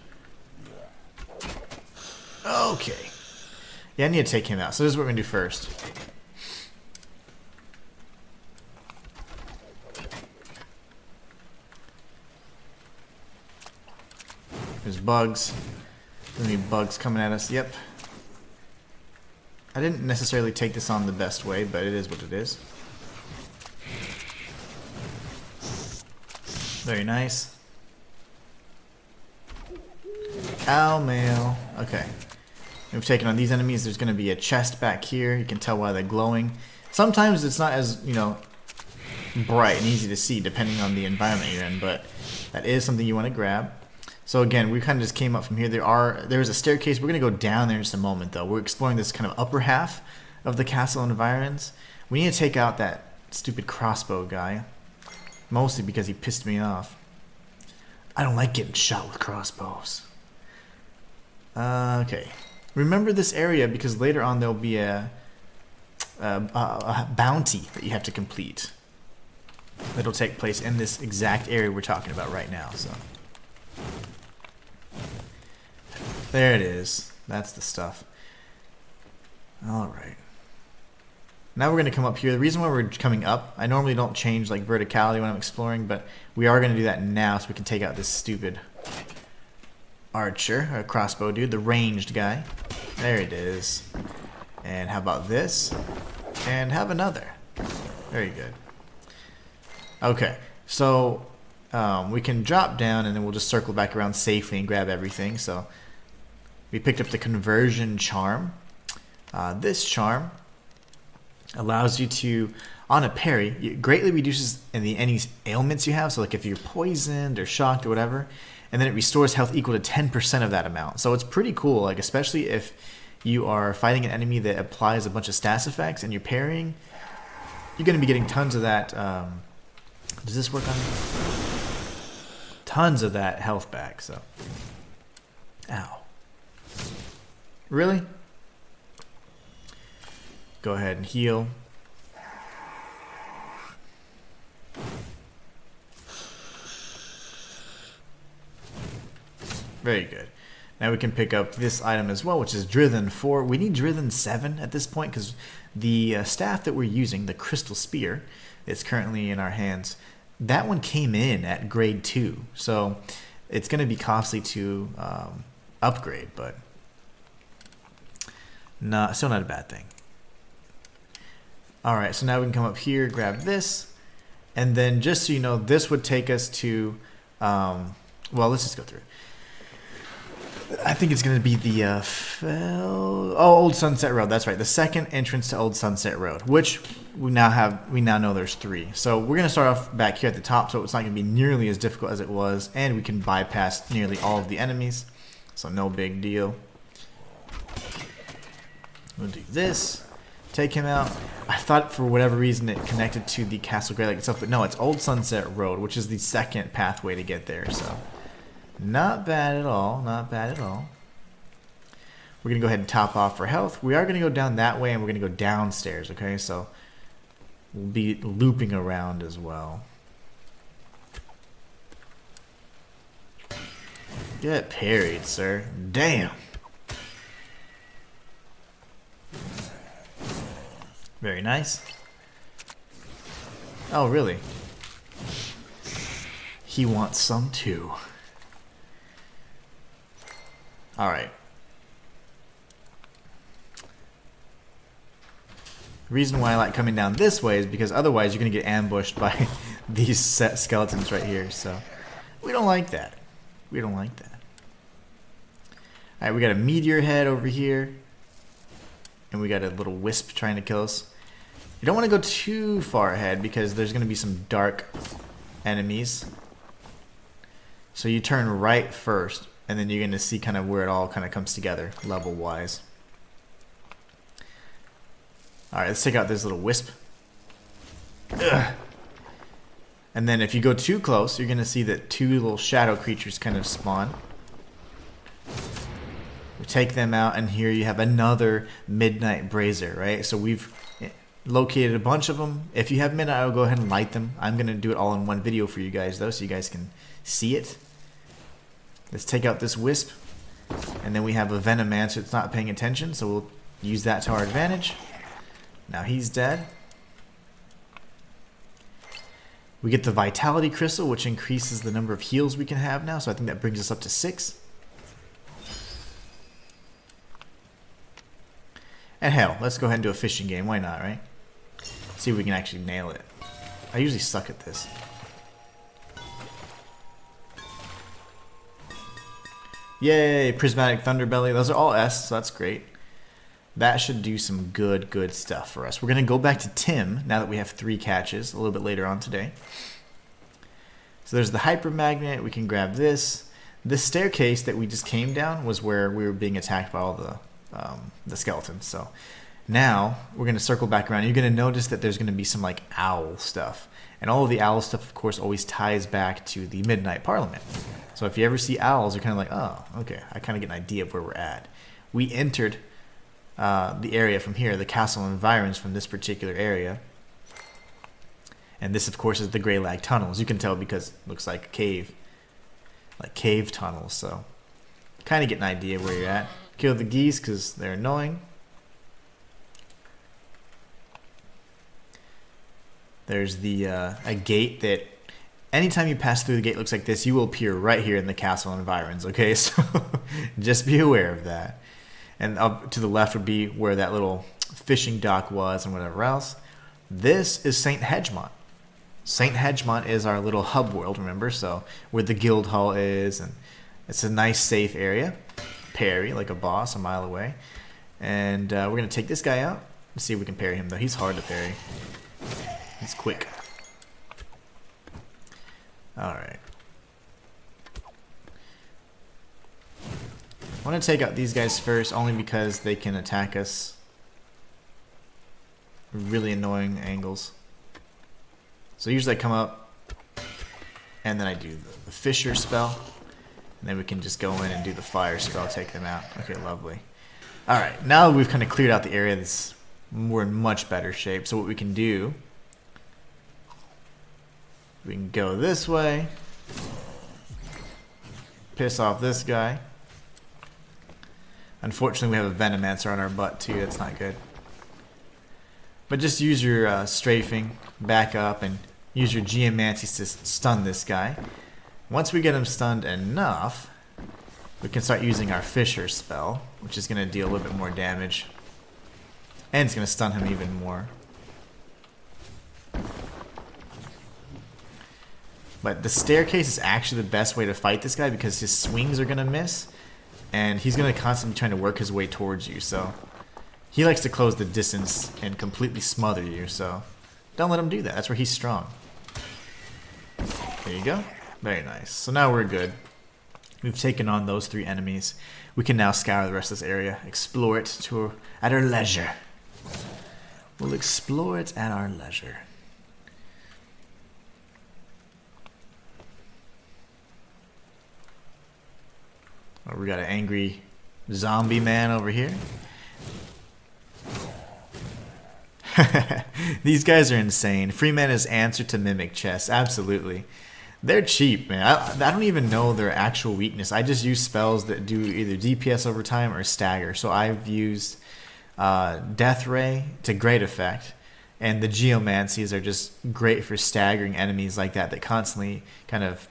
Okay. Yeah, I need to take him out. So this is what we're going to do first. There's bugs. There's going to be bugs coming at us. Yep. I didn't necessarily take this on the best way, but it is what it is. Very nice. Ow, mail. Okay. We've taken on these enemies. There's going to be a chest back here. You can tell why they're glowing. Sometimes it's not as, bright and easy to see depending on the environment you're in, but that is something you want to grab. So again, we kind of just came up from here. There's a staircase. We're going to go down there in just a moment, though. We're exploring this kind of upper half of the castle environs. We need to take out that stupid crossbow guy. Mostly because he pissed me off. I don't like getting shot with crossbows. Okay. Remember this area because later on there'll be a bounty that you have to complete. That'll take place in this exact area we're talking about right now. So. There it is. That's the stuff. Alright. Now we're going to come up here. The reason why we're coming up, I normally don't change like verticality when I'm exploring, but we are going to do that now so we can take out this stupid archer, or crossbow dude, the ranged guy. There it is. And how about this? And have another. Very good. Okay, so we can drop down and then we'll just circle back around safely and grab everything. So we picked up the conversion charm. This charm allows you to, on a parry, it greatly reduces any ailments you have. So like if you're poisoned or shocked or whatever, and then it restores health equal to 10% of that amount. So it's pretty cool, like especially if you are fighting an enemy that applies a bunch of stats effects and you're parrying, you're going to be getting tons of that. Does this work on me? Tons of that health back. So, ow. Really? Go ahead and heal. Very good. Now we can pick up this item as well, which is Drithen 4. We need Drithen 7 at this point because the staff that we're using, the Crystal Spear, is currently in our hands. That one came in at grade 2, so it's going to be costly to upgrade, but still not a bad thing. Alright, so now we can come up here, grab this, and then just so you know, this would take us to, well, let's just go through it. I think it's going to be the Old Sunset Road. That's right, the second entrance to Old Sunset Road, which we now know there's 3. So we're going to start off back here at the top, so it's not going to be nearly as difficult as it was, and we can bypass nearly all of the enemies, so no big deal. We'll do this, take him out. I thought for whatever reason it connected to the Castle Greylag itself, but no, it's Old Sunset Road, which is the second pathway to get there, so not bad at all, not bad at all. We're going to go ahead and top off for health. We are going to go down that way, and we're going to go downstairs, okay? So we'll be looping around as well. Get parried, sir. Damn. Very nice. Oh, really? He wants some too. Alright. The reason why I like coming down this way is because otherwise you're going to get ambushed by these set skeletons right here. So we don't like that. We don't like that. Alright, we got a meteor head over here. And we got a little wisp trying to kill us. You don't want to go too far ahead because there's going to be some dark enemies. So you turn right first, and then you're going to see kind of where it all kind of comes together level-wise. Alright, let's take out this little wisp. Ugh. And then if you go too close, you're going to see that 2 little shadow creatures kind of spawn. We take them out, and here you have another Midnight Brazier, right? So we've located a bunch of them. If you have midnight, I'll go ahead and light them. I'm going to do it all in one video for you guys, though, so you guys can see it. Let's take out this wisp, and then we have a Venomancer that's not paying attention, so we'll use that to our advantage. Now he's dead. We get the Vitality Crystal, which increases the number of heals we can have now, so I think that brings us up to 6. And hell, let's go ahead and do a fishing game. Why not, right? See if we can actually nail it. I usually suck at this. Yay, Prismatic Thunderbelly. Those are all S, so that's great. That should do some good stuff for us. We're going to go back to Tim now that we have 3 catches a little bit later on today. So there's the Hyper Magnet. We can grab this. This staircase that we just came down was where we were being attacked by all the skeletons. So now we're going to circle back around. You're going to notice that there's going to be some like owl stuff. And all of the owl stuff, of course, always ties back to the Midnight Parliament. So if you ever see owls, you're kind of like, oh, okay, I kind of get an idea of where we're at. We entered the area from here, the castle environs from this particular area. And this, of course, is the Greylag tunnels. You can tell because it looks like a cave. Like cave tunnels, so kind of get an idea where you're at. Kill the geese because they're annoying. There's the a gate that anytime you pass through the gate looks like this, you will appear right here in the castle environs, okay? So just be aware of that. And up to the left would be where that little fishing dock was and whatever else. This is St. Hedgemont. St. Hedgemont is our little hub world, remember? So where the guild hall is, and it's a nice safe area. Parry like a boss a mile away. And we're going to take this guy out. Let's see if we can parry him, though. He's hard to parry. He's quick. Alright. I want to take out these guys first, only because they can attack us. Really annoying angles. So usually I come up, and then I do the Fisher spell. And then we can just go in and do the fire spell, take them out. Okay, lovely. Alright, now we've kind of cleared out the area, we're in much better shape. So what we can do, we can go this way, piss off this guy. Unfortunately, we have a Venomancer on our butt too. That's not good. But just use your strafing, back up, and use your geomancy to stun this guy. Once we get him stunned enough, we can start using our Fisher spell, which is going to deal a little bit more damage. And it's going to stun him even more. But the staircase is actually the best way to fight this guy because his swings are going to miss. And he's going to constantly trying to work his way towards you. So he likes to close the distance and completely smother you. So don't let him do that. That's where he's strong. There you go. Very nice. So now we're good. We've taken on those 3 enemies. We can now scour the rest of this area. Explore it at our leisure. We'll explore it at our leisure. Oh, we got an angry zombie man over here. These guys are insane. Freeman is answer to mimic chess. Absolutely. They're cheap, man. I don't even know their actual weakness. I just use spells that do either DPS over time or stagger. So I've used Death Ray to great effect. And the Geomancies are just great for staggering enemies like that constantly kind of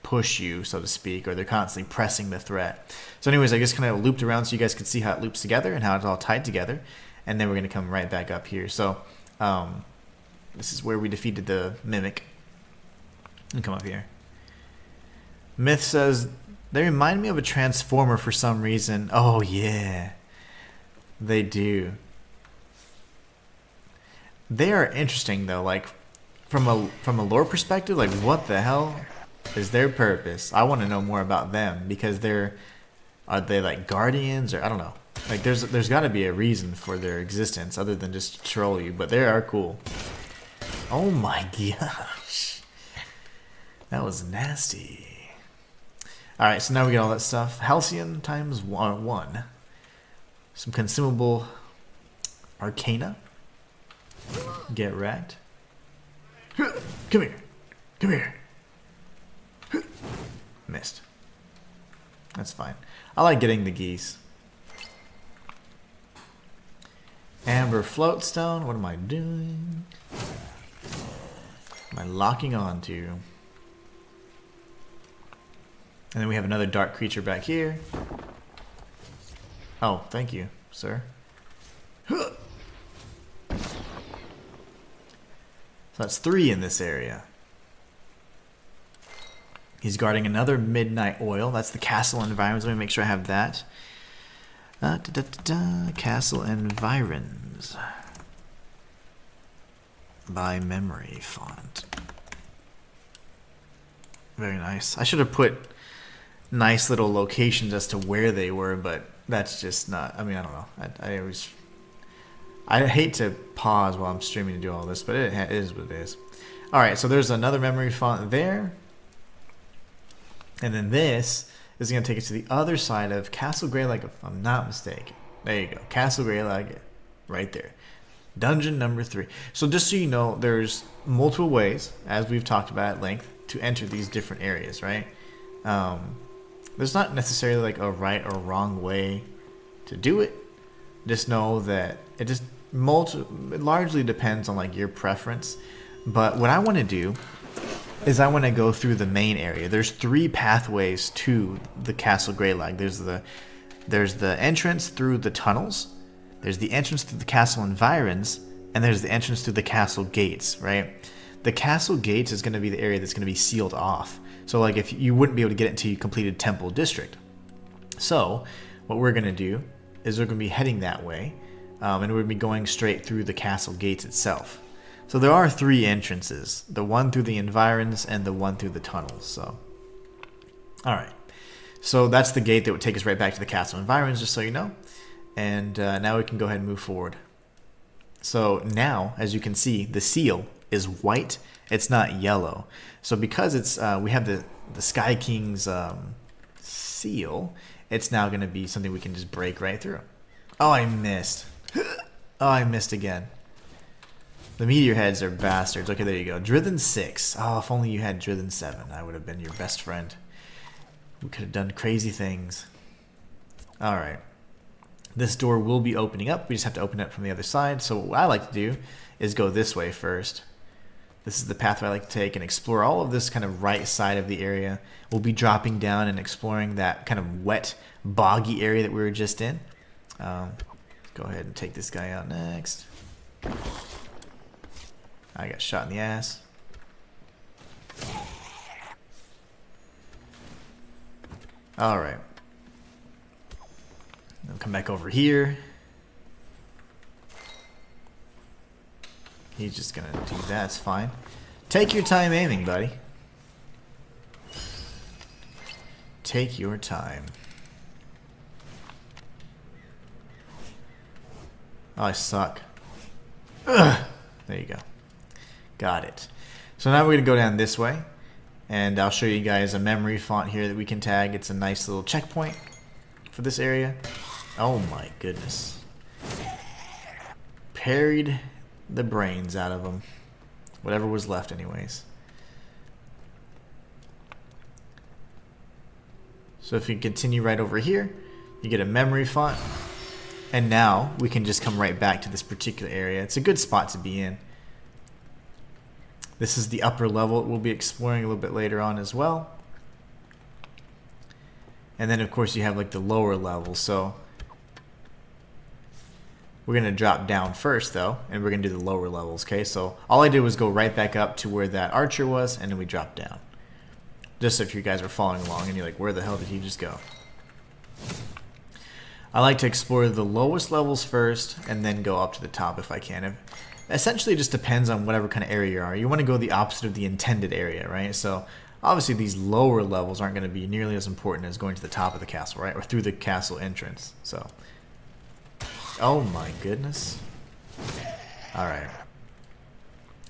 push you, so to speak, or they're constantly pressing the threat. So anyways, I just kind of looped around so you guys could see how it loops together and how it's all tied together. And then we're going to come right back up here. So this is where we defeated the Mimic. And come up here. Myth says, they remind me of a Transformer for some reason. Oh yeah, they do. They are interesting though, like from a lore perspective, like what the hell is their purpose? I want to know more about them because are they like guardians or I don't know. Like there's got to be a reason for their existence other than just to troll you, but they are cool. Oh my gosh. That was nasty. Alright, so now we get all that stuff. Halcyon times 1. Some consumable arcana. Get wrecked. Come here. Come here. Missed. That's fine. I like getting the geese. Amber floatstone. What am I doing? Am I locking on to? And then we have another dark creature back here. Oh, thank you, sir. So that's 3 in this area. He's guarding another midnight oil. That's the castle environs. Let me make sure I have that. Castle environs. By memory font. Very nice. I should have put nice little locations as to where they were, but that's just not. I mean, I don't know. I hate to pause while I'm streaming to do all this, but it is what it is. All right, so there's another memory font there, and then this is going to take us to the other side of Castle Greylag, if I'm not mistaken. There you go, Castle Greylag, right there. Dungeon number 3. So just so you know, there's multiple ways, as we've talked about at length, to enter these different areas, right? There's not necessarily like a right or wrong way to do it. Just know that it just it largely depends on like your preference. But what I want to do is I want to go through the main area. There's 3 pathways to the Castle Greylag. There's the entrance through the tunnels. There's the entrance through the castle environs, and there's the entrance through the castle gates, right? The castle gates is going to be the area that's going to be sealed off. So like if you wouldn't be able to get it until you completed Temple District. So what we're going to do is we're going to be heading that way, and we're going to be going straight through the castle gates itself. So there are 3 entrances, the one through the environs and the one through the tunnels. So, all right. So that's the gate that would take us right back to the castle environs, just so you know. And now we can go ahead and move forward. So now, as you can see, the seal is white. It's not yellow. So because it's we have the Sky King's seal, it's now going to be something we can just break right through. Oh, I missed. Oh, I missed again. The meteor heads are bastards. Okay, there you go. Drithen 6. Oh, if only you had Drithen 7. I would have been your best friend. We could have done crazy things. Alright. This door will be opening up. We just have to open it from the other side. So what I like to do is go this way first. This is the pathway I like to take and explore all of this kind of right side of the area. We'll be dropping down and exploring that kind of wet, boggy area that we were just in. Go ahead and take this guy out next. I got shot in the ass. Alright. Then come back over here. He's just gonna do that, it's fine. Take your time aiming, buddy. Take your time. Oh, I suck. Ugh. There you go. Got it. So now we're gonna go down this way. And I'll show you guys a memory font here that we can tag. It's a nice little checkpoint for this area. Oh my goodness. Parried the brains out of them. Whatever was left anyways. So if you continue right over here, you get a memory font. And now we can just come right back to this particular area. It's a good spot to be in. This is the upper level we'll be exploring a little bit later on as well. And then of course you have like the lower levels. So we're going to drop down first though, and we're going to do the lower levels, okay? So all I did was go right back up to where that archer was, and then we dropped down. Just if you guys are following along and you're like, where the hell did he just go? I like to explore the lowest levels first, and then go up to the top if I can. Essentially it just depends on whatever kind of area you are. You want to go the opposite of the intended area, right? So obviously these lower levels aren't going to be nearly as important as going to the top of the castle, right? Or through the castle entrance. So, oh my goodness. Alright.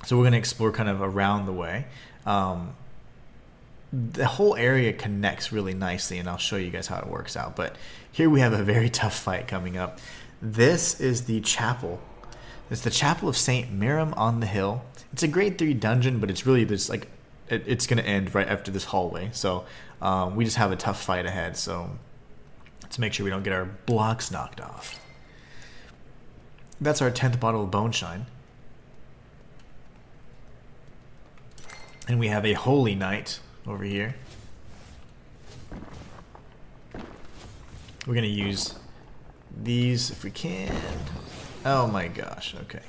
So we're going to explore kind of around the way. The whole area connects really nicely, and I'll show you guys how it works out. But here we have a very tough fight coming up. This is the chapel. It's the Chapel of St. Miriam on the Hill. It's a grade 3 dungeon, but it's really just like it's going to end right after this hallway. So we just have a tough fight ahead. So let's make sure we don't get our blocks knocked off. That's our 10th bottle of Bone Shine. And we have a Holy Knight over here. We're going to use these if we can. Oh my gosh, okay.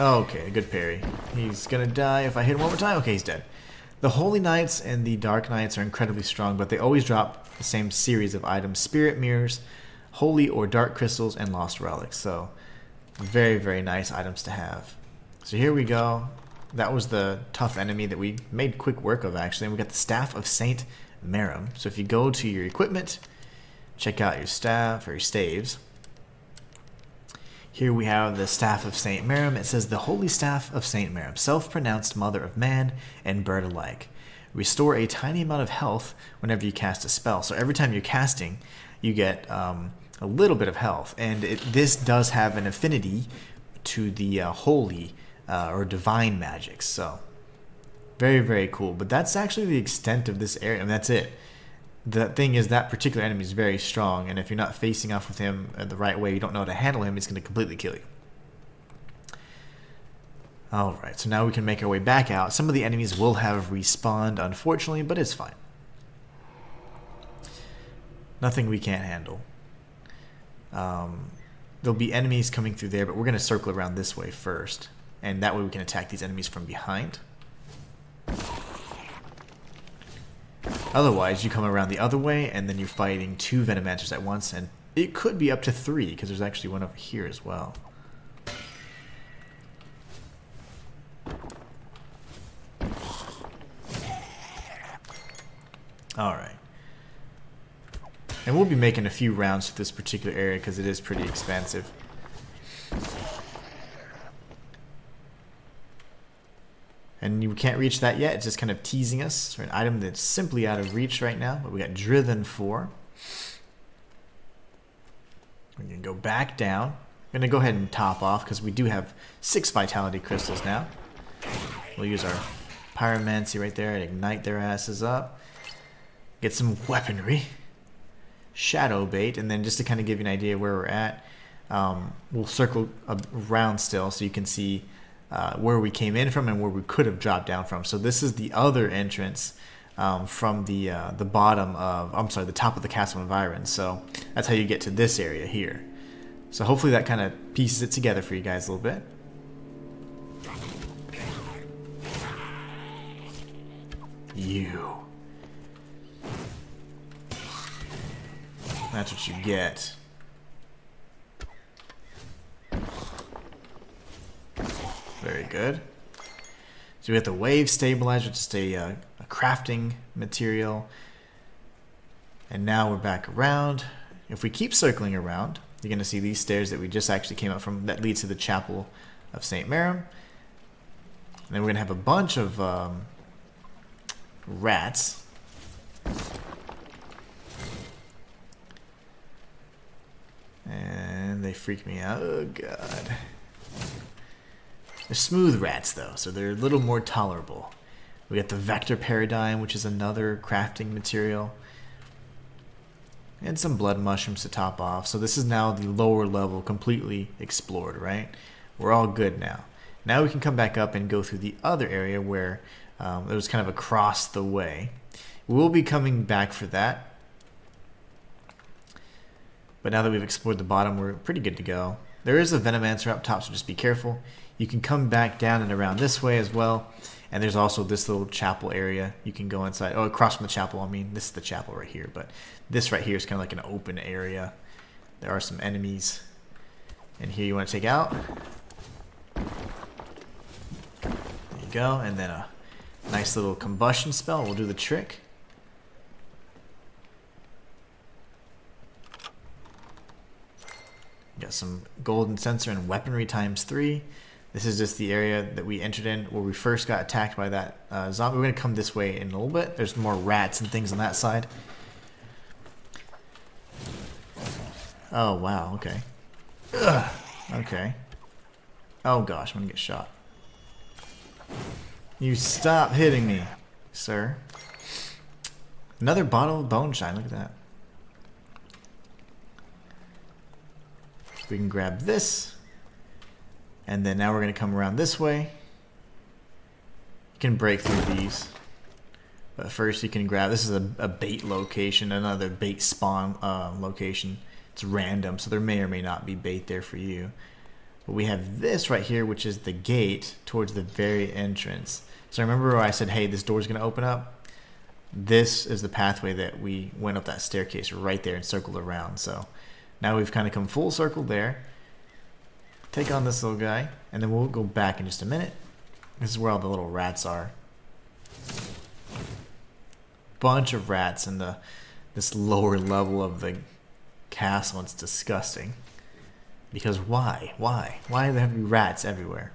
Okay, good parry. He's gonna die if I hit him one more time. Okay, he's dead. The Holy Knights and the Dark Knights are incredibly strong, but they always drop the same series of items. Spirit Mirrors, Holy or Dark Crystals, and Lost Relics. So, very, very nice items to have. So here we go. That was the tough enemy that we made quick work of, actually. And we got the Staff of St. Miriam. So if you go to your equipment, check out your staff or your staves. Here we have the Staff of St. Miriam. It says, the Holy Staff of St. Miriam, self-pronounced mother of man and bird alike. Restore a tiny amount of health whenever you cast a spell. So every time you're casting, you get a little bit of health. And this does have an affinity to the holy or divine magics. So very, very cool. But that's actually the extent of this area. I mean, that's it. The thing is, that particular enemy is very strong, and if you're not facing off with him the right way, you don't know how to handle him, he's going to completely kill you. Alright, so now we can make our way back out. Some of the enemies will have respawned, unfortunately, but it's fine. Nothing we can't handle. There'll be enemies coming through there, but we're going to circle around this way first, and that way we can attack these enemies from behind. Otherwise, you come around the other way, and then you're fighting 2 Venomancers at once, and it could be up to 3, because there's actually one over here as well. Alright. And we'll be making a few rounds to this particular area, because it is pretty expansive. And you can't reach that yet. It's just kind of teasing us for an item that's simply out of reach right now. But we got Driven 4. We're going to go back down. We're going to go ahead and top off because we do have 6 Vitality Crystals now. We'll use our Pyromancy right there and ignite their asses up. Get some weaponry. Shadow bait, and then just to kind of give you an idea where we're at, we'll circle around still so you can see where we came in from and where we could have dropped down from. So this is the other entrance from the bottom of, I'm sorry, the top of the castle environs. So that's how you get to this area here. So hopefully that kind of pieces it together for you guys a little bit. You. That's what you get. Very good. So we got the wave stabilizer, just a crafting material. And now we're back around. If we keep circling around, you're going to see these stairs that we just actually came up from that leads to the Chapel of St. Marum. And then we're going to have a bunch of rats. And they freak me out. Oh, God. They're smooth rats, though, so they're a little more tolerable. We got the Vector Paradigm, which is another crafting material. And some blood mushrooms to top off. So this is now the lower level completely explored, right? We're all good now. Now we can come back up and go through the other area where it was kind of across the way. We'll be coming back for that. But now that we've explored the bottom, we're pretty good to go. There is a Venomancer up top, so just be careful. You can come back down and around this way as well. And there's also this little chapel area. You can go inside. Oh, across from the chapel, I mean, this is the chapel right here. But this right here is kind of like an open area. There are some enemies. And here you want to take out. There you go. And then a nice little combustion spell will do the trick. Got some golden sensor and weaponry ×3. This is just the area that we entered in where we first got attacked by that zombie. We're going to come this way in a little bit. There's more rats and things on that side. Oh, wow. Okay. Ugh. Okay. Oh, gosh. I'm going to get shot. You stop hitting me, sir. Another bottle of bone shine. Look at that. We can grab this. And then now we're going to come around this way. You can break through these. But first you can grab, this is a bait location, another bait spawn location. It's random, so there may or may not be bait there for you. But we have this right here, which is the gate towards the very entrance. So remember where I said, hey, this door's going to open up? This is the pathway that we went up that staircase right there and circled around. So now we've kind of come full circle there. Take on this little guy, and then we'll go back in just a minute. This is where all the little rats are. Bunch of rats in this lower level of the castle. It's disgusting. Because why? Why? Why do there have to be rats everywhere?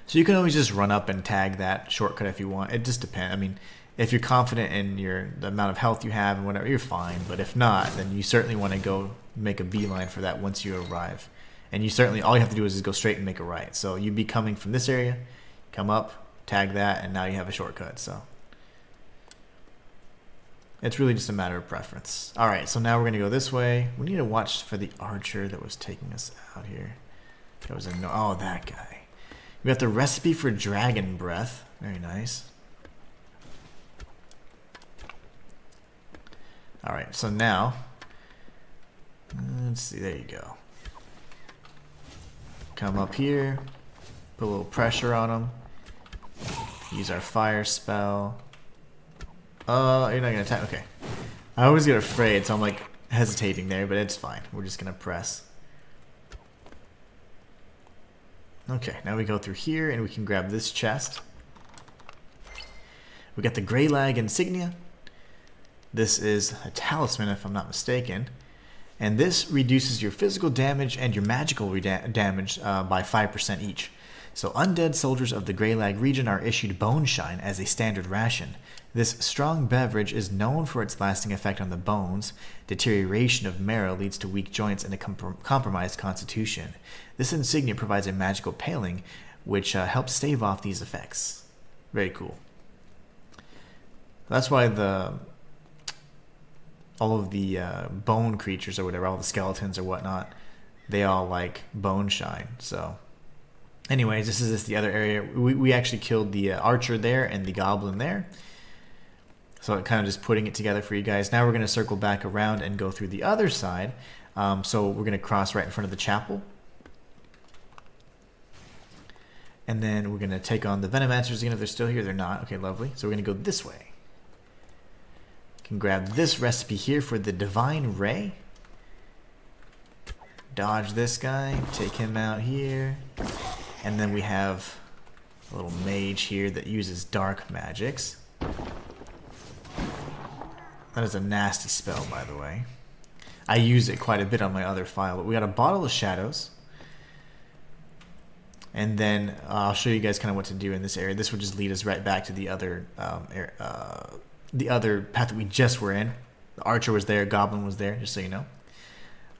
So you can always just run up and tag that shortcut if you want. It just depends. I mean, if you're confident in the amount of health you have and whatever, you're fine. But if not, then you certainly want to go make a beeline for that once you arrive. And you certainly, all you have to do is just go straight and make a right. So you'd be coming from this area, come up, tag that, and now you have a shortcut. So it's really just a matter of preference. All right, so now we're going to go this way. We need to watch for the archer that was taking us out here. That was oh, that guy. We got the recipe for dragon breath. Very nice. All right, so now, let's see, there you go. Come up here, put a little pressure on them. Use our fire spell. You're not gonna attack, okay. I always get afraid, so I'm like hesitating there, but it's fine. We're just gonna press. Okay, now we go through here and we can grab this chest. We got the Greylag insignia. This is a talisman, if I'm not mistaken. And this reduces your physical damage and your magical damage by 5% each. So undead soldiers of the Greylag region are issued bone shine as a standard ration. This strong beverage is known for its lasting effect on the bones. Deterioration of marrow leads to weak joints and a compromised constitution. This insignia provides a magical paling, which helps stave off these effects. Very cool. That's why all of the bone creatures or whatever, all the skeletons or whatnot, they all like bone shine. So anyways, this is just the other area. We actually killed the archer there and the goblin there. So kind of just putting it together for you guys. Now we're going to circle back around and go through the other side. So we're going to cross right in front of the chapel. And then we're going to take on the Venomancers again if they're still here. They're not. Okay, lovely. So we're going to go this way. Can grab this recipe here for the Divine Ray. Dodge this guy. Take him out here. And then we have a little mage here that uses dark magics. That is a nasty spell, by the way. I use it quite a bit on my other file. But we got a Bottle of Shadows. And then I'll show you guys kind of what to do in this area. This would just lead us right back to the other path that we just were in. The archer was there, goblin was there, just so you know.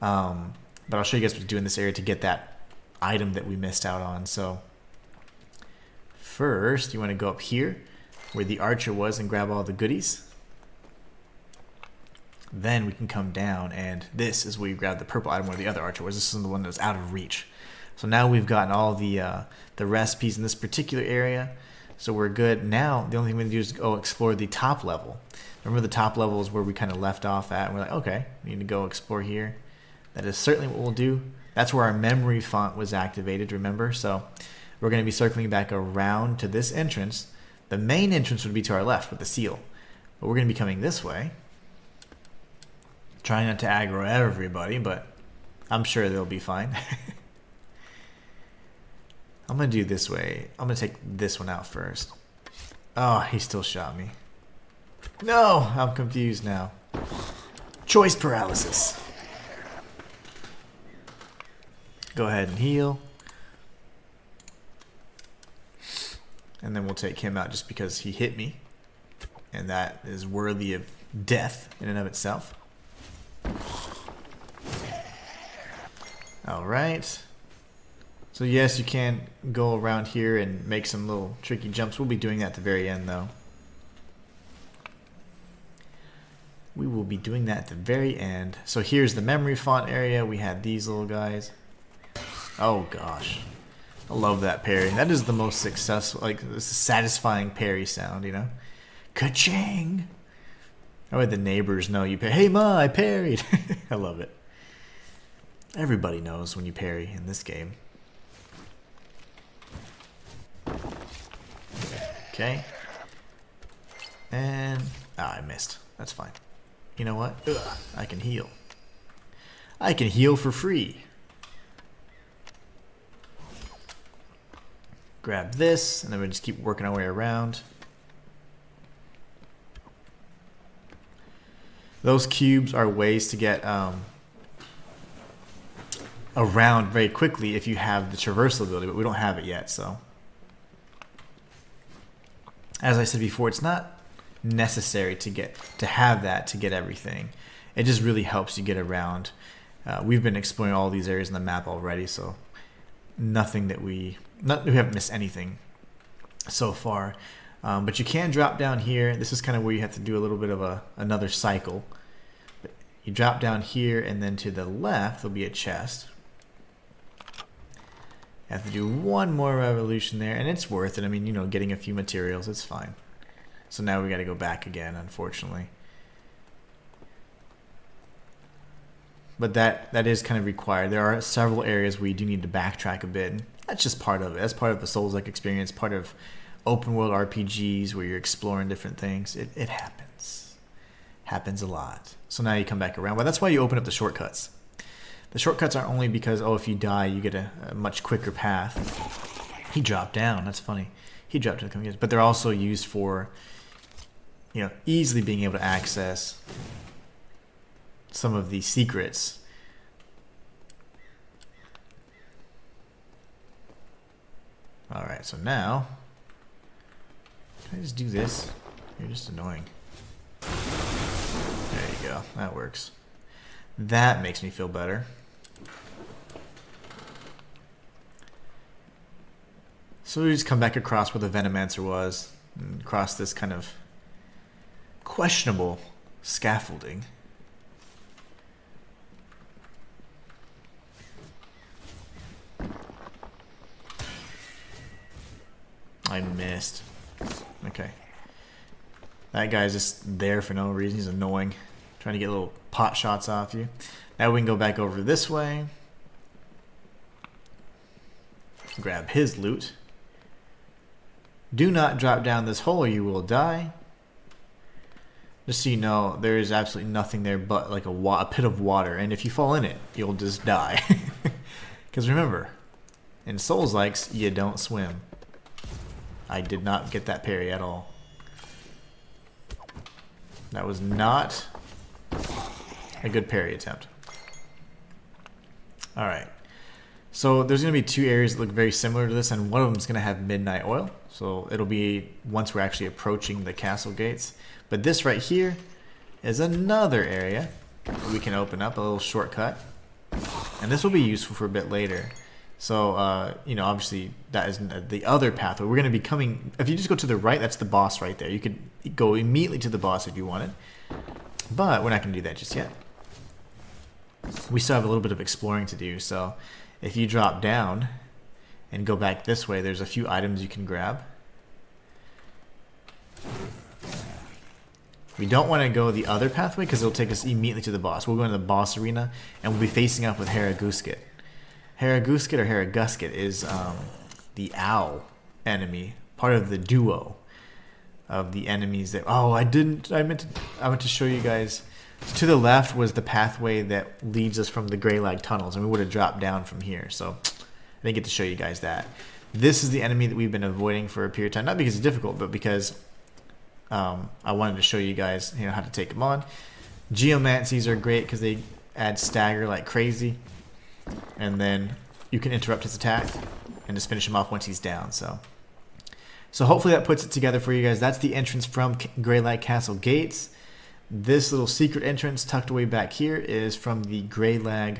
But I'll show you guys what to do in this area to get that item that we missed out on. So first, you want to go up here where the archer was and grab all the goodies. Then we can come down, and this is where you grab the purple item where the other archer was. This is the one that's out of reach. So now we've gotten all the recipes in this particular area. So we're good. Now the only thing we need to do is go explore the top level. Remember, the top level is where we kind of left off at. And we're like, okay, we need to go explore here. That is certainly what we'll do. That's where our memory font was activated, remember? So we're going to be circling back around to this entrance. The main entrance would be to our left with the seal. But we're going to be coming this way. Trying not to aggro everybody, but I'm sure they'll be fine. I'm going to do this way. I'm going to take this one out first. Oh, he still shot me. No, I'm confused now. Choice paralysis. Go ahead and heal. And then we'll take him out just because he hit me. And that is worthy of death in and of itself. Alright. So yes, you can go around here and make some little tricky jumps. We'll be doing that at the very end, though. We will be doing that at the very end. So here's the memory font area. We had these little guys. Oh gosh. I love that parry. That is the most successful, like, it's a satisfying parry sound, you know? Ka-ching! That way the neighbors know you parry. Hey ma, I parried! I love it. Everybody knows when you parry in this game. Okay. And I missed. That's fine. You know what? Ugh, I can heal. I can heal for free. Grab this, and then we just keep working our way around. Those cubes are ways to get around very quickly if you have the traversal ability, but we don't have it yet, so. As I said before, it's not necessary to have that to get everything. It just really helps you get around. We've been exploring all these areas in the map already, so nothing that we haven't missed anything so far. But you can drop down here. This is kind of where you have to do a little bit of another cycle. But you drop down here, and then to the left there'll be a chest. You have to do one more revolution there, and it's worth it. I mean, you know, getting a few materials, it's fine. So now we got to go back again, unfortunately. But that is kind of required. There are several areas where you do need to backtrack a bit. And that's just part of it. That's part of the Souls-like experience, part of open world RPGs where you're exploring different things. It happens. Happens a lot. So now you come back around. Well, that's why you open up the shortcuts. The shortcuts aren't only because, oh, if you die, you get a much quicker path. He dropped down. That's funny. He dropped to the coming, but they're also used for, you know, easily being able to access some of the secrets. Alright, so now, can I just do this? You're just annoying. There you go. That works. That makes me feel better. So we just come back across where the Venomancer was, and across this kind of questionable scaffolding. I missed. Okay. That guy's just there for no reason. He's annoying. Trying to get little pot shots off you. Now we can go back over this way. Grab his loot. Do not drop down this hole or you will die. Just so you know, there is absolutely nothing there but like a pit of water. And if you fall in it, you'll just die. Because remember, in Souls-likes, you don't swim. I did not get that parry at all. That was not a good parry attempt. Alright. So there's going to be two areas that look very similar to this, and one of them is going to have midnight oil. So it'll be once we're actually approaching the castle gates. But this right here is another area that we can open up, a little shortcut. And this will be useful for a bit later. So, you know, obviously that is the other pathway. We're going to be coming, if you just go to the right, that's the boss right there. You could go immediately to the boss if you wanted. But we're not going to do that just yet. We still have a little bit of exploring to do. So if you drop down and go back this way, there's a few items you can grab. We don't want to go the other pathway because it'll take us immediately to the boss. We'll go into the boss arena and we'll be facing up with Haragusket. Haragusket or Haragusket is the owl enemy, part of the duo of the enemies that. Oh, I meant to show you guys. To the left was the pathway that leads us from the Greylag tunnels, and we would have dropped down from here. So I didn't get to show you guys that. This is the enemy that we've been avoiding for a period of time, not because it's difficult, but because I wanted to show you guys, you know, how to take them on. Geomancies are great because they add stagger like crazy. And then you can interrupt his attack and just finish him off once he's down. So hopefully that puts it together for you guys. That's the entrance from Greylag Castle gates. This little secret entrance tucked away back here is from the Greylag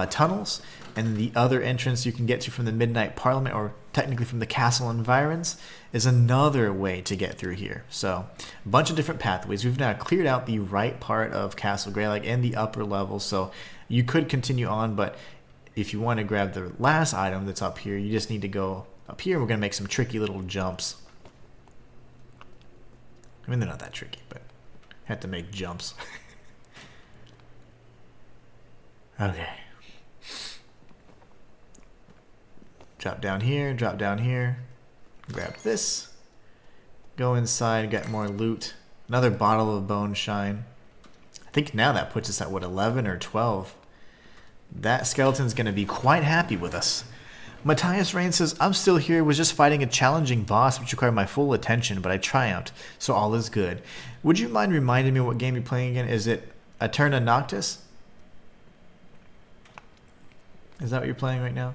tunnels. And the other entrance you can get to from the Midnight Parliament, or technically from the castle environs, is another way to get through here. So a bunch of different pathways. We've now cleared out the right part of Castle Greylag and the upper level. So you could continue on, but if you want to grab the last item that's up here, you just need to go up here. We're going to make some tricky little jumps. I mean, they're not that tricky, but have to make jumps. Okay. Drop down here, grab this, go inside, get more loot, another bottle of bone shine. I think now that puts us at what, 11 or 12. That skeleton's going to be quite happy with us. Matthias Rain says, I'm still here, was just fighting a challenging boss which required my full attention, but I triumphed, so all is good. Would you mind reminding me what game you're playing again? Is it Eterna Noctis? Is that what you're playing right now?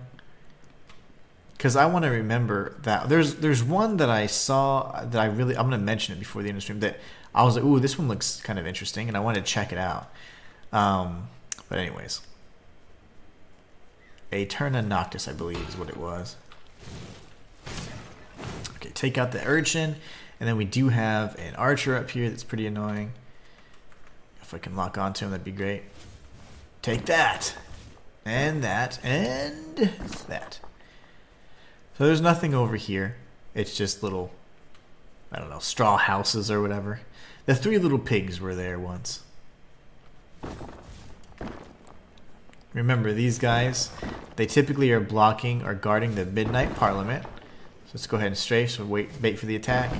Because I want to remember that. There's one that I saw that I'm going to mention it before the end of the stream, that I was like, ooh, this one looks kind of interesting, and I wanted to check it out. But anyways. Eterna Noctis, I believe, is what it was. Okay, take out the urchin, and then we do have an archer up here that's pretty annoying. If I can lock onto him, that'd be great. Take that! And that, and that. So there's nothing over here. It's just little, I don't know, straw houses or whatever. The three little pigs were there once. Remember, these guys, they typically are blocking or guarding the Midnight Parliament. So let's go ahead and strafe, so bait for the attack.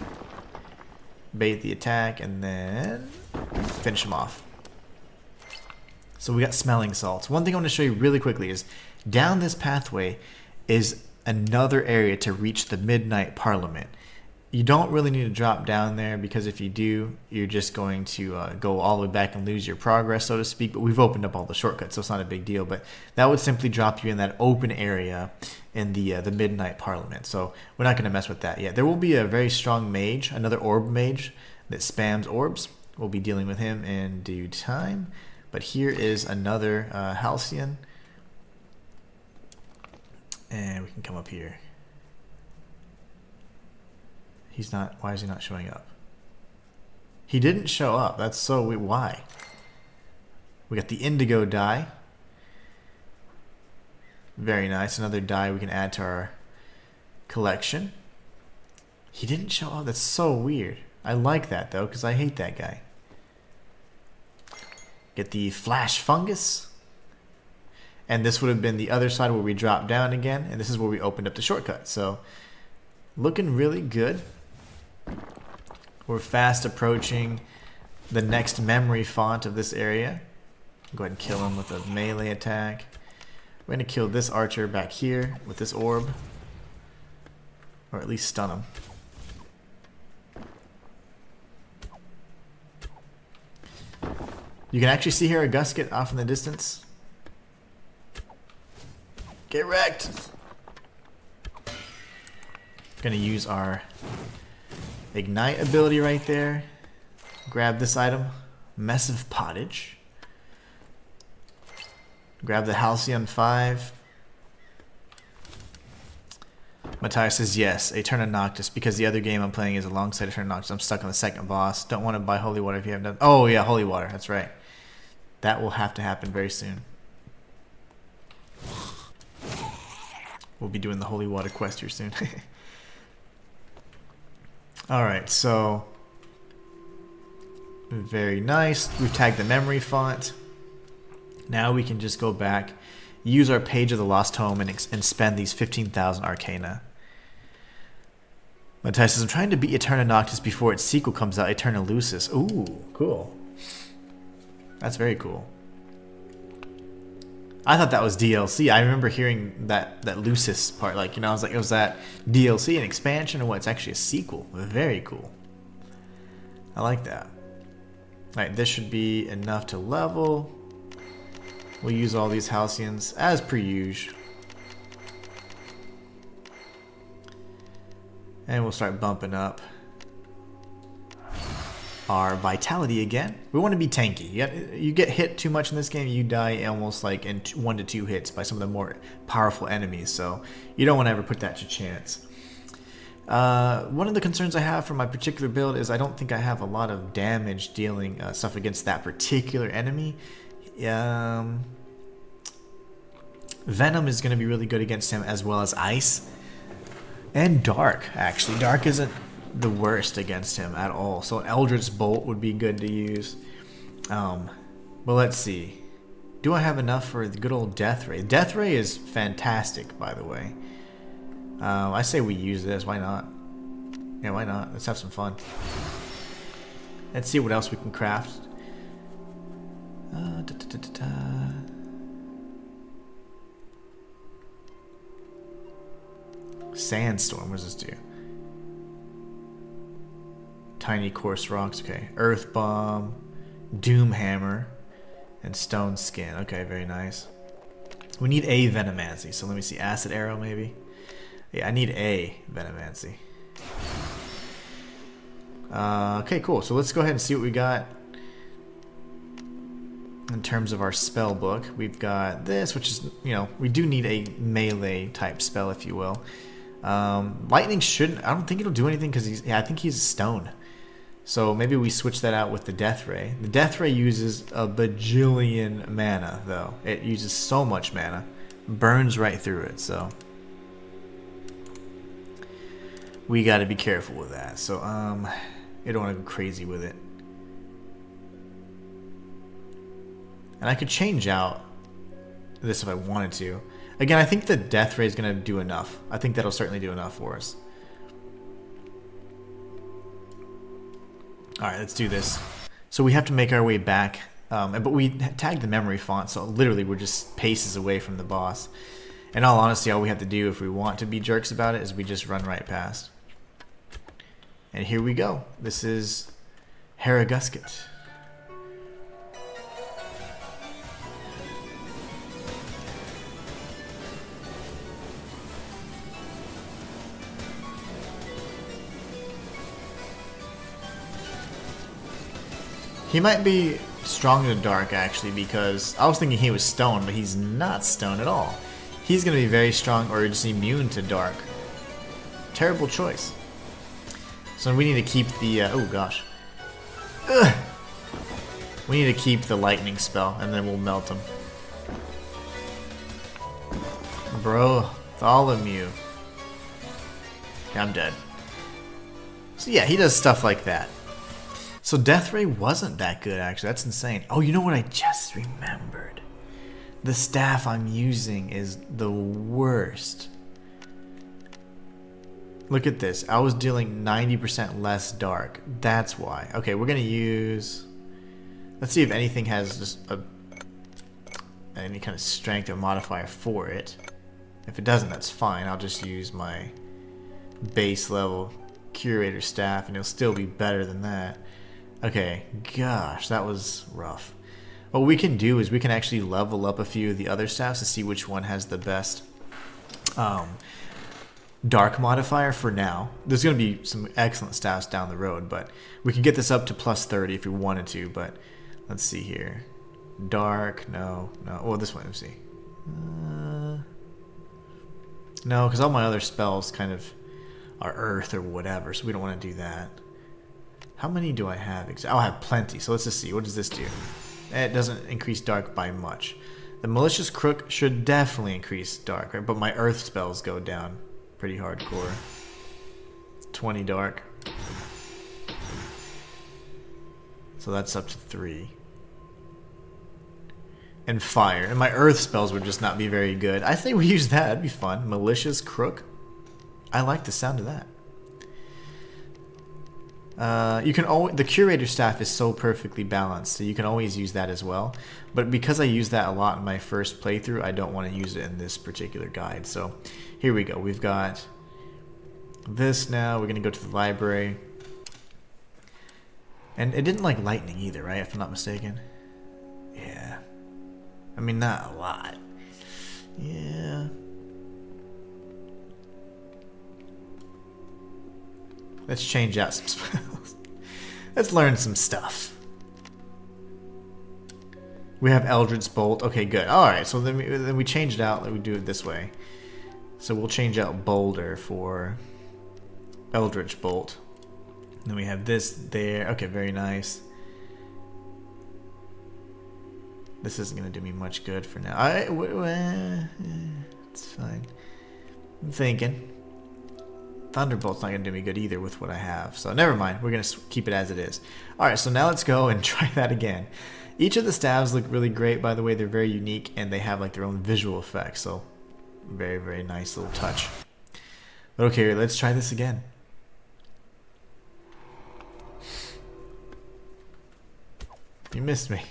Bait the attack, and then finish them off. So we got smelling salts. One thing I want to show you really quickly is down this pathway is another area to reach the Midnight Parliament. You don't really need to drop down there, because if you do, you're just going to go all the way back and lose your progress, so to speak. But we've opened up all the shortcuts, so it's not a big deal. But that would simply drop you in that open area in the Midnight Parliament. So we're not going to mess with that yet. There will be a very strong mage, another orb mage that spams orbs. We'll be dealing with him in due time. But here is another Halcyon. And we can come up here. He's not. Why is he not showing up? He didn't show up. That's so weird. Why? We got the indigo dye. Very nice. Another dye we can add to our collection. He didn't show up. That's so weird. I like that though, because I hate that guy. Get the flash fungus. And this would have been the other side where we dropped down again. And this is where we opened up the shortcut. So, looking really good. We're fast approaching the next memory font of this area. Go ahead and kill him with a melee attack. We're going to kill this archer back here with this orb. Or at least stun him. You can actually see here a gusket off in the distance. Get wrecked! Gonna use our ignite ability right there. Grab this item. Mess of Pottage. Grab the Halcyon 5. Matthias says yes, Eterna Noctis, because the other game I'm playing is alongside Eterna Noctis. I'm stuck on the second boss. Don't want to buy Holy Water if you haven't done... Oh yeah, Holy Water, that's right. That will have to happen very soon. We'll be doing the Holy Water quest here soon. Alright, so... Very nice. We've tagged the memory font. Now we can just go back, use our Page of the Lost Tome, and spend these 15,000 Arcana. Matthias says, I'm trying to beat Eterna Noctis before its sequel comes out, Eterna Lucis. Ooh, cool. That's very cool. I thought that was DLC. I remember hearing that Lucis part, like, you know, I was like, was that DLC, an expansion, or what? It's actually a sequel. Very cool. I like that. Alright, this should be enough to level. We'll use all these Halcyons as per usual. And we'll start bumping up our vitality again. We want to be tanky. You get hit too much in this game, you die almost like in 1 to 2 hits by some of the more powerful enemies. So you don't want to ever put that to chance. One of the concerns I have for my particular build is I don't think I have a lot of damage dealing stuff against that particular enemy. Venom is going to be really good against him, as well as Ice. And Dark, actually. Dark isn't the worst against him at all. So an Eldritch Bolt would be good to use. But let's see. Do I have enough for the good old Death Ray? Death Ray is fantastic, by the way. I say we use this. Why not? Yeah, why not? Let's have some fun. Let's see what else we can craft. Sandstorm. What does this do? Tiny coarse rocks. Okay. Earth Bomb, Doom Hammer, and Stone Skin. Okay, very nice. We need a Venomancy. So let me see. Acid Arrow, maybe. Yeah, I need a Venomancy. Okay, cool. So let's go ahead and see what we got in terms of our spell book. We've got this, which is, you know, we do need a melee type spell, if you will. Lightning shouldn't, I don't think it'll do anything because I think he's a stone. So maybe we switch that out with the Death Ray. The Death Ray uses a bajillion mana, though. It uses so much mana. Burns right through it, so we got to be careful with that. So, you don't want to go crazy with it. And I could change out this if I wanted to. Again, I think the Death Ray is going to do enough. I think that'll certainly do enough for us. Alright, let's do this. So we have to make our way back. But we tagged the memory font, so literally we're just paces away from the boss. In all honesty, all we have to do if we want to be jerks about it is we just run right past. And here we go. This is Haragusket. He might be strong in the dark, actually, because I was thinking he was stone, but he's not stone at all. He's going to be very strong or just immune to dark. Terrible choice. So we need to keep the... oh gosh. Ugh. We need to keep the lightning spell, and then we'll melt him. Bro, Bartholomew. Yeah, I'm dead. So yeah, he does stuff like that. So Death Ray wasn't that good, actually. That's insane. Oh, you know what I just remembered? The staff I'm using is the worst. Look at this. I was dealing 90% less dark. That's why. Okay, we're going to use... Let's see if anything has just any kind of strength or modifier for it. If it doesn't, that's fine. I'll just use my base level Curator staff, and it'll still be better than that. Okay, gosh, that was rough. What we can do is we can actually level up a few of the other staffs to see which one has the best dark modifier for now. There's going to be some excellent staffs down the road, but we can get this up to plus 30 if we wanted to, but let's see here. Dark, no. Oh, this one, let's see. No, because all my other spells kind of are earth or whatever, so we don't want to do that. How many do I have? I'll have plenty, so let's just see. What does this do? It doesn't increase dark by much. The Malicious Crook should definitely increase dark, right? But my earth spells go down pretty hardcore. 20 dark. So that's up to 3. And fire. And my earth spells would just not be very good. I think we use that. That'd be fun. Malicious Crook. I like the sound of that. You can always, the Curator staff is so perfectly balanced, so you can always use that as well. But because I use that a lot in my first playthrough, I don't want to use it in this particular guide. So here we go. We've got this now. We're going to go to the library. And it didn't like lightning either, right? If I'm not mistaken. Yeah. I mean, not a lot. Yeah. Let's change out some spells. Let's learn some stuff. We have Eldritch Bolt. Okay, good. Alright, so then we change it out. We do it this way. So we'll change out Boulder for Eldritch Bolt. Then we have this there. Okay, very nice. This isn't going to do me much good for now. It's fine. I'm thinking. Thunderbolt's not going to do me good either with what I have. So never mind. We're going to keep it as it is. Alright, so now let's go and try that again. Each of the staves look really great, by the way. They're very unique, and they have like their own visual effects. So very, very nice little touch. But okay, let's try this again. You missed me.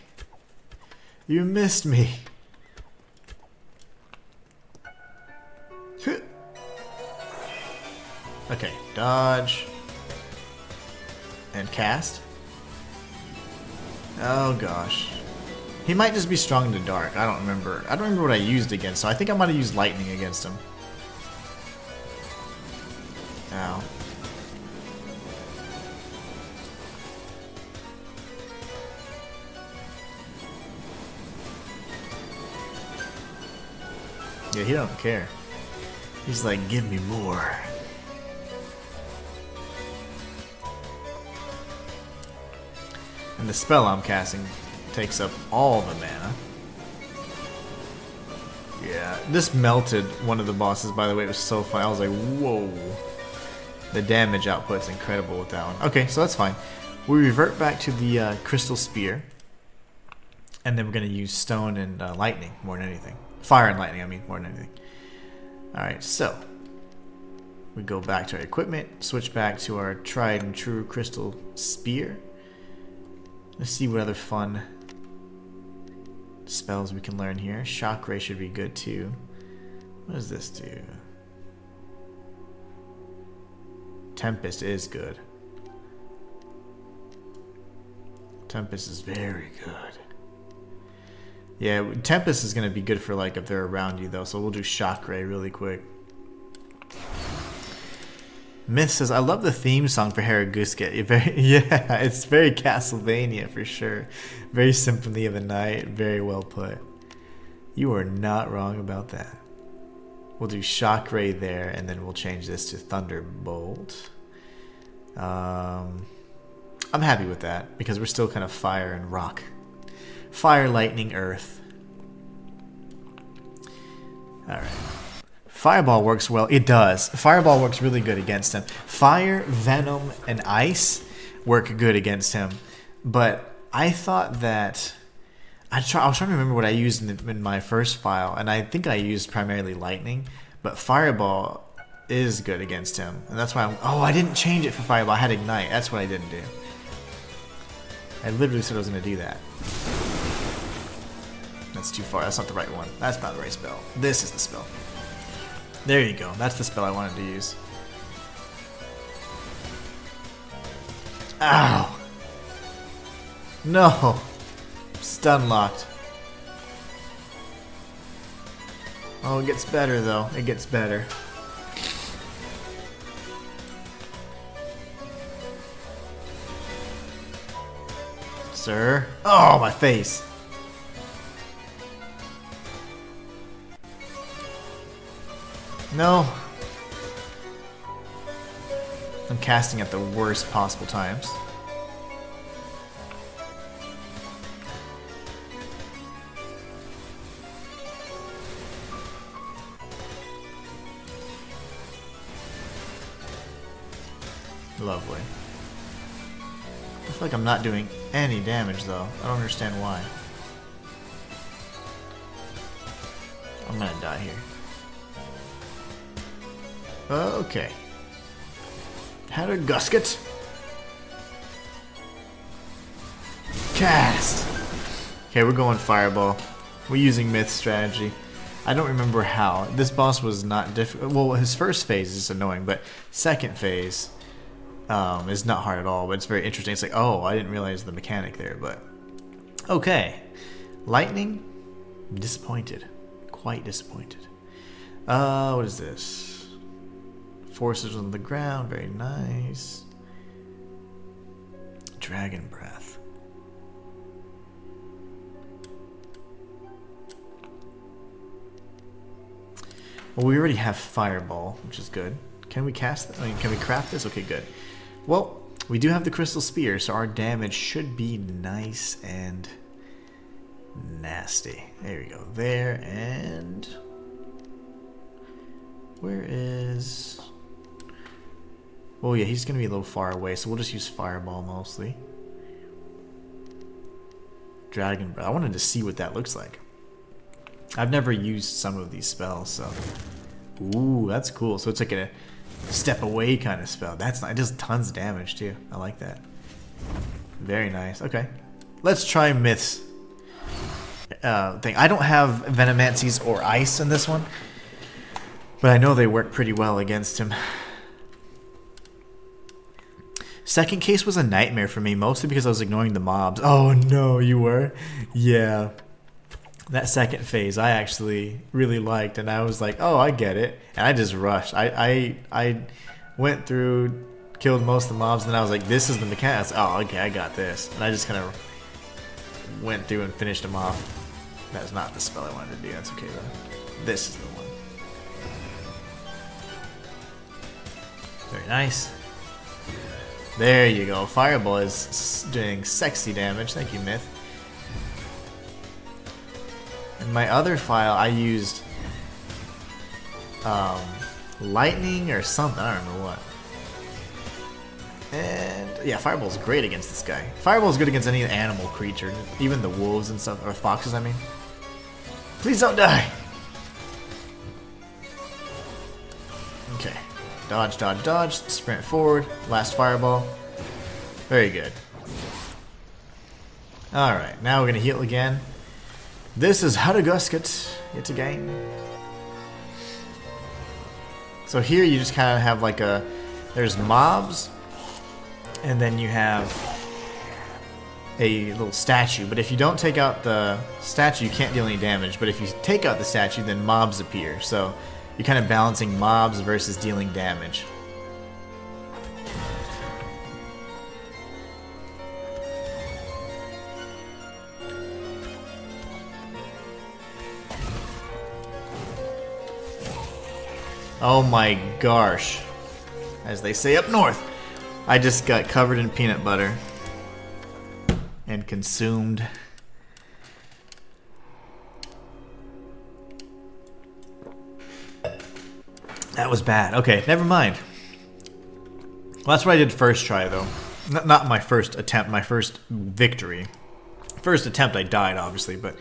You missed me. Okay, dodge. And cast. Oh gosh. He might just be strong to dark. I don't remember. I don't remember what I used against, so I think I might have used lightning against him. Ow. Yeah, he don't care. He's like, give me more. And the spell I'm casting takes up all the mana. Yeah, this melted one of the bosses, by the way. It was so fun. I was like, whoa. The damage output's incredible with that one. Okay, so that's fine. We revert back to the Crystal Spear. And then we're going to use Stone and Lightning more than anything. Fire and Lightning, I mean, more than anything. Alright, so. We go back to our equipment. Switch back to our tried and true Crystal Spear. Let's see what other fun spells we can learn here. Shock Ray should be good too. What does this do? Tempest is good. Tempest is very good. Yeah, Tempest is going to be good for like if they're around you though, so we'll do Shock Ray really quick. Myth says, I love the theme song for Haraguska. Yeah, it's very Castlevania for sure. Very Symphony of the Night. Very well put. You are not wrong about that. We'll do Shock Ray there, and then we'll change this to Thunderbolt. Oh, I'm happy with that because we're still kind of fire and rock. Fire, lightning, earth. Alright. Fireball works well. It does. Fireball works really good against him. Fire, venom, and ice work good against him. But I thought that... I was trying to remember what I used in my first file, and I think I used primarily lightning, but fireball is good against him, and that's why I didn't change it for fireball. I had ignite. That's what I didn't do. I literally said I was going to do that. That's too far. That's not the right one. That's not the right spell. This is the spell. There you go. That's the spell I wanted to use. Ow! No! Stun locked. Oh, it gets better though. It gets better. Sir? Oh, my face. No. I'm casting at the worst possible times. Lovely. I feel like I'm not doing any damage though. I don't understand why. I'm gonna die here. Okay. Had a gusket. Cast! Okay, we're going fireball. We're using myth strategy. I don't remember how. This boss was not difficult. Well, his first phase is annoying, but second phase is not hard at all, but it's very interesting. It's like, oh, I didn't realize the mechanic there, but... Okay. Lightning? Disappointed. Quite disappointed. What is this? Forces on the ground, very nice. Dragon breath. Well, we already have fireball, which is good. Can we cast that? I mean, can we craft this? Okay, good. Well, we do have the crystal spear, so our damage should be nice and nasty. There we go. There, and where is... Oh yeah, he's gonna be a little far away, so we'll just use fireball mostly. Dragon breath. I wanted to see what that looks like. I've never used some of these spells, so... Ooh, that's cool. So it's like a step away kind of spell. That's not, it does tons of damage too. I like that. Very nice. Okay. Let's try myths thing. I don't have Venomancies or ice in this one, but I know they work pretty well against him. Second case was a nightmare for me, mostly because I was ignoring the mobs. Oh no, you were? Yeah. That second phase I actually really liked, and I was like, oh, I get it. And I just rushed. I went through, killed most of the mobs, and then I was like, this is the mechanics. Oh, okay, I got this. And I just kind of went through and finished them off. That's not the spell I wanted to do. That's okay, though. This is the one. Very nice. There you go. Fireball is doing sexy damage. Thank you, Myth. In my other file, I used lightning or something. I don't remember what. And yeah, Fireball's great against this guy. Fireball's good against any animal creature, even the wolves and stuff, or foxes, I mean. Please don't die. Okay. Dodge, dodge, dodge. Sprint forward. Last Fireball. Very good. Alright, now we're going to heal again. This is Hadagusket yet again. So here you just kind of have like a... There's mobs, and then you have a little statue. But if you don't take out the statue, you can't deal any damage. But if you take out the statue, then mobs appear. So you're kind of balancing mobs versus dealing damage. Oh my gosh. As they say up north. I just got covered in peanut butter. and consumed. That was bad. Okay, never mind. Well, that's what I did first try, though. Not my first attempt, my first victory. First attempt, I died, obviously, but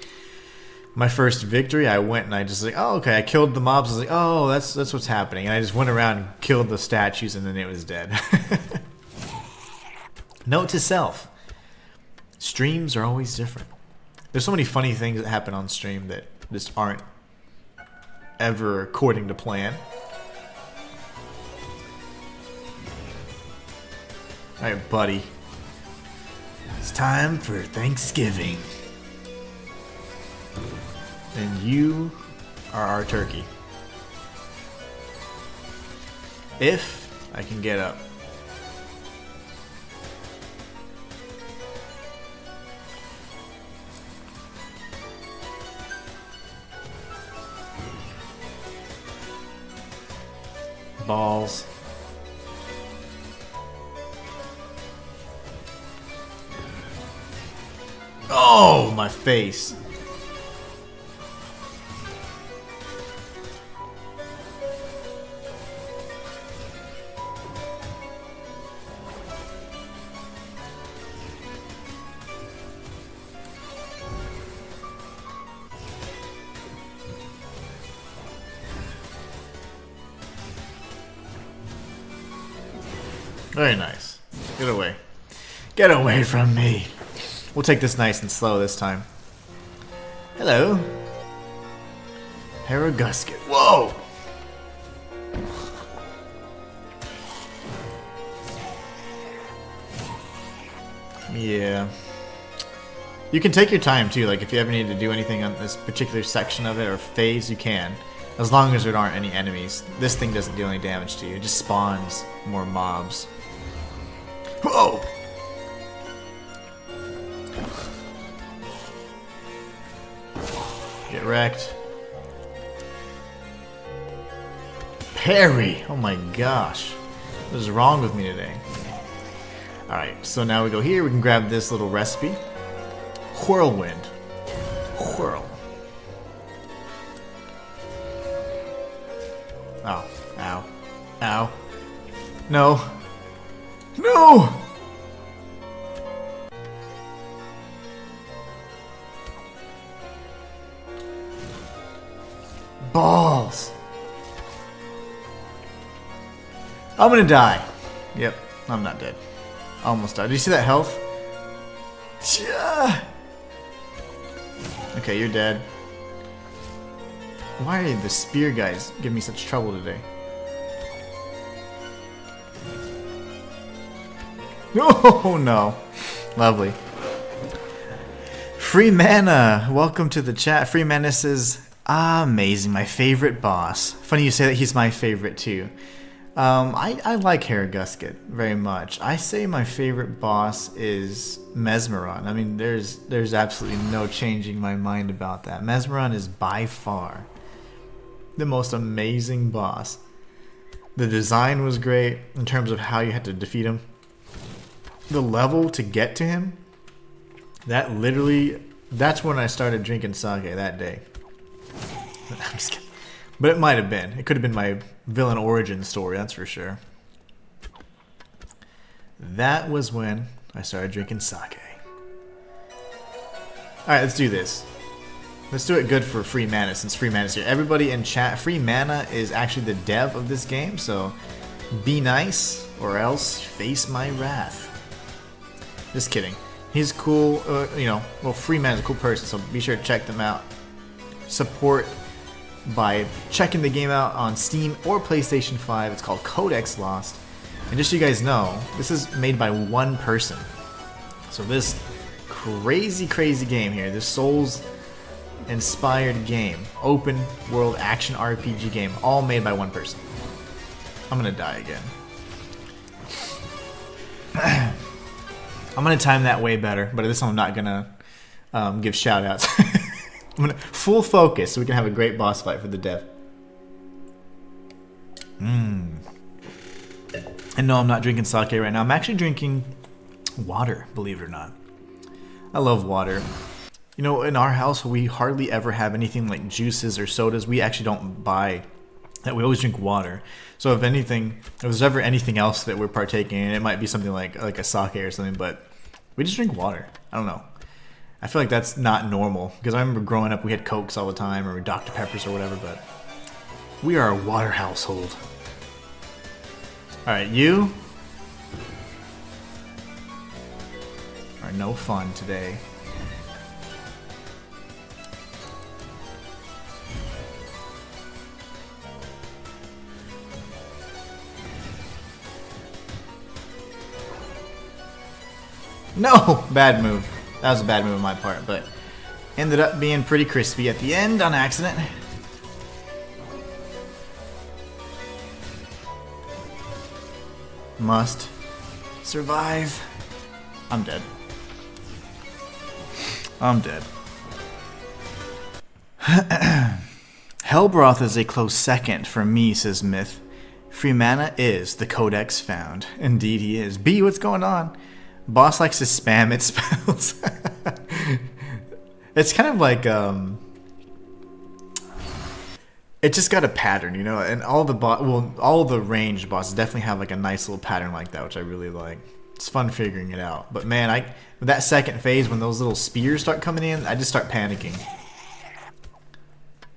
my first victory, I went and I just like, oh, okay, I killed the mobs. I was like, oh, that's what's happening. And I just went around and killed the statues, and then it was dead. Note to self. Streams are always different. There's so many funny things that happen on stream that just aren't ever according to plan. Alright, buddy. It's time for Thanksgiving. And you are our turkey. If I can get up. Balls. Oh, my face. Very nice. Get away. Get away from me. We'll take this nice and slow this time. Hello. Haragusket. Whoa! Yeah. You can take your time too, like if you ever need to do anything on this particular section of it or phase, you can. As long as there aren't any enemies. This thing doesn't do any damage to you, it just spawns more mobs. Whoa! Get wrecked. Parry! Oh my gosh. What is wrong with me today? Alright, so now we go here, we can grab this little recipe. Whirlwind. Whirl. Oh. Ow. Ow. No. No! Balls. I'm gonna die. Yep, I'm not dead. Almost died. Did you see that health? Okay, you're dead. Why are the spear guys giving me such trouble today? Oh no. Lovely. Free Mana, welcome to the chat. Free Mana says, amazing, my favorite boss. Funny you say that, he's my favorite too. I like Haragusket very much. I say my favorite boss is Mesmeron. I mean, there's absolutely no changing my mind about that. Mesmeron is by far the most amazing boss. The design was great in terms of how you had to defeat him. The level to get to him, that's when I started drinking sake that day. I'm just kidding. But it might have been. It could have been my villain origin story, that's for sure. That was when I started drinking sake. Alright, let's do this. Let's do it good for Free Mana, since Free Mana's here. Everybody in chat, Free Mana is actually the dev of this game, so be nice or else face my wrath. Just kidding. He's cool, you know, well, Free Mana's a cool person, so be sure to check them out. Support by checking the game out on Steam or PlayStation 5. It's called Codex Lost. And just so you guys know, this is made by one person. So this crazy game here, this Souls-inspired game, open world action RPG game, all made by one person. I'm gonna die again. I'm gonna time that way better, but this one I'm not gonna give shout-outs. I'm gonna full focus so we can have a great boss fight for the dev. And no, I'm not drinking sake right now. I'm actually drinking water, believe it or not. I love water. You know, in our house, we hardly ever have anything like juices or sodas. We actually don't buy that. We always drink water. So if anything, if there's ever anything else that we're partaking in, it might be something like a sake or something, but we just drink water. I don't know. I feel like that's not normal, because I remember growing up we had Cokes all the time, or Dr. Peppers or whatever, but we are a water household. Alright, you are no fun today. No! Bad move. That was a bad move on my part, but ended up being pretty crispy at the end on accident. Must survive. I'm dead. I'm dead. Hellbroth is a close second for me, says Myth. Free mana is the Codex found. Indeed he is. B, what's going on? Boss likes to spam its spells. It's kind of like it just got a pattern, you know, and all the ranged bosses definitely have like a nice little pattern like that, which I really like. It's fun figuring it out. But man, with that second phase, when those little spears start coming in, I just start panicking.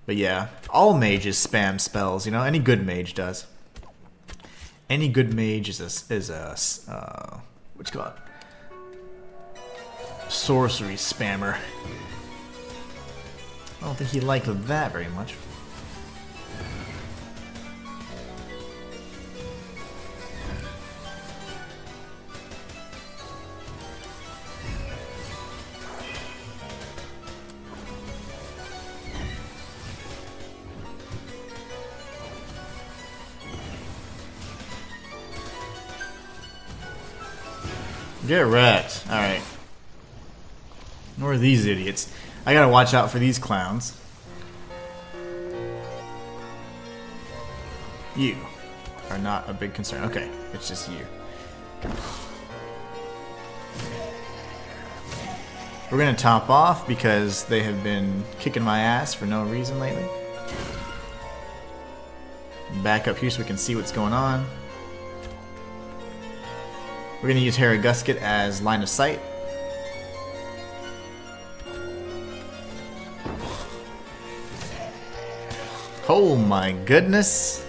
But yeah, all mages spam spells, you know, any good mage does. Any good mage is a what's it called? Sorcery spammer. I don't think he liked that very much. Get wrecked. Alright. Where are these idiots? I gotta watch out for these clowns. You are not a big concern. Okay, it's just you. We're gonna top off because they have been kicking my ass for no reason lately. Back up here so we can see what's going on. We're gonna use Haragusket as line of sight. Oh my goodness.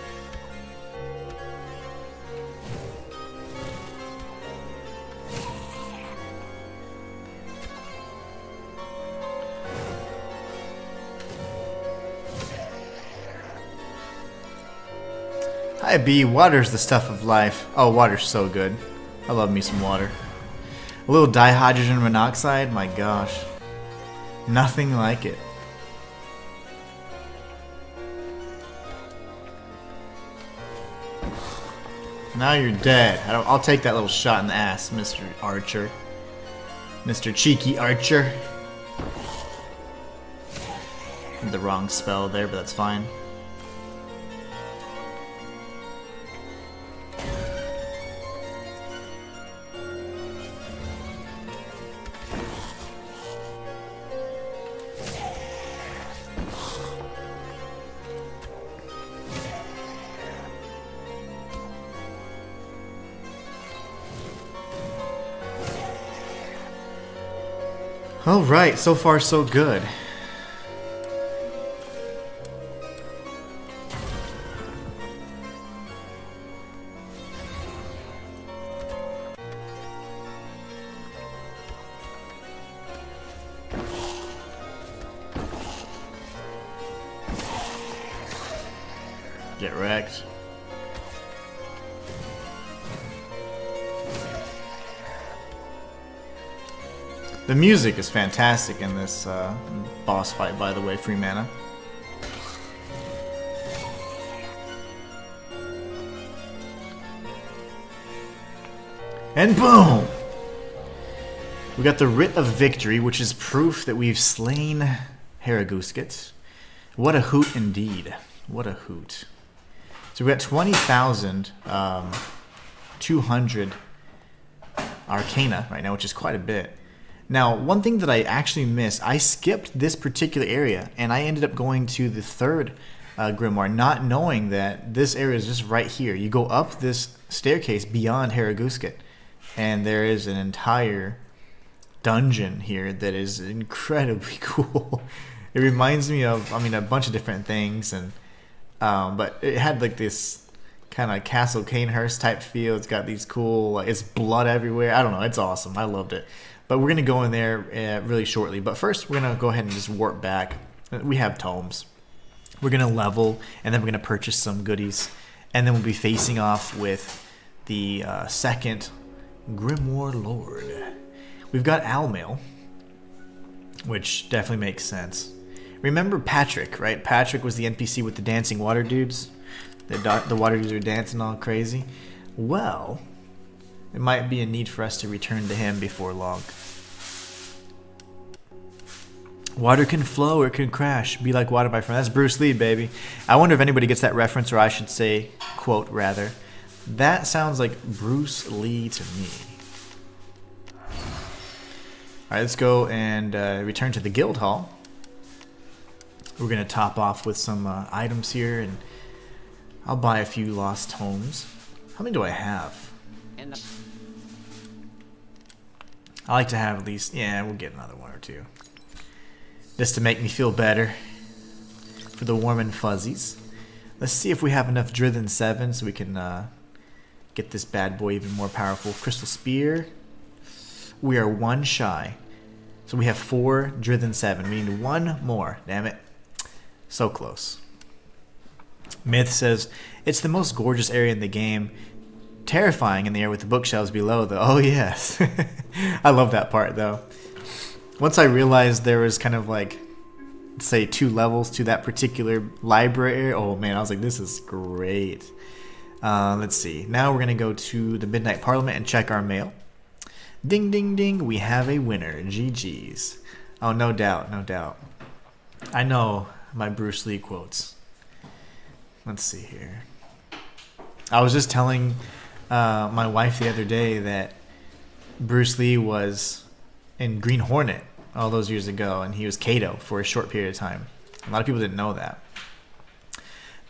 Hi B, water's the stuff of life. Oh, water's so good. I love me some water. A little dihydrogen monoxide, my gosh. Nothing like it. Now you're dead. I'll take that little shot in the ass, Mr. Archer. Mr. Cheeky Archer. The wrong spell there, but that's fine. Alright, so far so good. Get wrecked. The music is fantastic in this boss fight, by the way, free mana. And boom! We got the Writ of Victory, which is proof that we've slain Haragusket. What a hoot indeed. What a hoot. So we got 20,200 Arcana right now, which is quite a bit. Now, one thing that I actually missed, I skipped this particular area, and I ended up going to the third grimoire, not knowing that this area is just right here. You go up this staircase beyond Haragusket, and there is an entire dungeon here that is incredibly cool. It reminds me of, I mean, a bunch of different things, and but it had like this kind of Castle Canehurst type feel. It's got these cool, like, it's blood everywhere. I don't know, it's awesome. I loved it. But we're gonna go in there really shortly. But first, we're gonna go ahead and just warp back. We have tomes. We're gonna level, and then we're gonna purchase some goodies, and then we'll be facing off with the second Grimoire Lord. We've got Almail, which definitely makes sense. Remember Patrick, right? Patrick was the NPC with the dancing water dudes. The water dudes are dancing all crazy. Well, it might be a need for us to return to him before long. Water can flow or it can crash. Be like water, my friend. That's Bruce Lee, baby. I wonder if anybody gets that reference, or I should say, quote, rather. That sounds like Bruce Lee to me. Alright, let's go and return to the guild hall. We're going to top off with some items here, and I'll buy a few lost tomes. How many do I have? I like to have at least, yeah, we'll get another one or two. Just to make me feel better. For the warm and fuzzies. Let's see if we have enough Drithen 7 so we can get this bad boy even more powerful. Crystal Spear. We are 1 shy. So we have 4 Drithen 7. We need 1 more. Damn it. So close. Myth says, it's the most gorgeous area in the game. Terrifying in the air with the bookshelves below, though. Oh, yes. I love that part, though. Once I realized there was kind of like, say, 2 levels to that particular library, oh man, I was like, this is great. Let's see. Now we're going to go to the Midnight Parliament and check our mail. Ding, ding, ding. We have a winner. GG's. Oh, no doubt. No doubt. I know my Bruce Lee quotes. Let's see here. I was just telling my wife the other day that Bruce Lee was in Green Hornet all those years ago, and he was Kato for a short period of time. A lot of people didn't know that.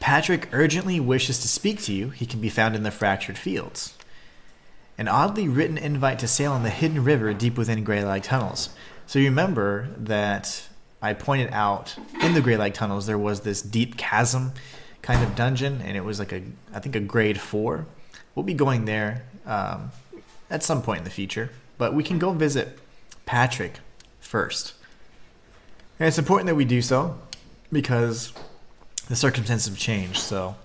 Patrick urgently wishes to speak to you. He can be found in the Fractured Fields. An oddly written invite to sail on the hidden river deep within Greylag tunnels. So you remember that I pointed out in the Greylag tunnels there was this deep chasm kind of dungeon, and it was like I think a grade 4. We'll be going there at some point in the future, but we can go visit Patrick first. And it's important that we do so because the circumstances have changed. So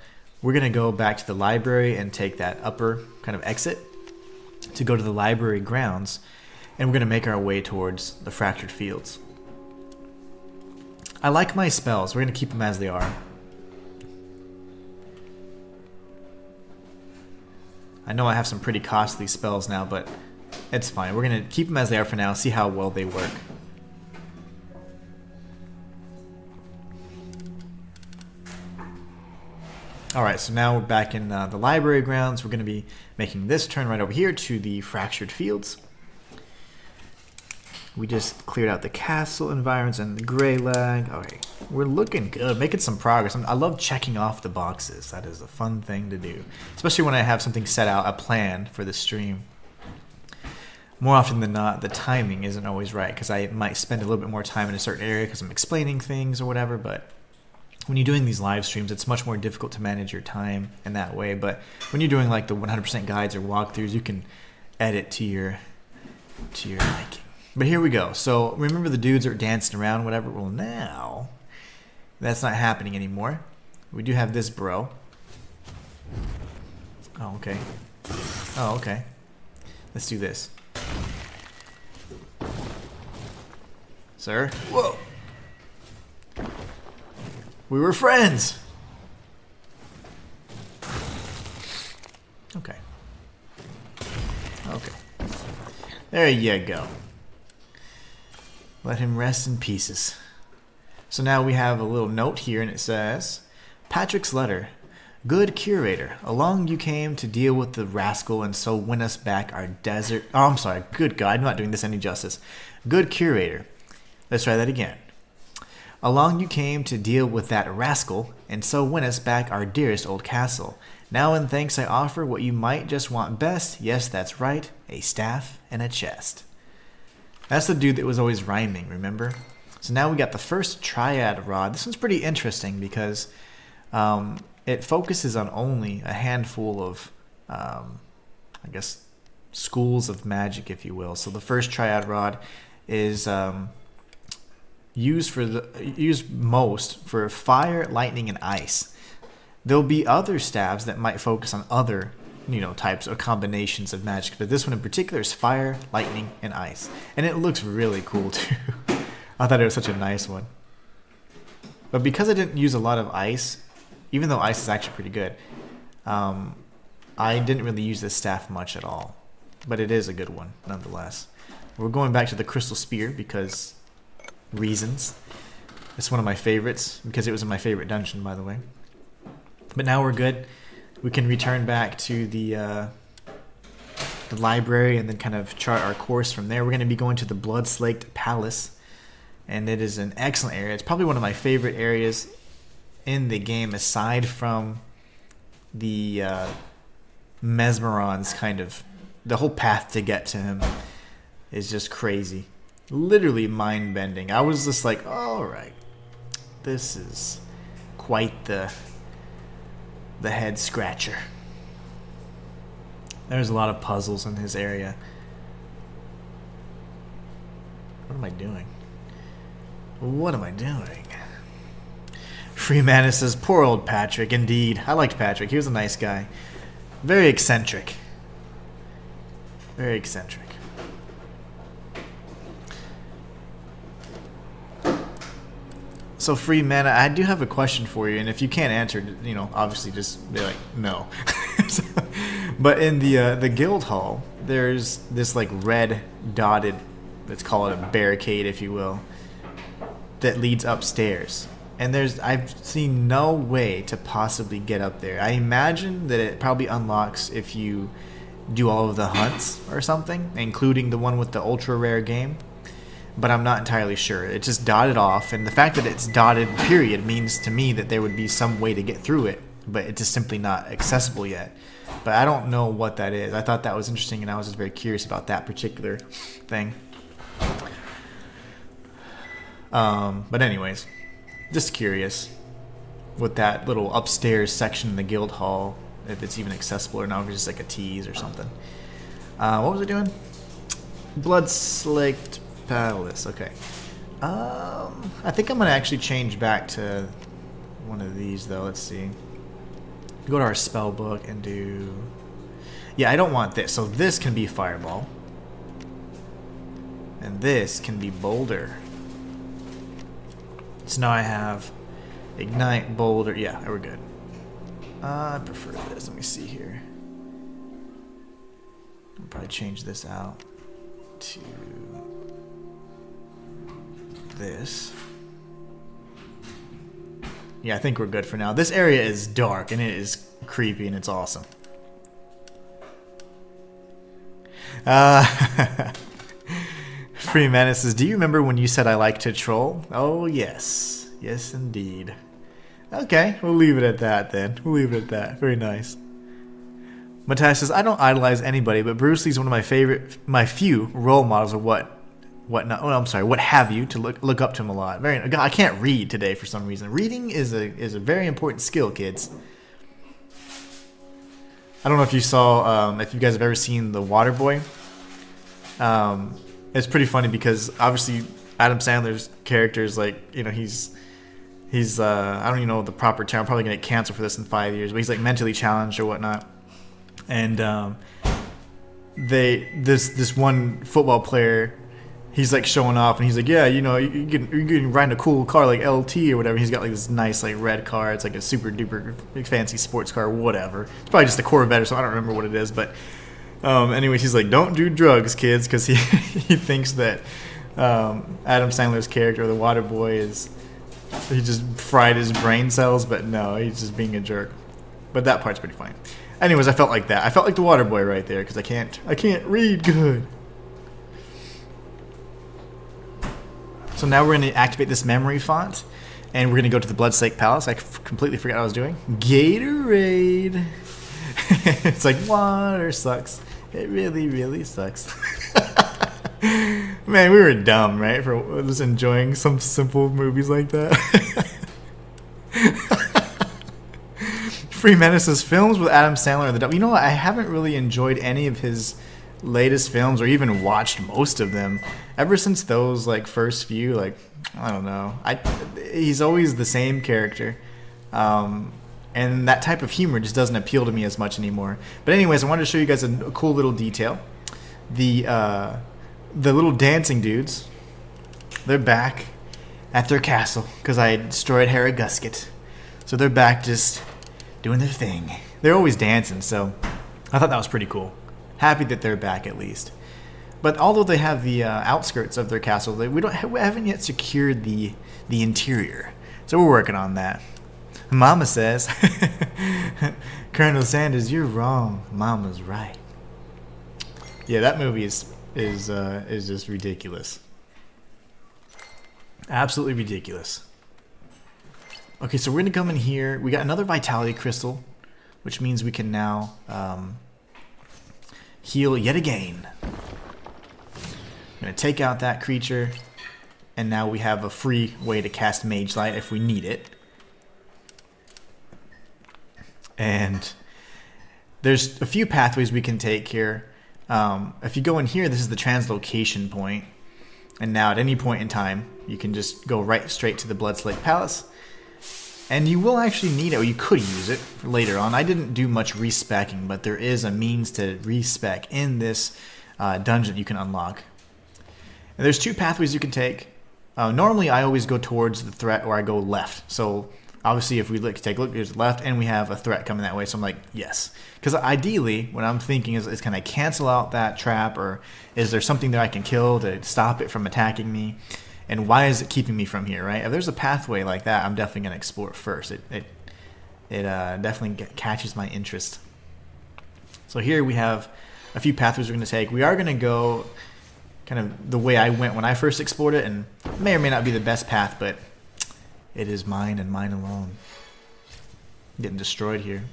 we're going to go back to the library and take that upper kind of exit to go to the library grounds, and we're going to make our way towards the Fractured Fields. I like my spells. We're going to keep them as they are. I know I have some pretty costly spells now, but it's fine. We're going to keep them as they are for now, see how well they work. Alright, so now we're back in the library grounds. We're going to be making this turn right over here to the Fractured Fields. We just cleared out the castle environs and the Greylag. Okay, we're looking good, making some progress. I love checking off the boxes. That is a fun thing to do, especially when I have something set out, a plan for the stream. More often than not, the timing isn't always right because I might spend a little bit more time in a certain area because I'm explaining things or whatever, but when you're doing these live streams, it's much more difficult to manage your time in that way. But when you're doing like the 100% guides or walkthroughs, you can edit to your liking. But here we go. So remember the dudes are dancing around, whatever. Well, now that's not happening anymore. We do have this bro. Oh, okay. Oh, okay. Let's do this. Sir? Whoa. We were friends. Okay. Okay. There you go. Let him rest in pieces. So now we have a little note here, and it says, Patrick's letter. Good Curator, along you came to deal with the rascal and so win us back our desert... Oh, I'm sorry. Good God, I'm not doing this any justice. Good Curator. Let's try that again. Along you came to deal with that rascal and so win us back our dearest old castle. Now in thanks I offer what you might just want best. Yes, that's right. A staff and a chest. That's the dude that was always rhyming, remember? So now we got the first triad rod. This one's pretty interesting because... it focuses on only a handful of, I guess, schools of magic, if you will. So the first triad rod is used most for fire, lightning, and ice. There'll be other staves that might focus on other, types or combinations of magic, but this one in particular is fire, lightning, and ice, and it looks really cool too. I thought it was such a nice one. But because I didn't use a lot of ice. Even though ice is actually pretty good, I didn't really use this staff much at all. But it is a good one, nonetheless. We're going back to the Crystal Spear because reasons. It's one of my favorites because it was in my favorite dungeon, by the way. But now we're good. We can return back to the library and then kind of chart our course from there. We're going to be going to the Bloodslaked Palace. And it is an excellent area. It's probably one of my favorite areas in the game, aside from the Mesmeron's kind of... The whole path to get to him is just crazy. Literally mind-bending. I was just like, alright. This is quite the head-scratcher. There's a lot of puzzles in his area. What am I doing? What am I doing? Freeman says, poor old Patrick. Indeed. I liked Patrick. He was a nice guy. Very eccentric. Very eccentric. So, Freeman, I do have a question for you. And if you can't answer, obviously just be like, no. But in the guild hall, there's this like red dotted, let's call it a barricade, if you will, that leads upstairs. And I've seen no way to possibly get up there. I imagine that it probably unlocks if you do all of the hunts or something, including the one with the ultra rare game. But I'm not entirely sure. It's just dotted off, and the fact that it's dotted period means to me that there would be some way to get through it, but it's just simply not accessible yet. But I don't know what that is. I thought that was interesting, and I was just very curious about that particular thing. But anyways, just curious with that little upstairs section in the guild hall, if it's even accessible or not, if it's just like a tease or something. What was I doing? Bloodslaked Palace. Okay. I think I'm gonna actually change back to one of these though. Let's see. Go to our spell book and do. Yeah, I don't want this. So this can be Fireball, and this can be Boulder. So now I have Ignite, Boulder. Yeah, we're good. I prefer this. Let me see here. I'll probably change this out to this. Yeah, I think we're good for now. This area is dark and it is creepy and it's awesome. Freeman says, do you remember when you said I like to troll? Oh, yes. Yes, indeed. Okay, we'll leave it at that then. We'll leave it at that. Very nice. Matthias says, I don't idolize anybody, but Bruce Lee's one of my few role models of what have you to look up to him a lot. God, I can't read today for some reason. Reading is a very important skill, kids. I don't know if you saw, if you guys have ever seen The Waterboy. It's pretty funny because obviously Adam Sandler's character is like, he's I don't even know the proper term. I'm probably gonna get canceled for this in 5 years, but he's like mentally challenged or whatnot. And this one football player, he's like showing off, and he's like, yeah, you can ride in a cool car like LT or whatever. He's got like this nice like red car. It's like a super duper fancy sports car, whatever. It's probably just a Corvette or something. I don't remember what it is, but anyways, he's like, don't do drugs, kids, because he thinks that Adam Sandler's character, the Waterboy, he just fried his brain cells, but no, he's just being a jerk. But that part's pretty funny. Anyways, I felt like that. I felt like the water boy right there because I can't read good. So now we're going to activate this memory font, and we're going to go to the Bloodslaked Palace. I completely forgot what I was doing. Gatorade. It's like, water sucks. It really, really sucks. Man, we were dumb, right? For just enjoying some simple movies like that. Free Menace's films with Adam Sandler and the Devil. You know what? I haven't really enjoyed any of his latest films or even watched most of them. Ever since those like first few, like, I don't know. He's always the same character. And that type of humor just doesn't appeal to me as much anymore. But anyways, I wanted to show you guys a cool little detail. The little dancing dudes, they're back at their castle because I destroyed Harrogusket. So they're back just doing their thing. They're always dancing, so I thought that was pretty cool. Happy that they're back at least. But although they have the outskirts of their castle, we haven't yet secured the interior. So we're working on that. Mama says, Colonel Sanders, you're wrong. Mama's right. Yeah, that movie is just ridiculous. Absolutely ridiculous. Okay, so we're gonna come in here. We got another vitality crystal, which means we can now heal yet again. I'm gonna take out that creature, and now we have a free way to cast Mage Light if we need it. And there's a few pathways we can take here. If you go in here, this is the translocation point. And now at any point in time, you can just go right straight to the Bloodslaked Palace. And you will actually need it, or you could use it for later on. I didn't do much respecking, but there is a means to respec in this dungeon you can unlock. And there's two pathways you can take. Normally, I always go towards the threat, or I go left. So obviously, if we take a look, there's left, and we have a threat coming that way. So I'm like, yes. Because ideally, what I'm thinking is can I cancel out that trap, or is there something that I can kill to stop it from attacking me? And why is it keeping me from here, right? If there's a pathway like that, I'm definitely going to explore it first. It definitely catches my interest. So here we have a few pathways we're going to take. We are going to go kind of the way I went when I first explored it, and it may or may not be the best path, but it is mine and mine alone. Getting destroyed here.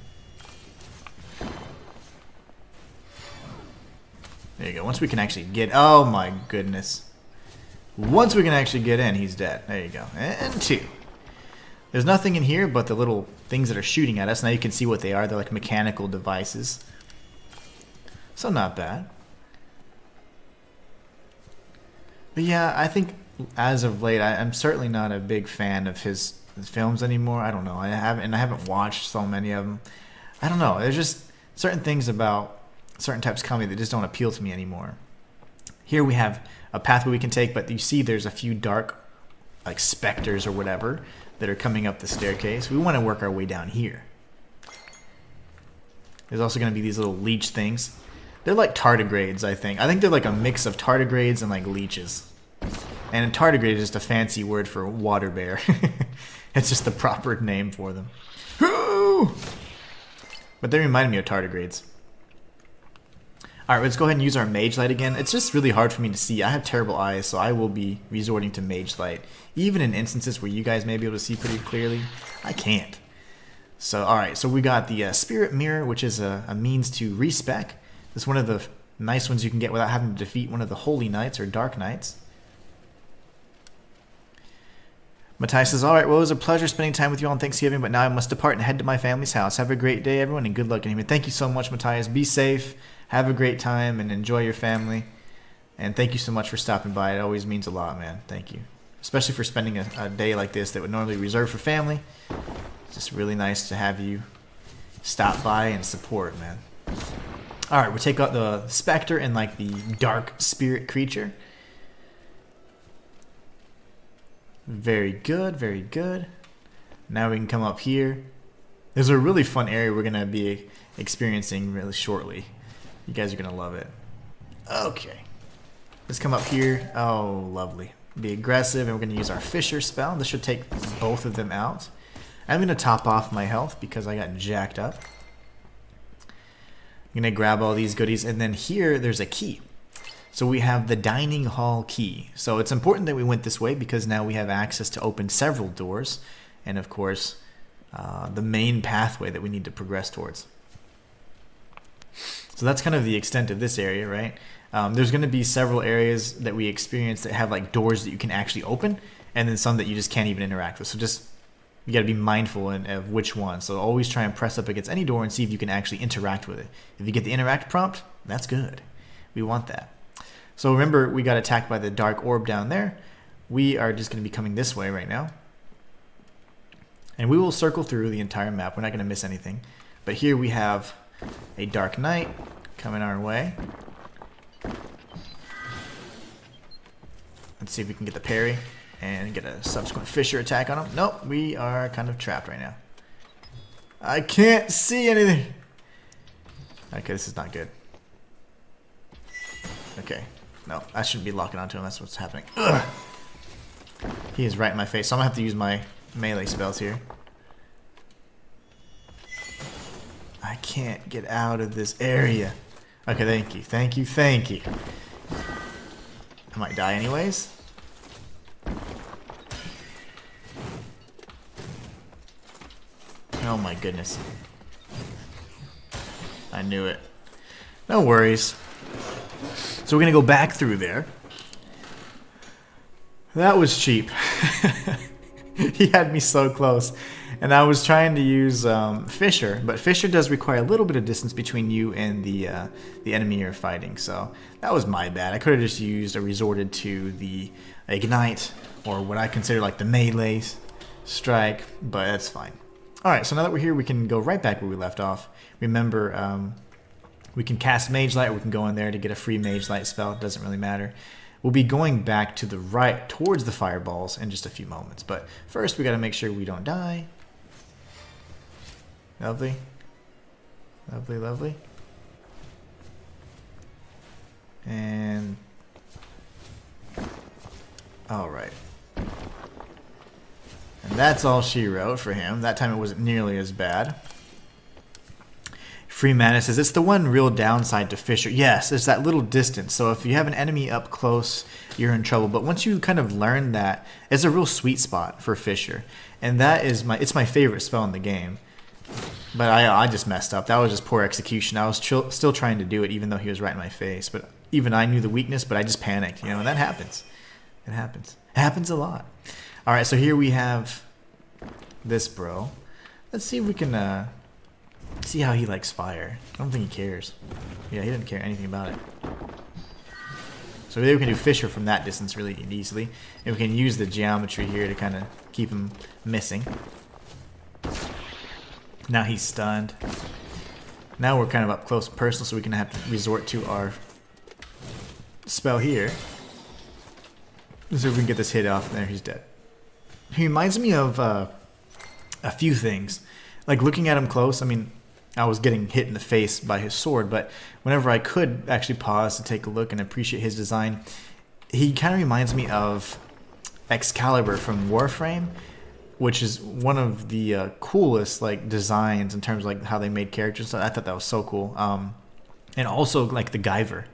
There you go. Once we can actually get... Oh my goodness. Once we can actually get in, he's dead. There you go. And two. There's nothing in here but the little things that are shooting at us. Now you can see what they are. They're like mechanical devices. So not bad. But yeah, I think as of late, I'm certainly not a big fan of his films anymore. I don't know. I haven't watched so many of them. I don't know. There's just certain things about certain types of comedy that just don't appeal to me anymore. Here we have a pathway we can take, but you see there's a few dark, like specters or whatever, that are coming up the staircase. We want to work our way down here. There's also going to be these little leech things. They're like tardigrades, I think. I think they're like a mix of tardigrades and like leeches. And a tardigrade is just a fancy word for water bear. It's just the proper name for them. But they remind me of tardigrades. Alright, let's go ahead and use our Mage Light again. It's just really hard for me to see. I have terrible eyes, so I will be resorting to Mage Light. Even in instances where you guys may be able to see pretty clearly, I can't. So, alright, so we got the Spirit Mirror, which is a means to respec. It's one of the nice ones you can get without having to defeat one of the Holy Knights or Dark Knights. Matthias says, alright, well, it was a pleasure spending time with you all on Thanksgiving, but now I must depart and head to my family's house. Have a great day, everyone, and good luck in here. Thank you so much, Matthias. Be safe. Have a great time and enjoy your family. And thank you so much for stopping by. It always means a lot, man. Thank you. Especially for spending a day like this that would normally be reserved for family. It's just really nice to have you stop by and support, man. Alright, we'll take out the Spectre and like the Dark Spirit creature. Very good, very good. Now we can come up here. There's a really fun area we're going to be experiencing really shortly. You guys are going to love it. Okay. Let's come up here. Oh, lovely. Be aggressive, and we're going to use our Fisher spell. This should take both of them out. I'm going to top off my health because I got jacked up. I'm going to grab all these goodies, and then here there's a key. So we have the dining hall key. So it's important that we went this way because now we have access to open several doors, and of course the main pathway that we need to progress towards. So that's kind of the extent of this area, right? There's going to be several areas that we experience that have like doors that you can actually open, and then some that you just can't even interact with. So just you got to be mindful of which one. So always try and press up against any door and see if you can actually interact with it. If you get the interact prompt, that's good. We want that. So remember, we got attacked by the dark orb down there. We are just going to be coming this way right now. And we will circle through the entire map. We're not going to miss anything. But here we have a dark knight coming our way. Let's see if we can get the parry and get a subsequent Fisher attack on him. Nope, we are kind of trapped right now. I can't see anything. Okay, this is not good. Okay. No, I shouldn't be locking onto him. That's what's happening. Ugh. He is right in my face. So I'm going to have to use my melee spells here. I can't get out of this area. Okay, thank you. Thank you. Thank you. I might die anyways. Oh my goodness. I knew it. No worries. So we're going to go back through there. That was cheap. He had me so close. And I was trying to use Fisher, but Fisher does require a little bit of distance between you and the enemy you're fighting. So that was my bad. I could have just used or resorted to the Ignite, or what I consider like the melee strike, but that's fine. Alright, so now that we're here, we can go right back where we left off. Remember, we can cast Mage Light, or we can go in there to get a free Mage Light spell. It doesn't really matter. We'll be going back to the right towards the fireballs in just a few moments. But first, we got to make sure we don't die. Lovely. Lovely, lovely. And... alright. And that's all she wrote for him. That time it wasn't nearly as bad. Free Mana says, it's the one real downside to Fisher. Yes, it's that little distance. So if you have an enemy up close, you're in trouble. But once you kind of learn that, it's a real sweet spot for Fisher. And that is it's my favorite spell in the game. But I just messed up. That was just poor execution. I was still trying to do it even though he was right in my face. But even I knew the weakness, but I just panicked. You know, and that happens. It happens. It happens a lot. All right, so here we have this bro. Let's see if we can... see how he likes fire. I don't think he cares. Yeah, he doesn't care anything about it. So maybe we can do Fisher from that distance really easily. And we can use the geometry here to kind of keep him missing. Now he's stunned. Now we're kind of up close and personal, so we can have to resort to our spell here. Let's see if we can get this hit off. And there, he's dead. He reminds me of a few things. Like looking at him close, I mean, I was getting hit in the face by his sword, but whenever I could actually pause to take a look and appreciate his design, he kind of reminds me of Excalibur from Warframe, which is one of the coolest like designs in terms of like how they made characters. So I thought that was so cool. And also like the Guyver,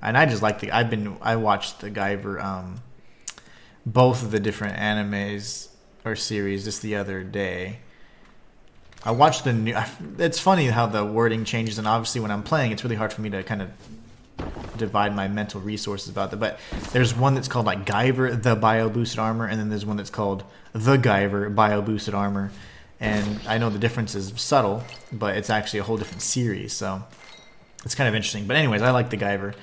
and I just like I watched the Guyver, both of the different animes or series just the other day. I watched the new... It's funny how the wording changes, and obviously when I'm playing, it's really hard for me to kind of divide my mental resources about that. But there's one that's called like Guyver, the Bio-Boosted Armor, and then there's one that's called the Guyver, Bio-Boosted Armor. And I know the difference is subtle, but it's actually a whole different series, so it's kind of interesting. But anyways, I like the Guyver.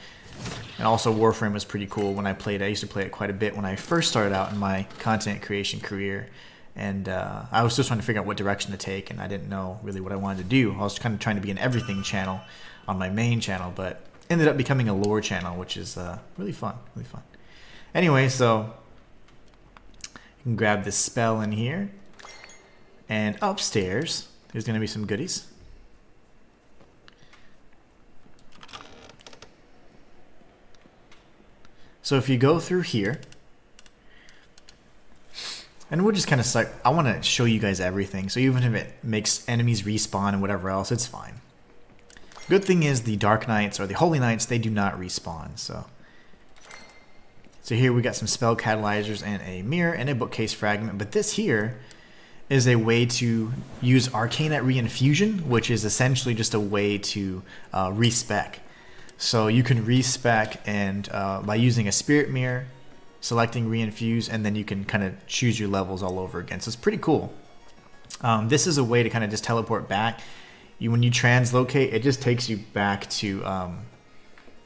And also Warframe was pretty cool when I played. I used to play it quite a bit when I first started out in my content creation career. And I was just trying to figure out what direction to take, and I didn't know really what I wanted to do. I was kind of trying to be an everything channel on my main channel, but ended up becoming a lore channel, which is really fun, really fun. Anyway, so you can grab this spell in here, and upstairs there's going to be some goodies. So if you go through here, And we'll just kind of start. I want to show you guys everything. So even if it makes enemies respawn and whatever else, it's fine. Good thing is the Dark Knights or the Holy Knights, they do not respawn. So here we got some spell catalyzers and a mirror and a bookcase fragment. But this here is a way to use Arcanite Reinfusion, which is essentially just a way to respec. So you can respec and by using a Spirit Mirror, selecting Reinfuse, and then you can kind of choose your levels all over again. So it's pretty cool. This is a way to kind of just teleport back. When you translocate, it just takes you back to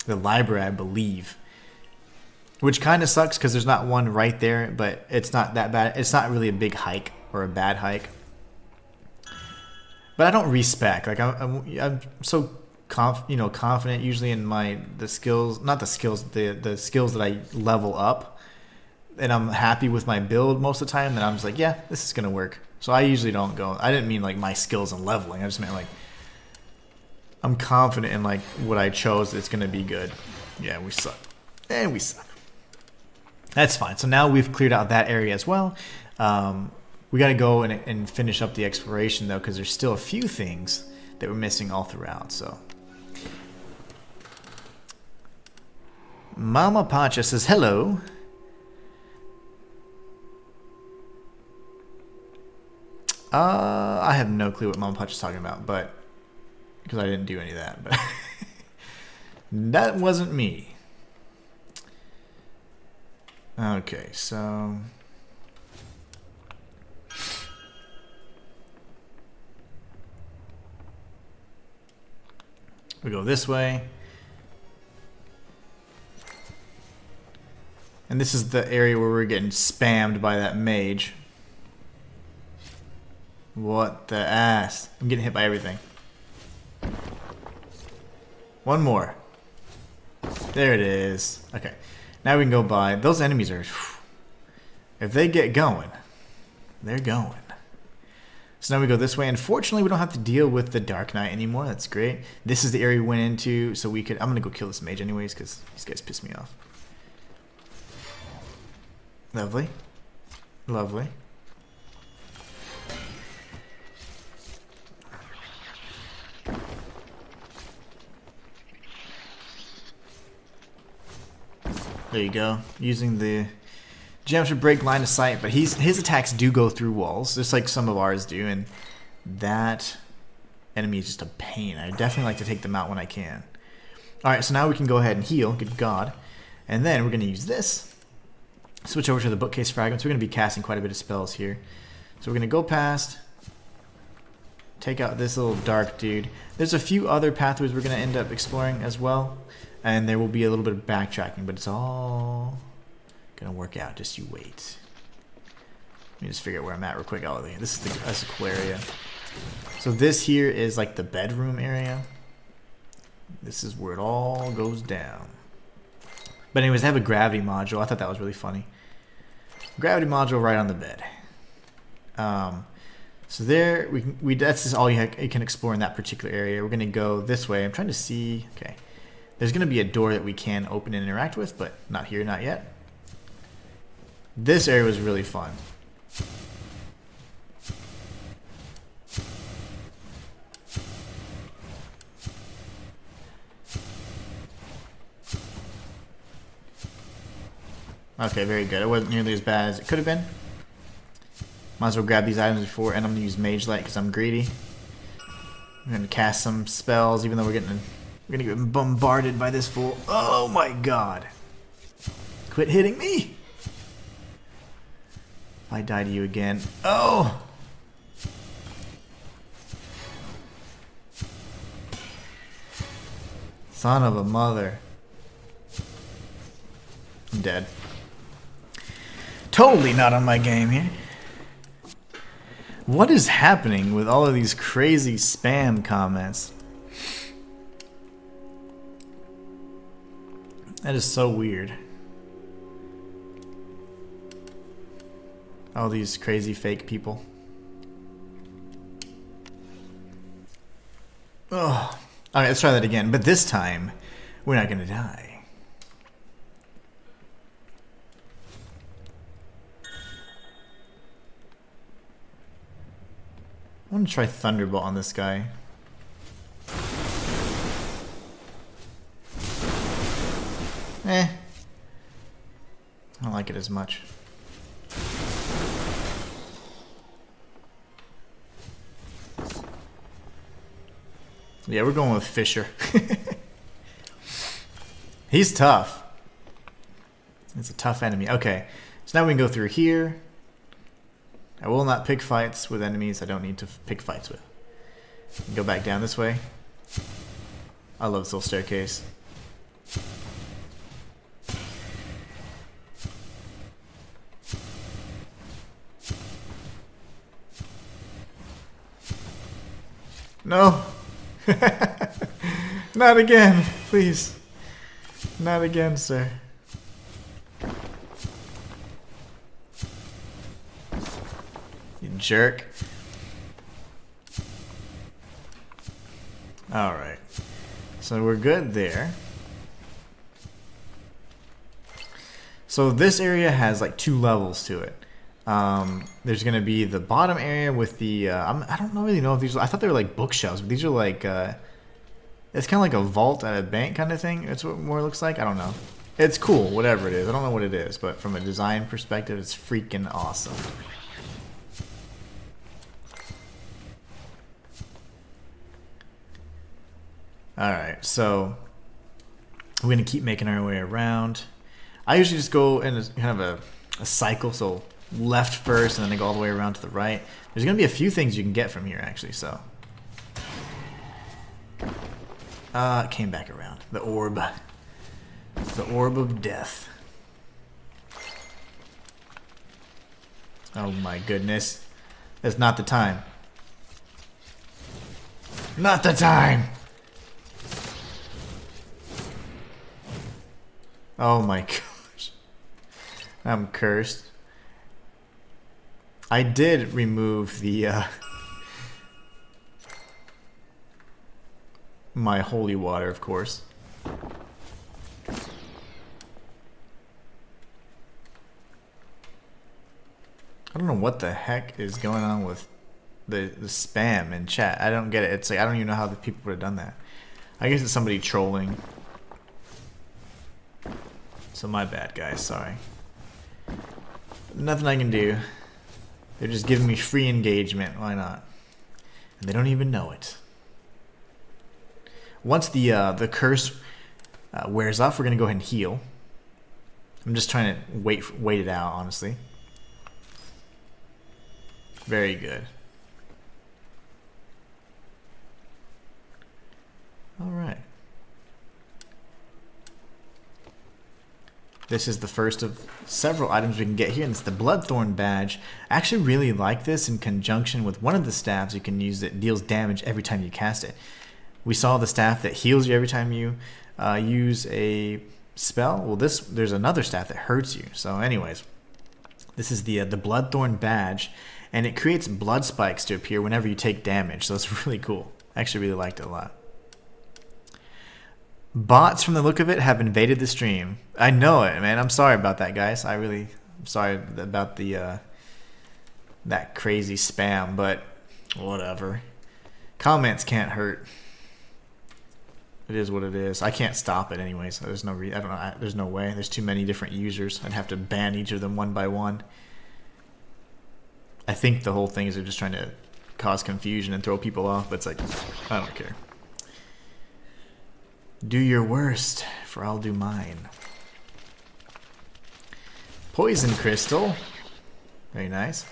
the library, I believe. Which kind of sucks because there's not one right there, but it's not that bad. It's not really a big hike or a bad hike. But I don't respec. Like I'm so confident usually in the skills that I level up, and I'm happy with my build most of the time. Then I'm just like, yeah, this is gonna work. So I usually don't go. I didn't mean like my skills and leveling. I just meant like I'm confident in like what I chose. It's gonna be good. Yeah, we suck, and we suck. That's fine. So now we've cleared out that area as well. We got to go and finish up the exploration though, because there's still a few things that we're missing all throughout. So Mama Pacha says hello. I have no clue what Mama Pacha's talking about, but because I didn't do any of that, but that wasn't me. Okay, so we go this way. And this is the area where we're getting spammed by that mage. What the ass? I'm getting hit by everything. One more. There it is. Okay. Now we can go by. Those enemies are... If they get going, they're going. So now we go this way. Unfortunately, we don't have to deal with the Dark Knight anymore. That's great. This is the area we went into, so we could... I'm going to go kill this mage anyways, because these guys piss me off. Lovely. Lovely. There you go. Using the gems to break line of sight, but his attacks do go through walls, just like some of ours do, and that enemy is just a pain. I definitely like to take them out when I can. Alright, so now we can go ahead and heal, good God. And then we're going to use this. Switch over to the bookcase fragments. We're going to be casting quite a bit of spells here. So we're going to go past, take out this little dark dude. There's a few other pathways we're going to end up exploring as well. And there will be a little bit of backtracking, but it's all going to work out. Just you wait. Let me just figure out where I'm at real quick. Oh, this is the cool area. So this here is like the bedroom area. This is where it all goes down. But anyways, I have a gravity module. I thought that was really funny. Gravity module right on the bed. So there, that's just all you can explore in that particular area. We're going to go this way. I'm trying to see. Okay. There's going to be a door that we can open and interact with, but not here, not yet. This area was really fun. Okay, very good. It wasn't nearly as bad as it could have been. Might as well grab these items before, and I'm going to use Mage Light because I'm greedy. I'm going to cast some spells, even though we're going to get bombarded by this fool. Oh my God. Quit hitting me. If I die to you again. Oh. Son of a mother. I'm dead. Totally not on my game here. What is happening with all of these crazy spam comments? That is so weird. All these crazy fake people. Oh. Alright, let's try that again. But this time, we're not going to die. I'm gonna try Thunderbolt on this guy. I don't like it as much. Yeah, we're going with Fisher. He's tough. It's a tough enemy. Okay, so now we can go through here. I will not pick fights with enemies I don't need to pick fights with. Go back down this way. I love this little staircase. No! Not again, please. Not again, sir. You jerk. Alright. So we're good there. So this area has like 2 levels to it. There's gonna be the bottom area with the I don't really know if these. I thought they were like bookshelves, but these are like it's kind of like a vault at a bank kind of thing. That's what it more looks like. I don't know. It's cool, whatever it is. I don't know what it is, but from a design perspective, it's freaking awesome. All right, so we're gonna keep making our way around. I usually just go in kind of a cycle, so left first, and then I go all the way around to the right. There's gonna be a few things you can get from here, actually. So, it came back around. The orb of death. Oh my goodness, it's not the time. Not the time. Oh my gosh, I'm cursed. I did remove the my holy water, of course. I don't know what the heck is going on with the spam in chat. I don't get it. It's like I don't even know how the people would have done that. I guess it's somebody trolling. So my bad, guys. Sorry. Nothing I can do. They're just giving me free engagement. Why not? And they don't even know it. Once the curse wears off, we're gonna go ahead and heal. I'm just trying to wait it out, honestly. Very good. All right. This is the first of several items we can get here, and it's the Bloodthorn badge. I actually really like this in conjunction with one of the staffs you can use that deals damage every time you cast it. We saw the staff that heals you every time you use a spell. Well, there's another staff that hurts you. So anyways, this is the Bloodthorn badge, and it creates blood spikes to appear whenever you take damage. So it's really cool. I actually really liked it a lot. Bots, from the look of it, have invaded the stream. I know it, man. I'm sorry about that, guys. I'm sorry about the that crazy spam, but whatever. Comments can't hurt. It is what it is. I can't stop it anyways. There's no I don't know. There's no way. There's too many different users. I'd have to ban each of them one by one. I think the whole thing is they're just trying to cause confusion and throw people off, but it's like, I don't care. Do your worst, for I'll do mine. Poison crystal. Very nice.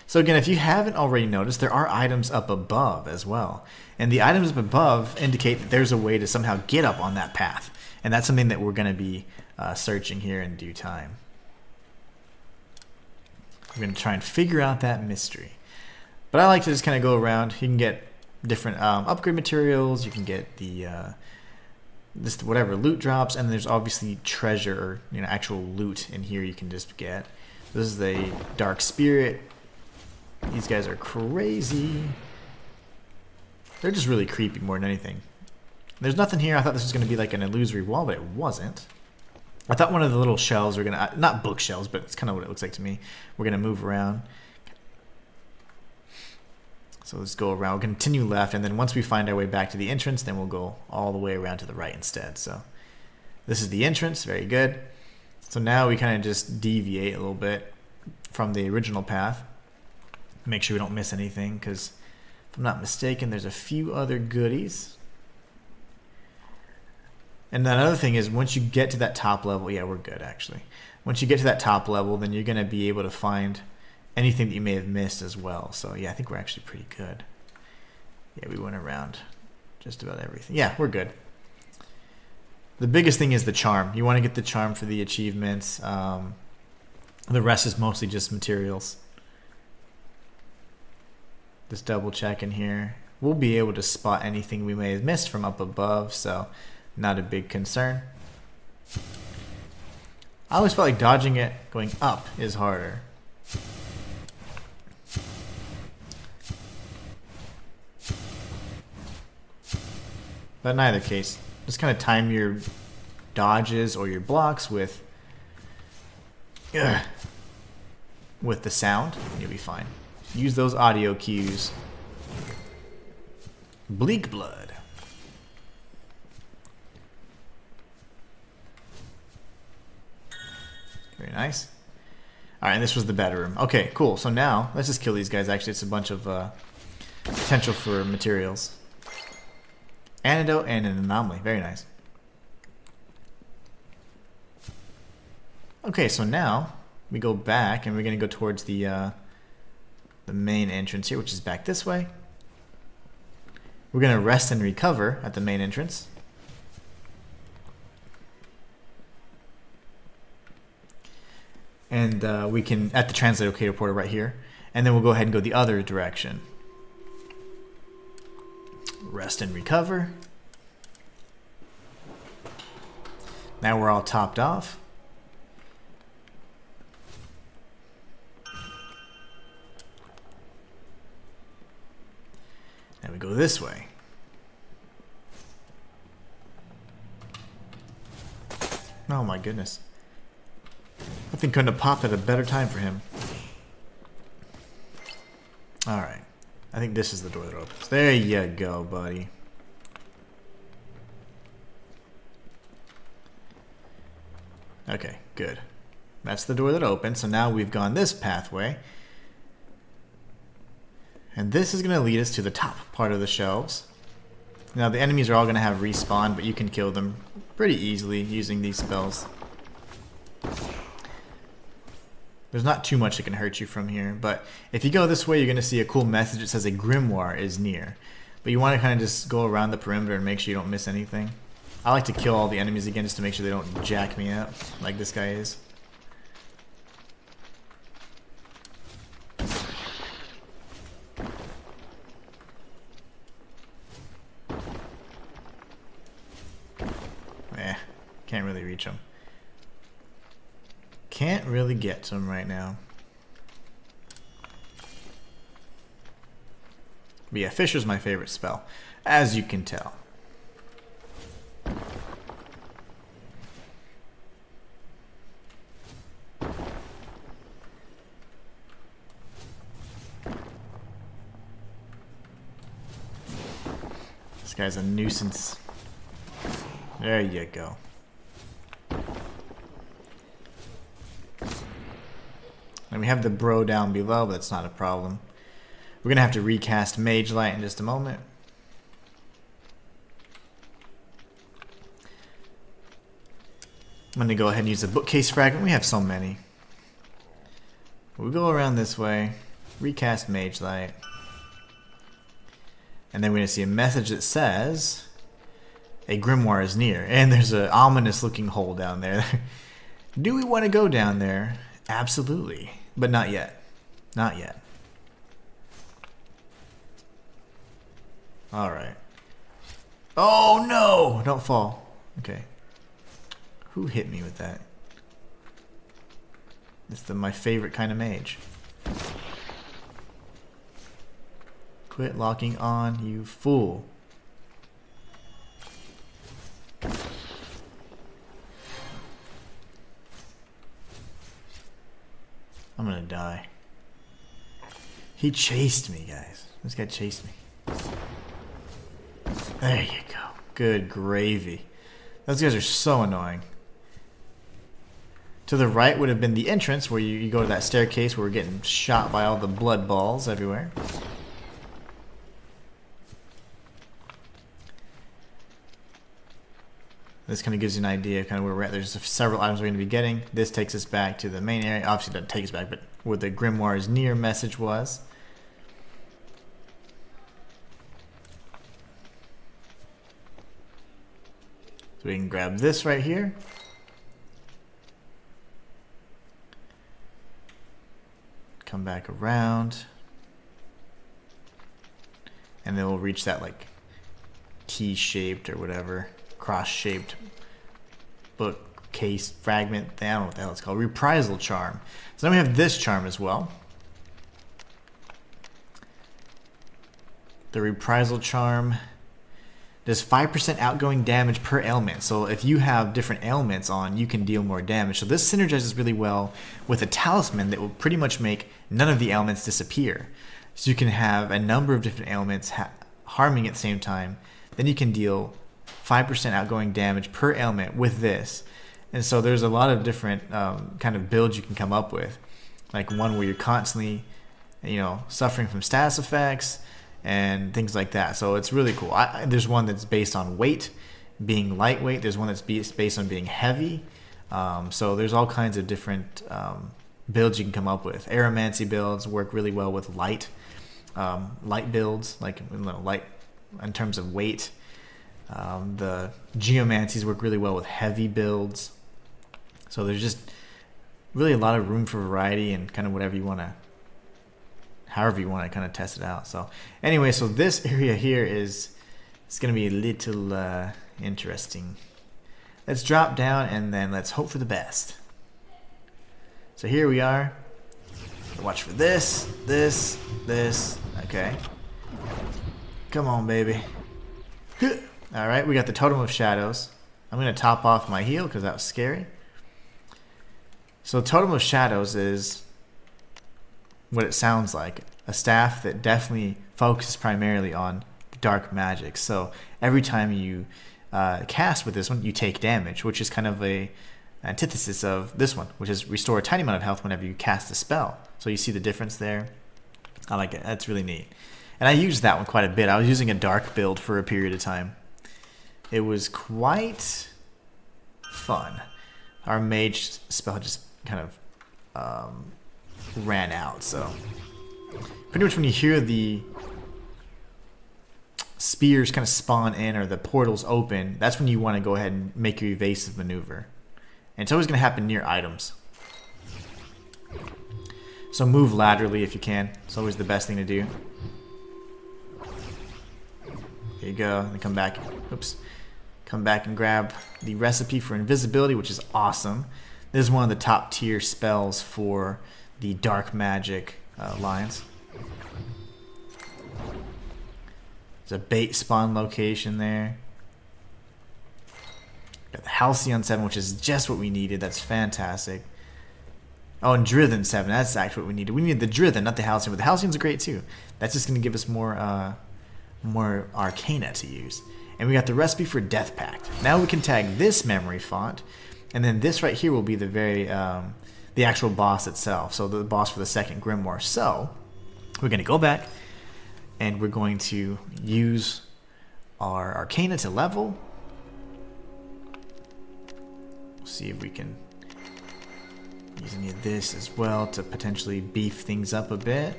So again, if you haven't already noticed, there are items up above as well. And the items up above indicate that there's a way to somehow get up on that path. And that's something that we're going to be searching here in due time. We're going to try and figure out that mystery. But I like to just kind of go around. You can get different upgrade materials. You can get the this whatever loot drops, and there's obviously treasure, or actual loot in here you can just get. This is the Dark Spirit. These guys are crazy. They're just really creepy more than anything. There's nothing here. I thought this was going to be like an illusory wall, but it wasn't. I thought one of the little shelves were going to, not bookshelves, but it's kind of what it looks like to me. We're going to move around. So let's go around. We'll continue left, and then once we find our way back to the entrance, then we'll go all the way around to the right instead. So this is the entrance. Very good. So now we kind of just deviate a little bit from the original path. Make sure we don't miss anything, because if I'm not mistaken, there's a few other goodies. And another thing is, once you get to that top level, yeah, we're good actually. Once you get to that top level, then you're going to be able to find anything that you may have missed as well. So yeah, I think we're actually pretty good. Yeah, we went around just about everything. Yeah, we're good. The biggest thing is the charm. You want to get the charm for the achievements. The rest is mostly just materials. Just double check in here. We'll be able to spot anything we may have missed from up above, so not a big concern. I always felt like dodging it going up is harder. But in either case, just kind of time your dodges or your blocks with the sound, and you'll be fine. Use those audio cues. Bleak blood. Very nice. Alright, and this was the bedroom. Okay, cool. So now, let's just kill these guys. Actually, it's a bunch of potential for materials. Antidote and an anomaly. Very nice. Okay, so now we go back and we're going to go towards the main entrance here, which is back this way. We're going to rest and recover at the main entrance. And we can, at the translocator portal right here, and then we'll go ahead and go the other direction. Rest and recover. Now we're all topped off. Now we go this way. Oh my goodness. Nothing couldn't have popped at a better time for him. Alright. I think this is the door that opens. There you go, buddy. Okay, good. That's the door that opens. So now we've gone this pathway. And this is going to lead us to the top part of the shelves. Now the enemies are all going to have respawn, but you can kill them pretty easily using these spells. There's not too much that can hurt you from here, but if you go this way, you're going to see a cool message that says a grimoire is near. But you want to kind of just go around the perimeter and make sure you don't miss anything. I like to kill all the enemies again just to make sure they don't jack me up like this guy is. Can't really reach him. Can't really get to him right now. But yeah, Fisher's my favorite spell, as you can tell. This guy's a nuisance. There you go. And we have the bro down below, but that's not a problem. We're going to have to recast Mage Light in just a moment. I'm going to go ahead and use the bookcase fragment. We have so many. We'll go around this way, recast Mage Light. And then we're going to see a message that says a grimoire is near. And there's an ominous looking hole down there. Do we want to go down there? Absolutely. But not yet. Not yet. Alright. Oh no! Don't fall. Okay. Who hit me with that? It's my favorite kind of mage. Quit locking on, you fool. I'm gonna die. He chased me, guys. This guy chased me. There you go. Good gravy. Those guys are so annoying. To the right would have been the entrance where you go to that staircase where we're getting shot by all the blood balls everywhere. This kind of gives you an idea of kind of where we're at. There's several items we're going to be getting. This takes us back to the main area. Obviously, it doesn't take us back, but where the grimoires near message was. So we can grab this right here. Come back around. And then we'll reach that like T-shaped or whatever, cross-shaped bookcase fragment. I don't know what the hell it's called. Reprisal charm. So then we have this charm as well. The reprisal charm does 5% outgoing damage per ailment. So if you have different ailments on, you can deal more damage. So this synergizes really well with a talisman that will pretty much make none of the ailments disappear. So you can have a number of different ailments harming at the same time. Then you can deal 5% outgoing damage per ailment with this. And so there's a lot of different kind of builds you can come up with. Like one where you're constantly, suffering from status effects and things like that. So it's really cool. There's one that's based on weight, being lightweight. There's one that's based on being heavy. So there's all kinds of different builds you can come up with. Aromancy builds work really well with light builds, like light in terms of weight. The geomancies work really well with heavy builds. So there's just really a lot of room for variety and kind of whatever you want to, however you want to kind of test it out. So anyway, so this area here it's going to be a little interesting. Let's drop down and then let's hope for the best. So here we are. Watch for this. Okay. Come on, baby. Alright, we got the Totem of Shadows. I'm going to top off my heal because that was scary. So Totem of Shadows is what it sounds like. A staff that definitely focuses primarily on dark magic. So every time you cast with this one, you take damage, which is kind of a antithesis of this one, which is restore a tiny amount of health whenever you cast a spell. So you see the difference there. I like it. That's really neat. And I used that one quite a bit. I was using a dark build for a period of time. It was quite fun. Our mage spell just kind of ran out. So pretty much when you hear the spears kind of spawn in or the portals open, that's when you want to go ahead and make your evasive maneuver. And it's always going to happen near items. So move laterally if you can. It's always the best thing to do. There you go. And come back. Oops. Come back and grab the recipe for invisibility, which is awesome. This is one of the top tier spells for the dark magic lines. There's a bait spawn location there. Got the Halcyon 7, which is just what we needed. That's fantastic. Oh, and Drithen 7. That's actually what we needed. We needed the Drithen, not the Halcyon. But the Halcyons are great too. That's just going to give us more Arcana to use. And we got the recipe for Death Pact. Now we can tag this memory font. And then this right here will be the actual boss itself. So the boss for the second grimoire. So we're going to go back. And we're going to use our Arcana to level. See if we can use any of this as well to potentially beef things up a bit.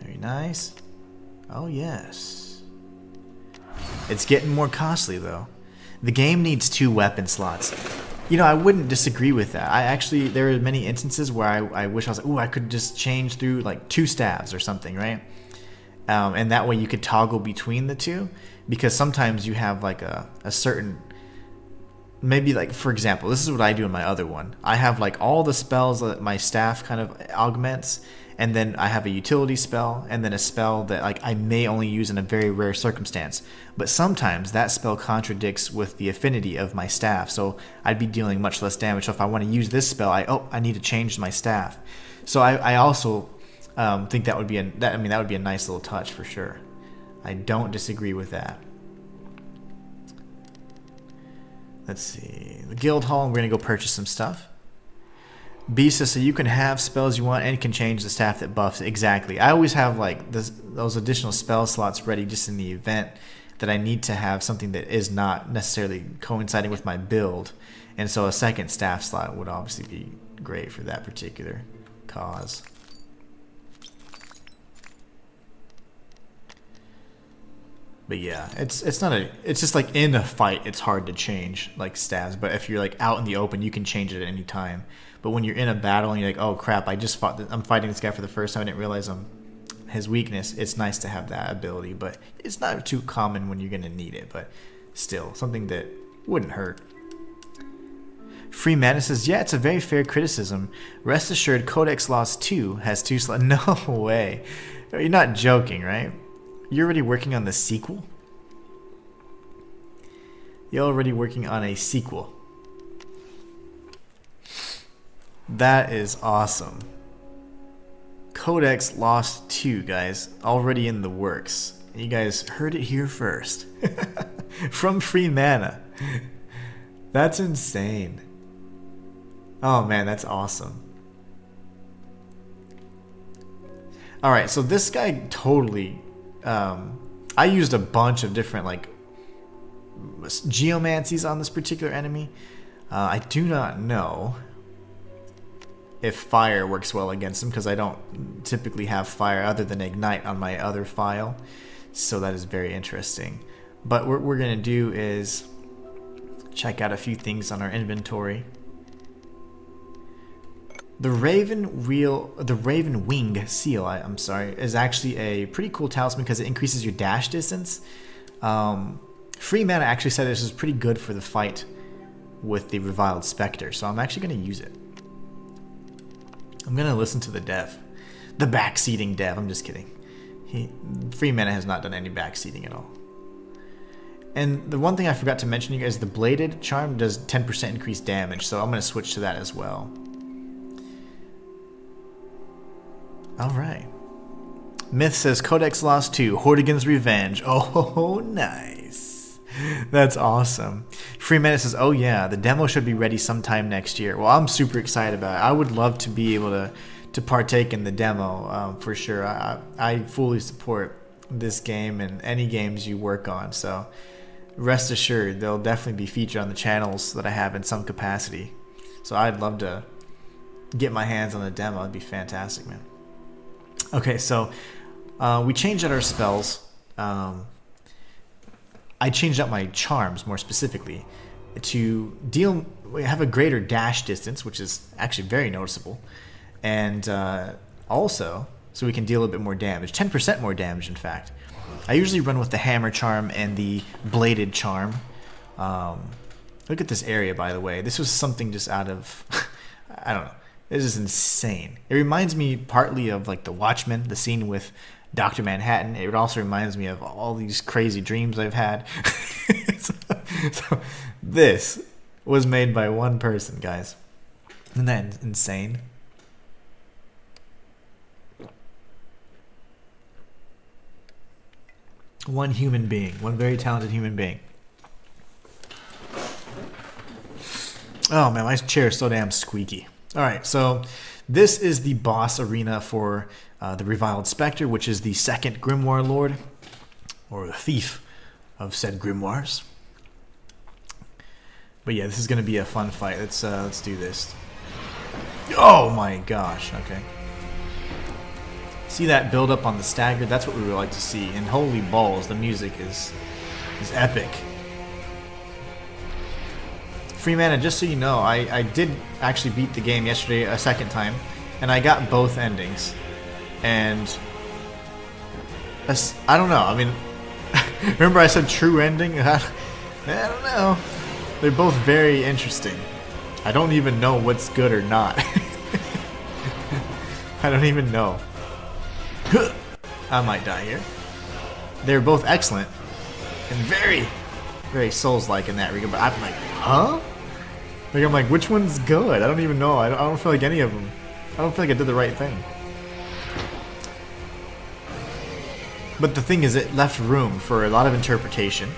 Very nice. Oh yes. It's getting more costly though. The game needs 2 weapon slots. I wouldn't disagree with that. There are many instances where I wish I was like, ooh, I could just change through like 2 staves or something, right? And that way you could toggle between the 2, because sometimes you have like a certain, maybe like, for example, this is what I do in my other one. I have like all the spells that my staff kind of augments, and then I have a utility spell, and then a spell that like I may only use in a very rare circumstance. But sometimes that spell contradicts with the affinity of my staff, so I'd be dealing much less damage. So if I want to use this spell, I need to change my staff. So I also think that would be that would be a nice little touch for sure. I don't disagree with that. Let's see, the guild hall. We're gonna go purchase some stuff. B says, so you can have spells you want and can change the staff that buffs. Exactly. I always have like those additional spell slots ready just in the event that I need to have something that is not necessarily coinciding with my build. And so a second staff slot would obviously be great for that particular cause. But yeah, it's just like in a fight it's hard to change like stabs, but if you're like out in the open you can change it at any time. But when you're in a battle and you're like, oh crap, I'm fighting this guy for the first time, I didn't realize his weakness, it's nice to have that ability, but it's not too common when you're gonna need it, but still something that wouldn't hurt. Free Mana says, yeah, it's a very fair criticism. Rest assured, Codex Lost 2 has 2 slots. No way. You're not joking, right? You're already working on the sequel? You're already working on a sequel. That is awesome. Codex Lost 2, guys. Already in the works. You guys heard it here first. From Free Mana. That's insane. Oh man, that's awesome. Alright, so this guy totally... I used a bunch of different like geomancies on this particular enemy. I do not know if fire works well against him because I don't typically have fire other than ignite on my other file, so that is very interesting. But what we're gonna do is check out a few things on our inventory. The Raven Wing Seal, I'm sorry, is actually a pretty cool talisman because it increases your dash distance. Free Mana actually said this is pretty good for the fight with the Reviled Spectre, so I'm actually going to use it. I'm going to listen to the dev. The backseating dev, I'm just kidding. Free Mana has not done any backseating at all. And the one thing I forgot to mention to you guys, the Bladed Charm does 10% increased damage, so I'm going to switch to that as well. Alright. Myth says Codex Lost 2, Hortigan's Revenge. Oh, nice. That's awesome. Free Mana says, oh yeah, the demo should be ready sometime next year. Well, I'm super excited about it. I would love to be able to partake in the demo for sure. I fully support this game and any games you work on, so rest assured they'll definitely be featured on the channels that I have in some capacity. So I'd love to get my hands on the demo. It'd be fantastic, man. Okay, so we changed out our spells. I changed out my charms more specifically to have a greater dash distance, which is actually very noticeable, and also so we can deal a bit more damage, 10% more damage in fact. I usually run with the hammer charm and the bladed charm. Look at this area, by the way. This was something just out of I don't know. This is insane. It reminds me partly of like The Watchmen, the scene with Dr. Manhattan. It also reminds me of all these crazy dreams I've had. so this was made by one person, guys. Isn't that insane? One human being. One very talented human being. Oh man, my chair is so damn squeaky. Alright, so this is the boss arena for the Reviled Spectre, which is the second Grimoire Lord, or the thief of said grimoires. But yeah, this is going to be a fun fight. Let's do this. Oh my gosh, okay. See that build up on the stagger? That's what we would like to see. And holy balls, the music is epic. Free Mana, just so you know, I did actually beat the game yesterday a second time, and I got both endings. And I don't know, I mean, remember I said true ending? I don't know. They're both very interesting. I don't even know what's good or not. I don't even know. I might die here. They're both excellent and very, very Souls-like in that regard, but I'm like, huh? Like, I'm like, which one's good? I don't even know. I don't feel like any of them. I don't feel like I did the right thing. But the thing is, it left room for a lot of interpretation,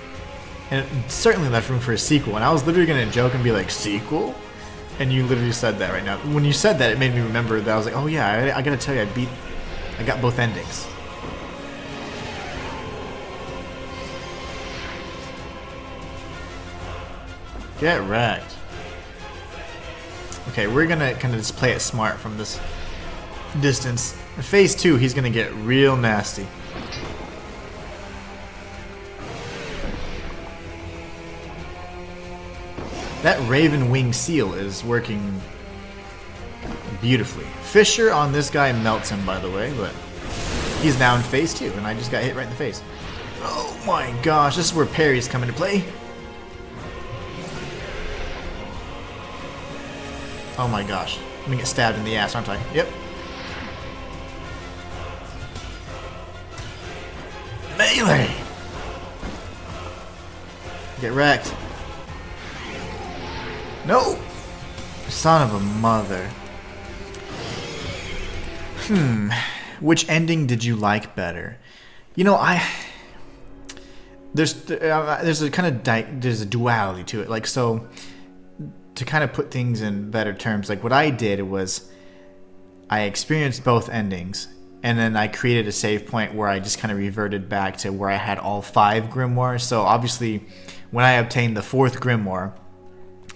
and it certainly left room for a sequel. And I was literally gonna joke and be like, sequel? And you literally said that right now. When you said that, it made me remember that I was like, oh yeah, I gotta tell you, I got both endings. Get wrecked. Okay, we're gonna kind of just play it smart from this distance. In phase 2, he's gonna get real nasty. That Raven Wing Seal is working beautifully. Fisher on this guy melts him, by the way, but he's now in phase 2, and I just got hit right in the face. Oh my gosh, this is where parries come into play. Oh my gosh. I'm gonna get stabbed in the ass, aren't I? Yep. Melee! Get wrecked. No! Son of a mother. Which ending did you like better? You know, there's a kind of there's a duality to it. Like, so to kind of put things in better terms, like what I did was I experienced both endings, and then I created a save point where I just kind of reverted back to where I had all 5 grimoires. So obviously, when I obtained the 4th grimoire,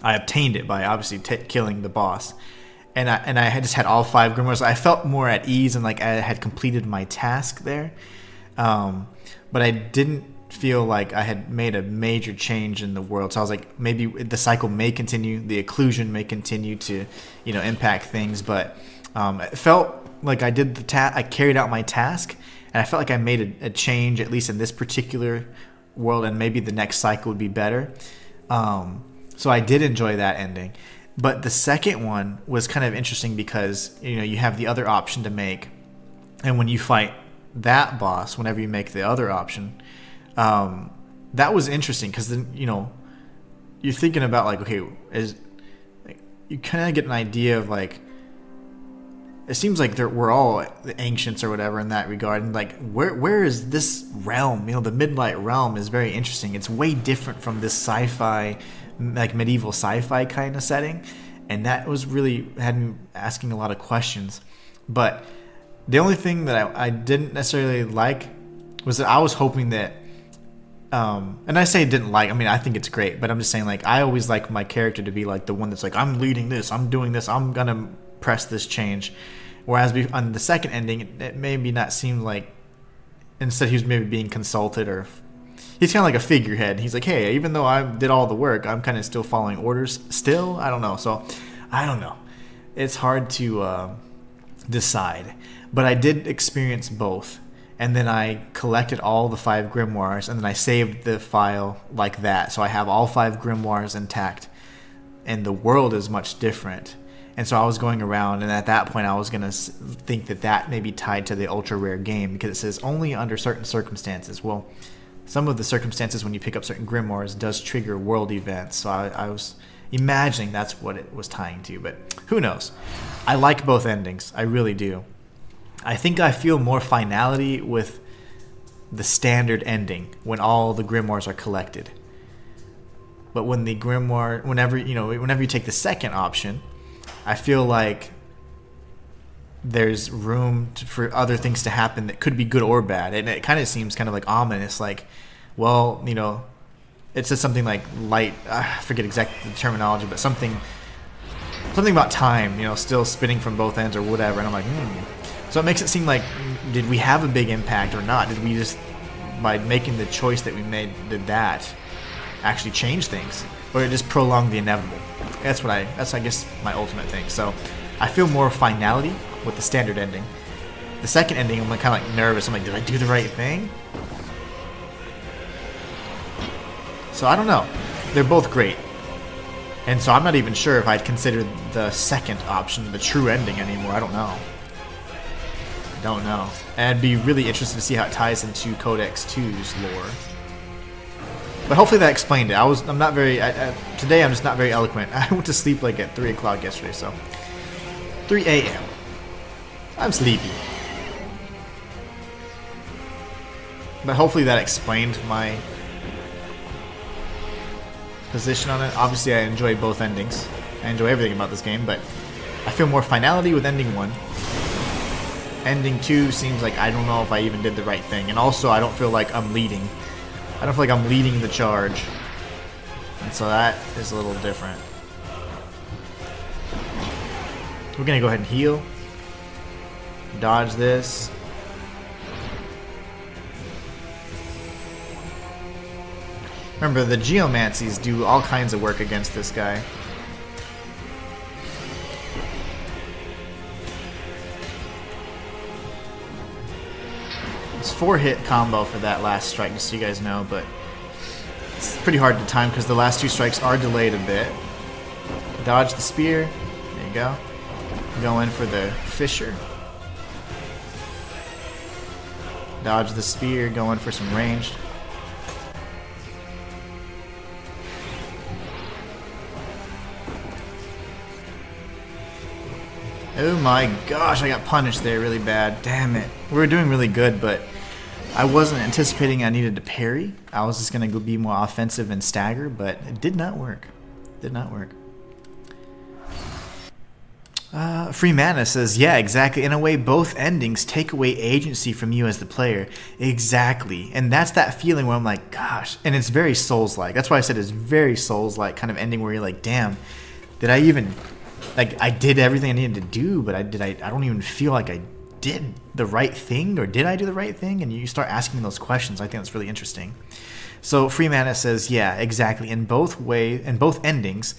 I obtained it by obviously killing the boss, and I had just had all 5 grimoires. I felt more at ease and like I had completed my task there, but I didn't feel like I had made a major change in the world. So I was like, maybe the cycle may continue, the occlusion may continue to, you know, impact things, but it felt like I did I carried out my task, and I felt like I made a change, at least in this particular world, and maybe the next cycle would be better. So I did enjoy that ending. But the second one was kind of interesting because, you know, you have the other option to make, and when you fight that boss, whenever you make the other option, that was interesting because then, you know, you're thinking about like, okay, you kind of get an idea of like, it seems like we're all the ancients or whatever in that regard, and like where is this realm? You know, the Midlight realm is very interesting. It's way different from this sci-fi, like medieval sci-fi kind of setting, and that was really had me asking a lot of questions. But the only thing that I didn't necessarily like was that I was hoping that, and I say didn't like, I mean, I think it's great, but I'm just saying, like, I always like my character to be like the one that's like, I'm leading this, I'm doing this, I'm gonna press this change. Whereas on the second ending, it maybe not seem like, instead he was maybe being consulted, or he's kind of like a figurehead. He's like, hey, even though I did all the work, I'm kind of still following orders still. I don't know. So I don't know. It's hard to decide. But I did experience both. And then I collected all the 5 grimoires, and then I saved the file like that. So I have all 5 grimoires intact. And the world is much different. And so I was going around, and at that point I was going to think that may be tied to the ultra rare game, because it says only under certain circumstances. Well, some of the circumstances when you pick up certain grimoires does trigger world events. So I was imagining that's what it was tying to, but who knows? I like both endings. I really do. I think I feel more finality with the standard ending when all the grimoires are collected. But when the grimoire, whenever you take the second option, I feel like there's room for other things to happen that could be good or bad. And it kind of seems kind of like ominous, like, well, you know, it says something like light, I forget exactly the terminology, but something about time, you know, still spinning from both ends or whatever. And I'm like, So it makes it seem like, did we have a big impact or not? Did we just, by making the choice that we made, did that actually change things? Or it just prolonged the inevitable? That's I guess my ultimate thing. So I feel more finality with the standard ending. The second ending, I'm like, kind of like nervous. I'm like, did I do the right thing? So I don't know. They're both great. And so I'm not even sure if I'd consider the second option the true ending anymore. I don't know. And I'd be really interested to see how it ties into Codex 2's lore. But hopefully that explained it. Today I'm just not very eloquent. I went to sleep like at 3 o'clock yesterday, so 3 a.m. I'm sleepy. But hopefully that explained my position on it. Obviously I enjoy both endings. I enjoy everything about this game, but I feel more finality with ending 1. Ending 2 seems like I don't know if I even did the right thing. And also I don't feel like I'm leading. I don't feel like I'm leading the charge. And so that is a little different. We're gonna go ahead and heal. Dodge this. Remember, the geomancies do all kinds of work against this guy. It's 4-hit combo for that last strike, just so you guys know, but it's pretty hard to time because the last 2 strikes are delayed a bit. Dodge the spear. There you go. Go in for the Fisher. Dodge the spear, go in for some ranged. Oh my gosh, I got punished there really bad. Damn it. We were doing really good, but I wasn't anticipating I needed to parry. I was just going to be more offensive and stagger, but it did not work. Did not work. Free Mana says, yeah, exactly. In a way, both endings take away agency from you as the player. Exactly. And that's that feeling where I'm like, gosh. And it's very Souls-like. That's why I said it's very Souls-like kind of ending where you're like, damn, did I even... Like, I did everything I needed to do, but I don't even feel like I did the right thing, or did I do the right thing? And you start asking those questions. I think that's really interesting. So Free Mana says, yeah, exactly. In both endings,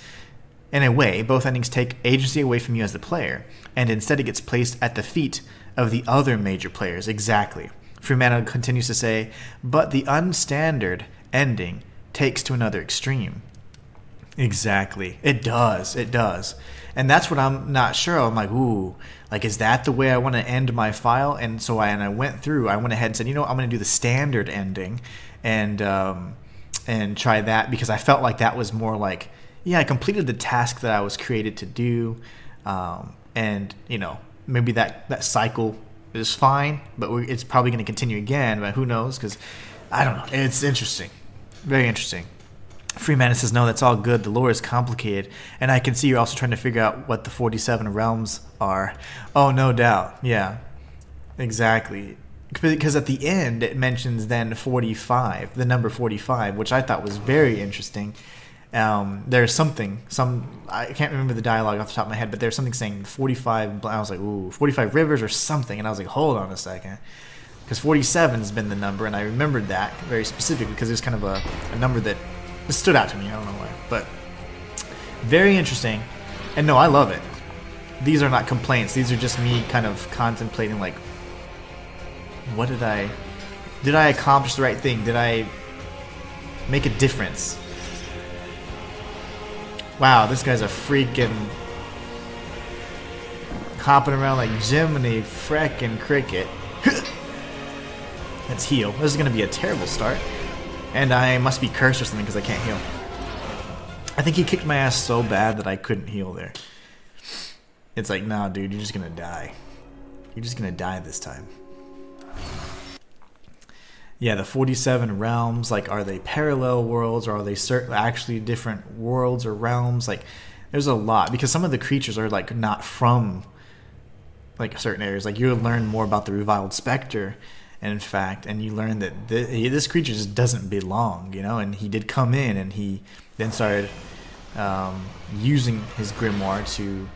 in a way, both endings take agency away from you as the player, and instead it gets placed at the feet of the other major players. Exactly. Free Mana continues to say, but the unstandard ending takes to another extreme. Exactly. It does. It does. And that's what I'm not sure of. I'm like, ooh, like, is that the way I want to end my file? And so I went through, I went ahead and said, you know what, I'm going to do the standard ending and try that, because I felt like that was more like, yeah, I completed the task that I was created to do. And, you know, maybe that cycle is fine, but it's probably going to continue again, but who knows? Because I don't know. It's interesting. Very interesting. Free Mana says, no, that's all good. The lore is complicated. And I can see you're also trying to figure out what the 47 realms are. Oh, no doubt. Yeah, exactly. Because at the end, it mentions then 45, the number 45, which I thought was very interesting. There's something, I can't remember the dialogue off the top of my head, but there's something saying 45, I was like, ooh, 45 rivers or something. And I was like, hold on a second. Because 47 has been the number, and I remembered that very specifically because it was kind of a number that it stood out to me. I don't know why, but very interesting. And no, I love it. These are not complaints. These are just me kind of contemplating, like, what did I accomplish the right thing? Did I make a difference? Wow, this guy's a freaking hopping around like Jiminy frickin' Cricket. Let's heal. This is gonna be a terrible start. And I must be cursed or something because I can't heal. I think he kicked my ass so bad that I couldn't heal there. It's like, nah, dude, you're just gonna die. You're just gonna die this time. Yeah, the 47 realms, like, are they parallel worlds, or are they actually different worlds or realms? Like, there's a lot, because some of the creatures are, like, not from, like, certain areas. Like, you'll learn more about the Reviled Spectre, and in fact, and you learn that this creature just doesn't belong, you know, and he did come in, and he then started using his grimoire to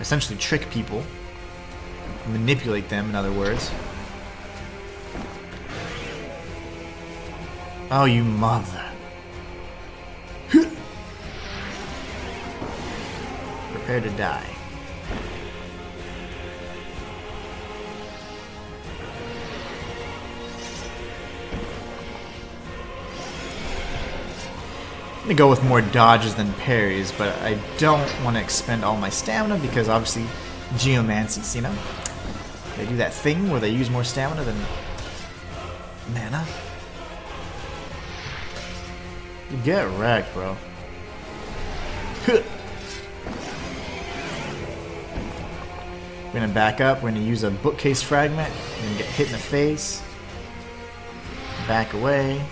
essentially trick people, manipulate them, in other words. Oh, you mother. Prepare to die. I'm gonna go with more dodges than parries, but I don't want to expend all my stamina because obviously geomancies, you know? They do that thing where they use more stamina than mana. You get wrecked, bro. We're gonna back up. We're gonna use a bookcase fragment. We're gonna get hit in the face. back away.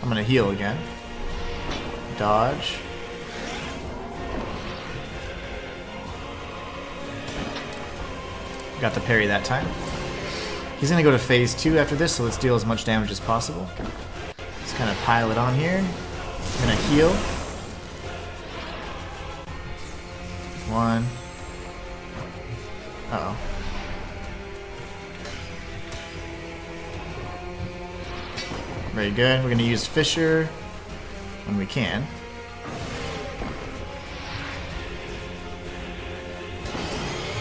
I'm gonna heal again. Dodge. Got the parry that time. He's gonna go to phase 2 after this, so let's deal as much damage as possible. Let's kind of pile it on here. I'm gonna heal. 1. Uh-oh. Very good. We're gonna use Fisher when we can.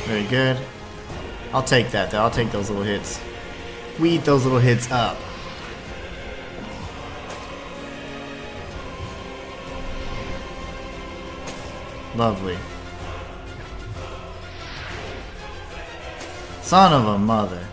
Very good. I'll take that though. I'll take those little hits. We eat those little hits up. Lovely. Son of a mother.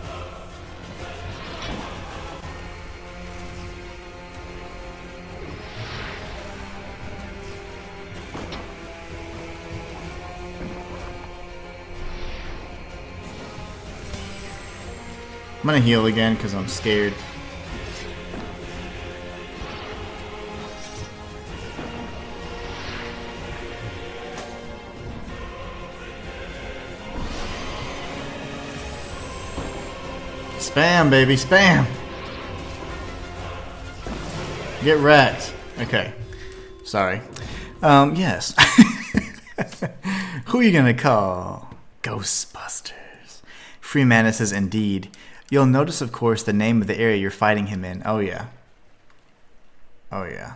I'm gonna heal again because I'm scared. Spam, baby, spam! Get wrecked. Okay. Sorry. Yes. Who are you gonna call? Ghostbusters. Free Mana says indeed. You'll notice, of course, the name of the area you're fighting him in. Oh, yeah. Oh, yeah.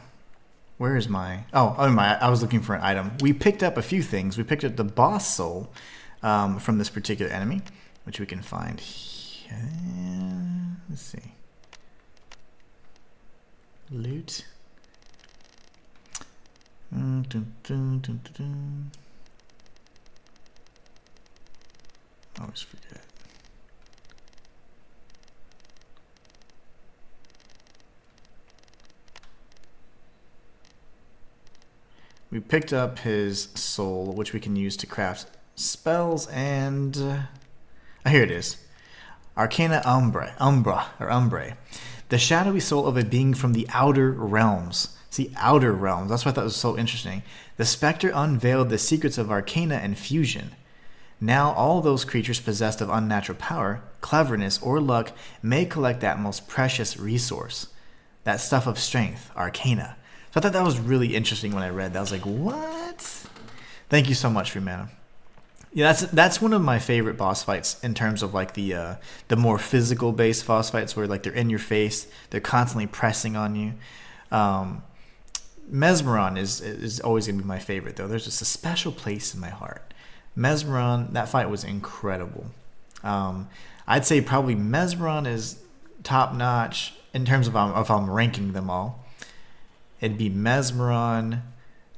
Where is my... I was looking for an item. We picked up a few things. We picked up the boss soul from this particular enemy, which we can find here. Let's see. Loot. Always forget. We picked up his soul, which we can use to craft spells, and here it is. Arcana Umbre. The shadowy soul of a being from the outer realms. See, outer realms. That's why I thought it was so interesting. The specter unveiled the secrets of arcana and fusion. Now all those creatures possessed of unnatural power, cleverness, or luck may collect that most precious resource. That stuff of strength, arcana. So I thought that was really interesting when I read that. I was like, what? Thank you so much, Free Mana. Yeah, that's one of my favorite boss fights in terms of like the more physical based boss fights where like they're in your face, they're constantly pressing on you. Mesmeron is always gonna be my favorite though. There's just a special place in my heart. Mesmeron, that fight was incredible. I'd say probably Mesmeron is top notch in terms of if I'm ranking them all. It'd be Mesmeron,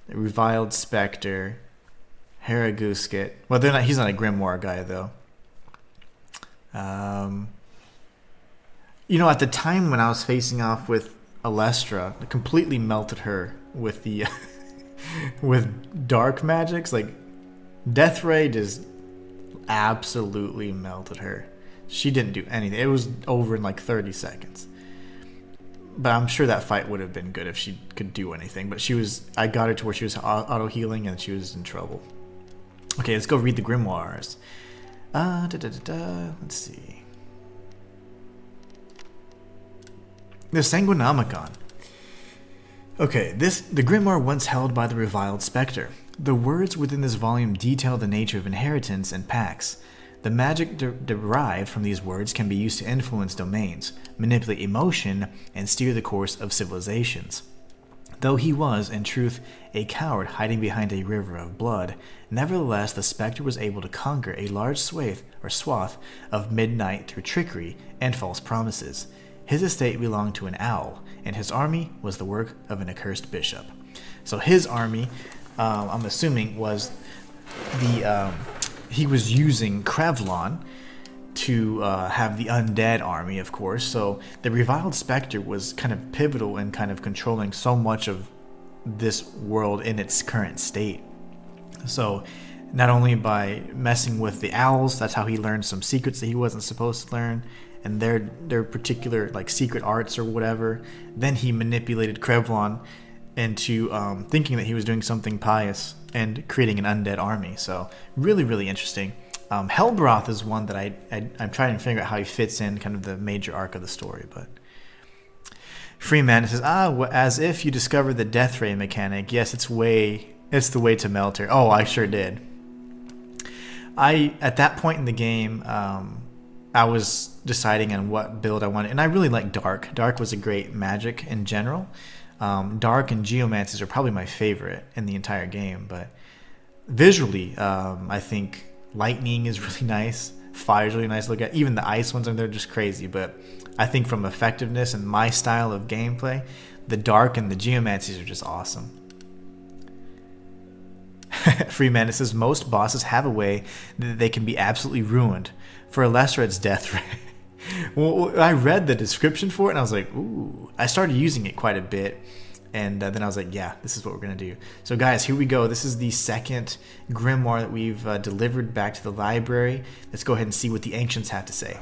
Reviled Spectre, Haragusket. Well, he's not a grimoire guy, though. You know, at the time when I was facing off with Alestra, I completely melted her with the with dark magics. Like, Death Ray just absolutely melted her. She didn't do anything. It was over in like 30 seconds. But I'm sure that fight would have been good if she could do anything. But I got her to where she was auto-healing and she was in trouble. Okay, let's go read the grimoires. Let's see. The Sanguinomicon. Okay, the grimoire once held by the Reviled Spectre. The words within this volume detail the nature of inheritance and pacts. The magic derived from these words can be used to influence domains, manipulate emotion, and steer the course of civilizations. Though he was, in truth, a coward hiding behind a river of blood, nevertheless the Spectre was able to conquer a large swath of midnight through trickery and false promises. His estate belonged to an owl, and his army was the work of an accursed bishop. So his army, I'm assuming, was he was using Krevlon to have the undead army, of course. So the Reviled Spectre was kind of pivotal in kind of controlling so much of this world in its current state. So not only by messing with the owls, that's how he learned some secrets that he wasn't supposed to learn, and their particular like secret arts or whatever. Then he manipulated Krevlon into thinking that he was doing something pious and creating an undead army. So really, really interesting. Hellbroth is one that I'm trying to figure out how he fits in kind of the major arc of the story. But Freeman says, as if you discovered the death ray mechanic. Yes, it's the way to Melter. Oh, I sure did. At that point in the game, I was deciding on what build I wanted, and I really like Dark. Dark was a great magic in general. Dark and Geomancies are probably my favorite in the entire game, but visually, I think Lightning is really nice. Fire is really nice to look at. Even the ice ones, they're just crazy, but I think from effectiveness and my style of gameplay, the Dark and the Geomancies are just awesome. Freeman says, most bosses have a way that they can be absolutely ruined. For a lesser, it's death ray. Well, I read the description for it and I was like, ooh. I started using it quite a bit, and then I was like, yeah, this is what we're gonna do. So guys, here we go. This is the second grimoire that we've delivered back to the library. Let's go ahead and see what the ancients have to say.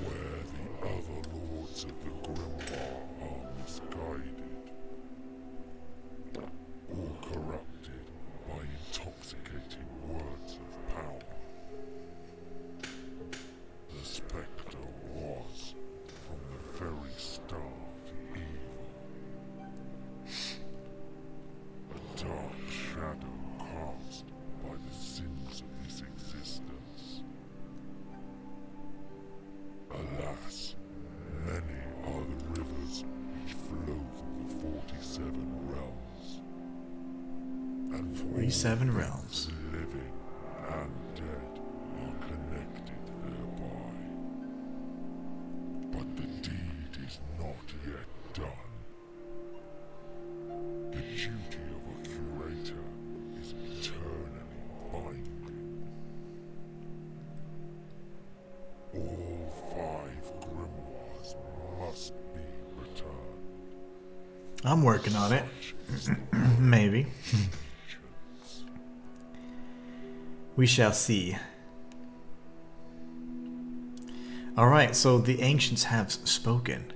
Where the other lords of the grimoire are misguided or corrupted by intoxicating words of power. The spectre was, from the very start, evil. A dark shadow cast by the sins of this existence. Alas, many are the rivers which flow through the 47 realms. And 47 realms. Living and dead are connected thereby. But the deed is not yet done. The duty of a curator is eternally binding. All 5 grimoires must be returned. I'm working on it. Maybe. We shall see. Alright, so the ancients have spoken.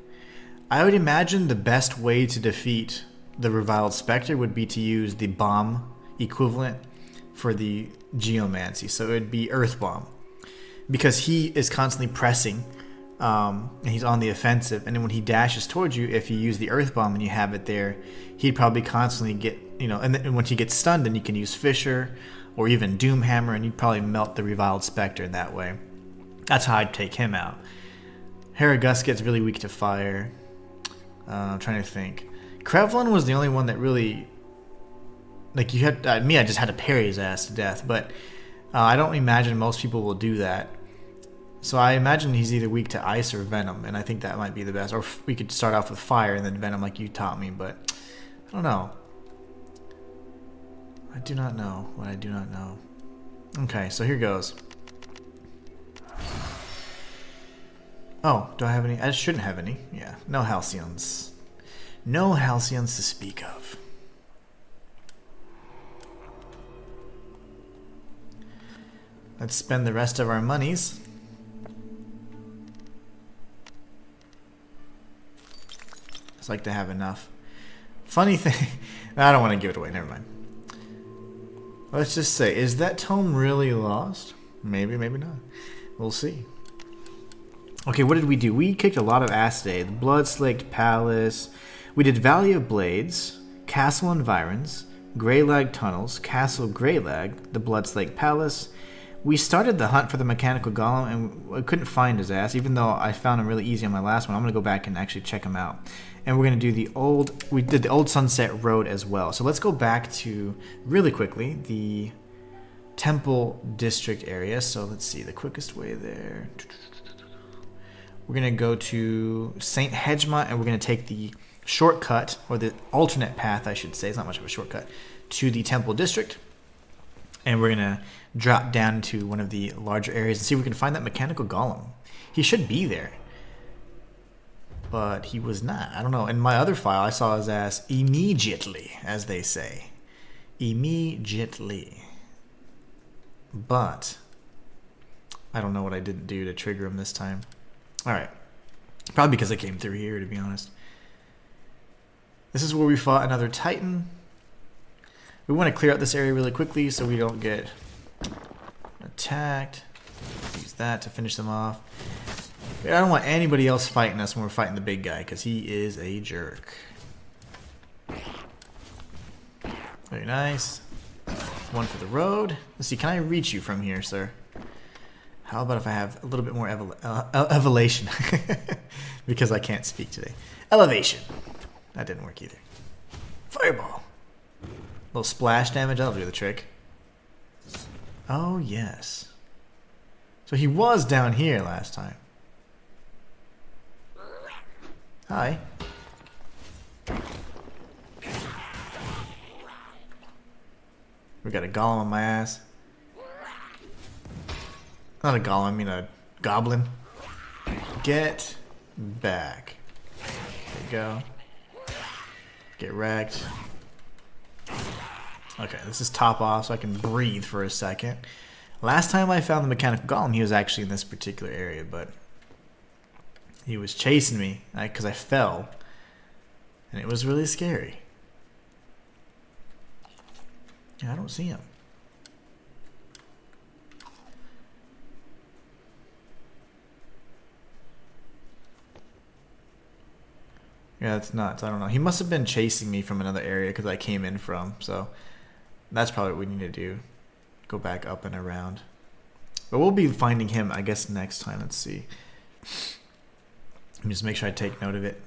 I would imagine the best way to defeat the reviled spectre would be to use the bomb equivalent for the geomancy. So it would be Earth Bomb. Because he is constantly pressing, and he's on the offensive, and then when he dashes towards you, if you use the Earth Bomb and you have it there, he'd probably constantly get, and then once he gets stunned, then you can use Fissure or even Doomhammer, and you'd probably melt the reviled spectre that way. That's how I'd take him out. Haragus gets really weak to fire. I'm trying to think. Krevlon was the only one that really, like, you had me. I just had to parry his ass to death, but I don't imagine most people will do that. So I imagine he's either weak to ice or venom, and I think that might be the best. Or we could start off with fire and then venom, like you taught me. But I don't know. I do not know what I do not know. Okay, so here goes. Oh, do I have any? I shouldn't have any. Yeah, no Halcyons. No Halcyons to speak of. Let's spend the rest of our monies. Just like to have enough. Funny thing, I don't want to give it away, never mind. Let's just say, is that tome really lost? Maybe, maybe not. We'll see. Okay, what did we do? We kicked a lot of ass today. The Bloodslaked Palace. We did Valley of Blades, Castle Environs, Greylag Tunnels, Castle Greylag, the Bloodslaked Palace. We started the hunt for the mechanical golem, and I couldn't find his ass, even though I found him really easy on my last one. I'm going to go back and actually check him out. And we're going to do we did the old Sunset Road as well. So let's go back to, really quickly, the Temple District area. So let's see, the quickest way there. We're going to go to St. Hedgemont, and we're going to take the shortcut, or the alternate path, I should say. It's not much of a shortcut, to the Temple District. And we're going to drop down to one of the larger areas and see if we can find that mechanical golem. He should be there. But he was not. I don't know. In my other file, I saw his ass immediately, as they say. Immediately. but I don't know what I didn't do to trigger him this time. Alright. Probably because I came through here, to be honest. This is where we fought another Titan. We want to clear out this area really quickly so we don't get attacked. Use that to finish them off. I don't want anybody else fighting us when we're fighting the big guy, because he is a jerk. Very nice. One for the road. Let's see, can I reach you from here, sir? How about if I have a little bit more elevation? Because I can't speak today. Elevation. That didn't work either. Fireball. A little splash damage, that'll do the trick. Oh, yes. So he was down here last time. Hi. We got a golem on my ass. Not a golem, I mean a goblin. Get back. There you go. Get wrecked. Okay, this is top off so I can breathe for a second. Last time I found the mechanical golem, he was actually in this particular area, but he was chasing me because I fell. And it was really scary. Yeah, I don't see him. Yeah, that's nuts. I don't know. He must have been chasing me from another area because I came in from. So that's probably what we need to do. Go back up and around. But we'll be finding him, I guess, next time. Let's see. Let me just make sure I take note of it.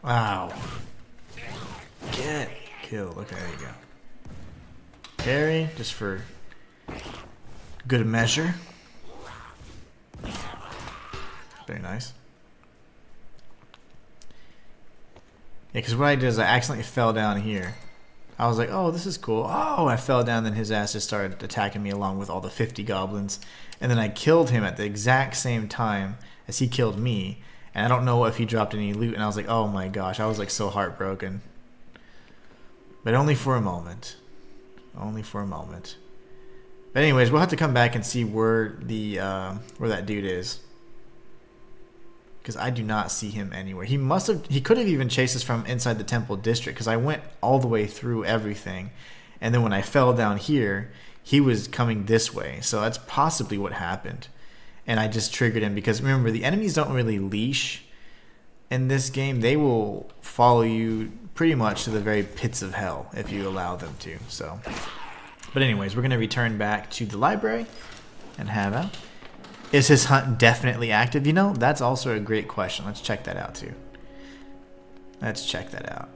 Wow. Get killed. Okay, there you go. Parry, just for good measure. Very nice. Yeah, because what I did is I accidentally fell down here. I was like, oh, this is cool. Oh, I fell down, then his ass just started attacking me along with all the 50 goblins. And then I killed him at the exact same time as he killed me. And I don't know if he dropped any loot. And I was like, oh my gosh, I was like so heartbroken. But only for a moment. Only for a moment. But anyways, we'll have to come back and see where the where that dude is. Because I do not see him anywhere. He could have even chased us from inside the temple district, because I went all the way through everything, and then when I fell down here, he was coming this way. So that's possibly what happened, and I just triggered him. Because remember, the enemies don't really leash in this game. They will follow you pretty much to the very pits of hell if you allow them to. So, but anyways, we're gonna return back to the library and have out. Is his hunt definitely active? You know, that's also a great question. Let's check that out too. Let's check that out.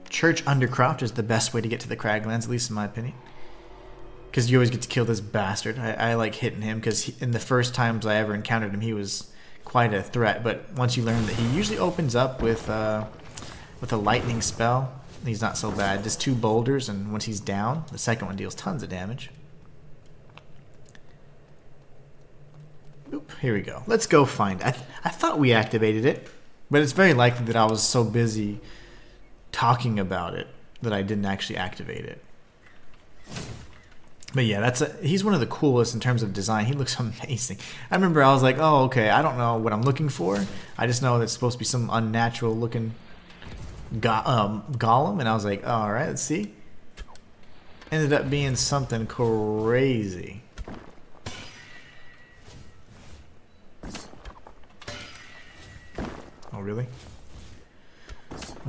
Church Undercroft is the best way to get to the Craglands, at least in my opinion. Because you always get to kill this bastard. I like hitting him because in the first times I ever encountered him, he was quite a threat. But once you learn that he usually opens up with a lightning spell, he's not so bad. Just 2 boulders, and once he's down, the second one deals tons of damage. Oop, here we go. Let's go find it. I thought we activated it, but it's very likely that I was so busy talking about it that I didn't actually activate it. But yeah, he's one of the coolest in terms of design. He looks amazing. I remember I was like, oh, okay, I don't know what I'm looking for. I just know that it's supposed to be some unnatural looking golem, and I was like, oh, all right, let's see. Ended up being something crazy. Oh, really?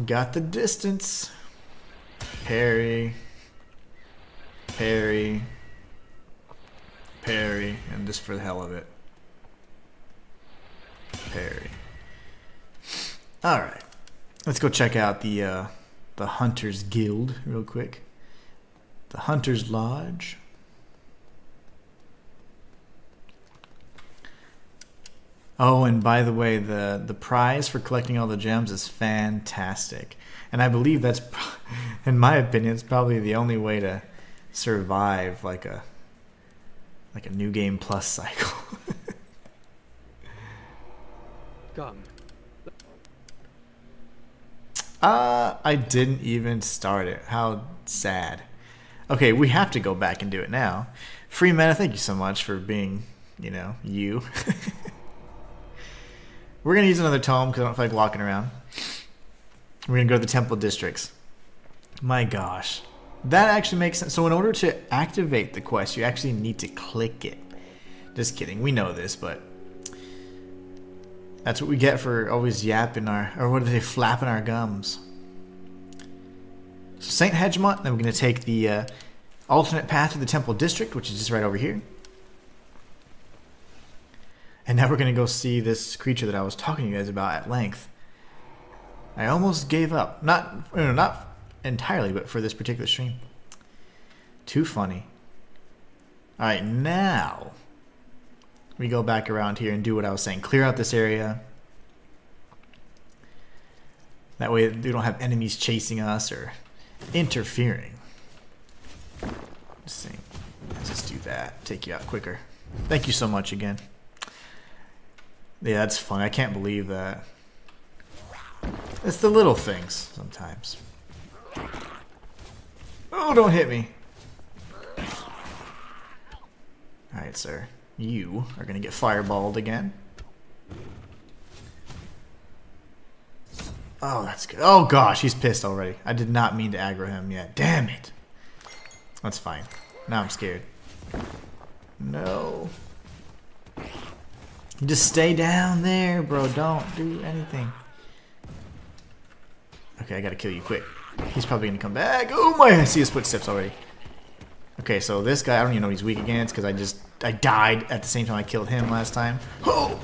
Got the distance. Parry. Parry. Parry. And just for the hell of it. Parry. Alright. Let's go check out the Hunter's Guild real quick. The Hunter's Lodge. Oh, and by the way, the prize for collecting all the gems is fantastic. And I believe that's, in my opinion, it's probably the only way to survive like a New Game Plus cycle. Come. I didn't even start it. How sad. Okay, we have to go back and do it now. Free Mana, thank you so much for being, you know, you. We're going to use another tome because I don't feel like walking around. We're going to go to the Temple Districts. My gosh. That actually makes sense. So in order to activate the quest, you actually need to click it. Just kidding. We know this, but that's what we get for always yapping our, or what do they, flapping our gums. So St. Hegemont, then we're going to take the alternate path to the Temple District, which is just right over here. And now we're going to go see this creature that I was talking to you guys about at length. I almost gave up. Not entirely, but for this particular stream. Too funny. Alright, now we go back around here and do what I was saying. Clear out this area. That way we don't have enemies chasing us or interfering. Let's just do that. Take you out quicker. Thank you so much again. Yeah, that's funny. I can't believe that. It's the little things sometimes. Oh, don't hit me. Alright, sir. You are going to get fireballed again. Oh, that's good. Oh, gosh, he's pissed already. I did not mean to aggro him yet. Damn it. That's fine. Now I'm scared. No. Just stay down there, bro. Don't do anything. Okay, I gotta kill you quick. He's probably gonna come back. Oh my, I see his footsteps already. Okay, so this guy, I don't even know what he's weak against because I died at the same time I killed him last time. Oh!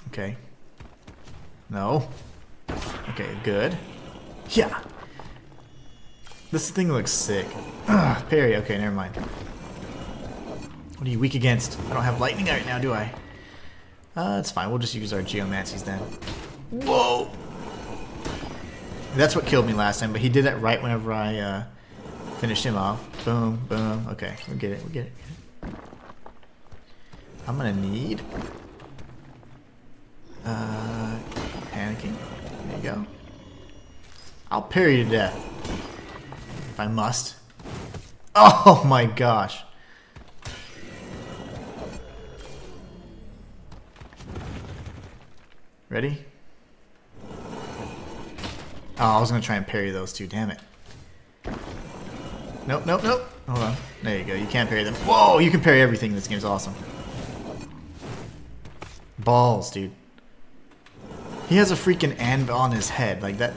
Okay. No. Okay, good. Yeah. This thing looks sick. Ugh, parry. Okay, never mind. What are you weak against? I don't have lightning right now, do I? It's fine. We'll just use our geomancies then. Whoa! That's what killed me last time, but he did that right whenever I finished him off. Boom, boom. Okay, we get it. We get it. I'm gonna need panicking. There you go. I'll parry you to death if I must. Oh my gosh. Ready? Oh, I was gonna try and parry those two, damn it. Nope, nope, nope. Hold on. There you go, you can't parry them. Whoa, you can parry everything. This game's awesome. Balls, dude. He has a freaking anvil on his head. Like that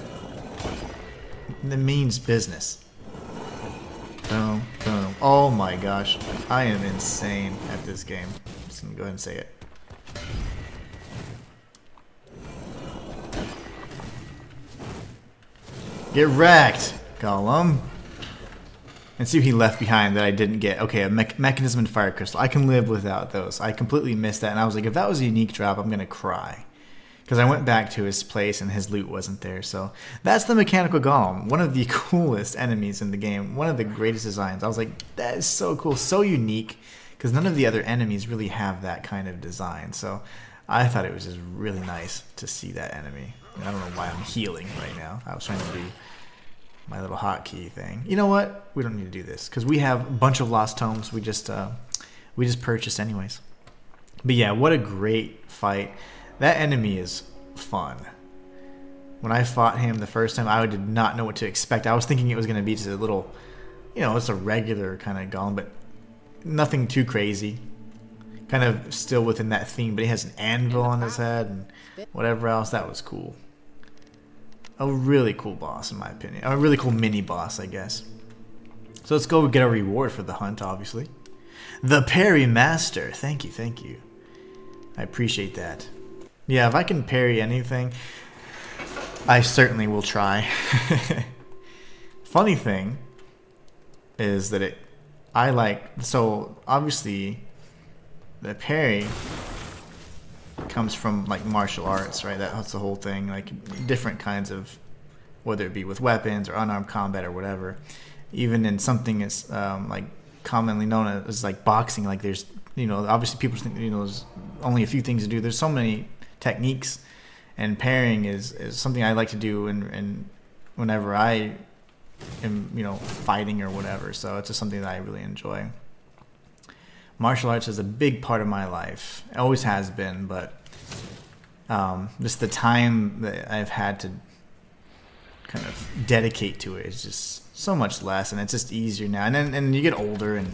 means business. Boom, boom. Oh my gosh. I am insane at this game. I'm just gonna go ahead and say it. Get wrecked, Gollum. And see what he left behind that I didn't get. Okay, a mechanism and fire crystal. I can live without those. I completely missed that, and I was like, if that was a unique drop, I'm gonna cry. Because I went back to his place and his loot wasn't there. So that's the mechanical golem. One of the coolest enemies in the game. One of the greatest designs. I was like, that is so cool, so unique. Because none of the other enemies really have that kind of design. So I thought it was just really nice to see that enemy. I don't know why I'm healing right now. I was trying to do my little hotkey thing. You know what? We don't need to do this because we have a bunch of lost tomes. We just purchased anyways. But yeah, what a great fight. That enemy is fun. When I fought him the first time, I did not know what to expect. I was thinking it was going to be just a little, you know, it's a regular kind of golem, but nothing too crazy. Kind of still within that theme, but he has an anvil on his head and whatever else. That was cool. A really cool boss, in my opinion. A really cool mini boss, I guess. So let's go get a reward for the hunt, obviously. The Parry Master. Thank you, thank you. I appreciate that. Yeah, if I can parry anything, I certainly will try. Funny thing is that so obviously the parry comes from like martial arts, right? That's the whole thing. Like different kinds of, whether it be with weapons or unarmed combat or whatever. Even in something as like commonly known as like boxing, like there's, you know, obviously people think, you know, there's only a few things to do. There's so many techniques And parrying is something I like to do and whenever I am, fighting or whatever. So it's just something that I really enjoy. Martial arts is a big part of my life. It always has been, but just the time that I've had to kind of dedicate to it is just so much less, and it's just easier now. And you get older, and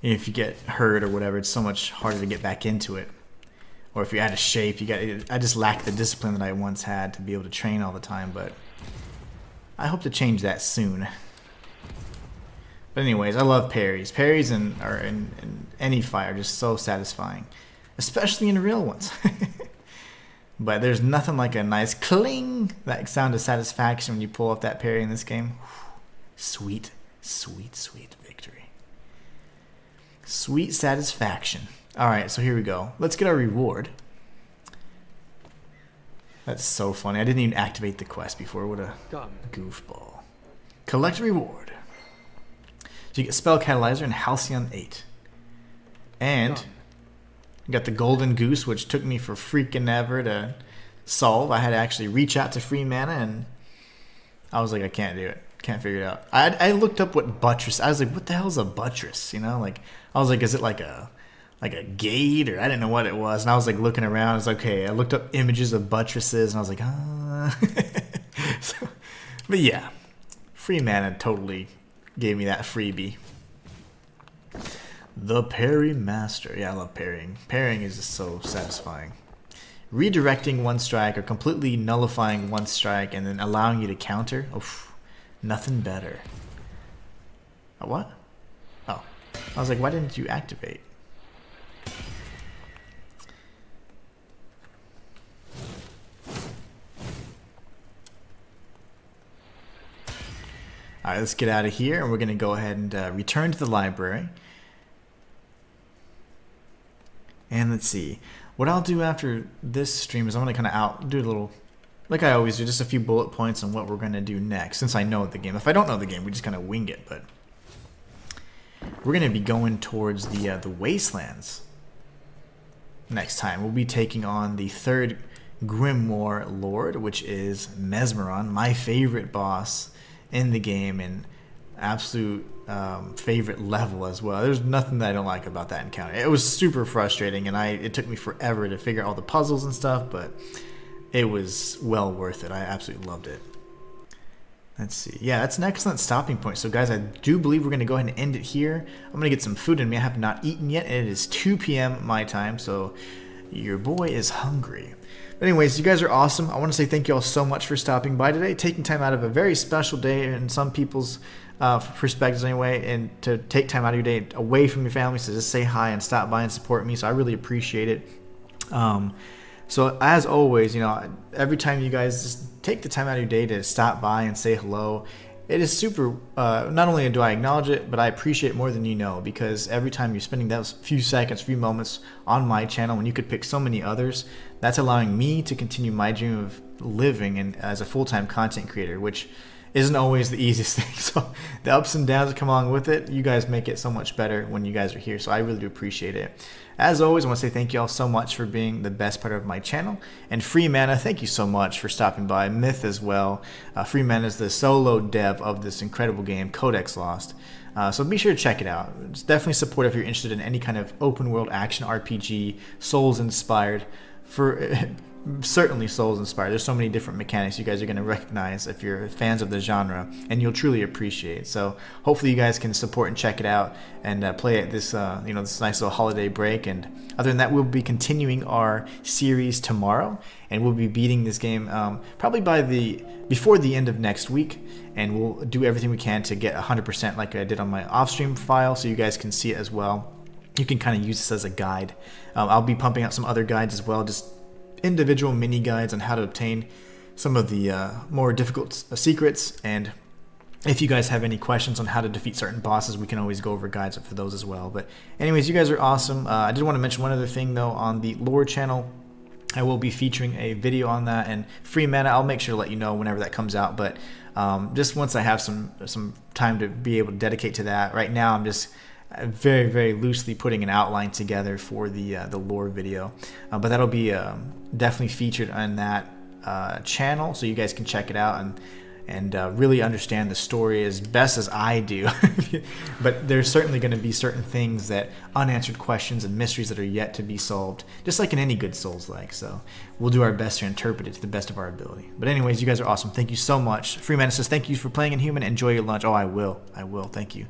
if you get hurt or whatever, it's so much harder to get back into it. Or if you're out of shape, I just lack the discipline that I once had to be able to train all the time, but I hope to change that soon. But anyways, I love parries. Parries in any fight are just so satisfying, especially in real ones. But there's nothing like a nice cling, that sound of satisfaction when you pull off that parry in this game. Sweet, sweet, sweet victory. Sweet satisfaction. Alright, so here we go. Let's get our reward. That's so funny. I didn't even activate the quest before. What a goofball. Collect reward. So you get Spell Catalyzer and Halcyon 8. And you got the Golden Goose, which took me for freaking ever to solve. I had to actually reach out to free mana, and I was like, I can't do it. Can't figure it out. I looked up what buttress. I was like, what the hell is a buttress? Like, I was like, is it like a gate, or I didn't know what it was. And I was like looking around. I was like, okay. I looked up images of buttresses, and I was like, but yeah, free mana totally gave me that freebie. The Parry Master. Yeah, I love parrying. Parrying is just so satisfying. Redirecting one strike or completely nullifying one strike and then allowing you to counter. Oof, nothing better. What? Oh, I was like, why didn't you activate? Alright, let's get out of here, and we're going to go ahead and return to the library. And let's see. What I'll do after this stream is I'm going to kind of do a little, like I always do, just a few bullet points on what we're going to do next, since I know the game. If I don't know the game, we just kind of wing it, but we're going to be going towards the Wastelands next time. We'll be taking on the third Grimoire Lord, which is Mesmeron, my favorite boss in the game, and absolute favorite level as well. There's nothing that I don't like about that encounter. It was super frustrating, and it took me forever to figure out all the puzzles and stuff, but it was well worth it. I absolutely loved it. Let's see. Yeah, that's an excellent stopping point. So guys, I do believe we're going to go ahead and end it here. I'm going to get some food in me. I have not eaten yet, and it is 2 p.m. my time, so your boy is hungry. But anyways, you guys are awesome. I want to say thank you all so much for stopping by today, taking time out of a very special day in some people's perspectives anyway, and to take time out of your day away from your families to just say hi and stop by and support me. So I really appreciate it. So as always, every time you guys just take the time out of your day to stop by and say hello, it is super, not only do I acknowledge it, but I appreciate it more than you know, because every time you're spending those few seconds, few moments on my channel, when you could pick so many others, that's allowing me to continue my dream of living and as a full-time content creator, which isn't always the easiest thing. So the ups and downs that come along with it, you guys make it so much better when you guys are here. So I really do appreciate it. As always, I want to say thank you all so much for being the best part of my channel. And Free Mana, thank you so much for stopping by. Myth as well. Free Mana is the solo dev of this incredible game, Codex Lost. So be sure to check it out. It's definitely support if you're interested in any kind of open world action RPG, Souls inspired. Certainly Souls inspired. There's so many different mechanics you guys are going to recognize if you're fans of the genre, and you'll truly appreciate. So hopefully you guys can support and check it out and play it this this nice little holiday break. And other than that, we'll be continuing our series tomorrow, and we'll be beating this game probably before the end of next week, and we'll do everything we can to get 100% like I did on my off-stream file, so you guys can see it as well. You can kind of use this as a guide. I'll be pumping out some other guides as well, just individual mini guides on how to obtain some of the more difficult secrets. And if you guys have any questions on how to defeat certain bosses, we can always go over guides for those as well. But anyways, you guys are awesome. I did want to mention one other thing though. On the lore channel, I will be featuring a video on that, and Free Mana, I'll make sure to let you know whenever that comes out. But just once I have some time to be able to dedicate to that. Right now I'm just very, very loosely putting an outline together for the lore video. But that'll be definitely featured on that channel, so you guys can check it out and really understand the story as best as I do. But there's certainly going to be certain things that unanswered questions and mysteries that are yet to be solved, just like in any good Souls-like. So we'll do our best to interpret it to the best of our ability. But anyways, you guys are awesome. Thank you so much. Freeman says, thank you for playing Inhuman. Enjoy your lunch. Oh, I will. Thank you.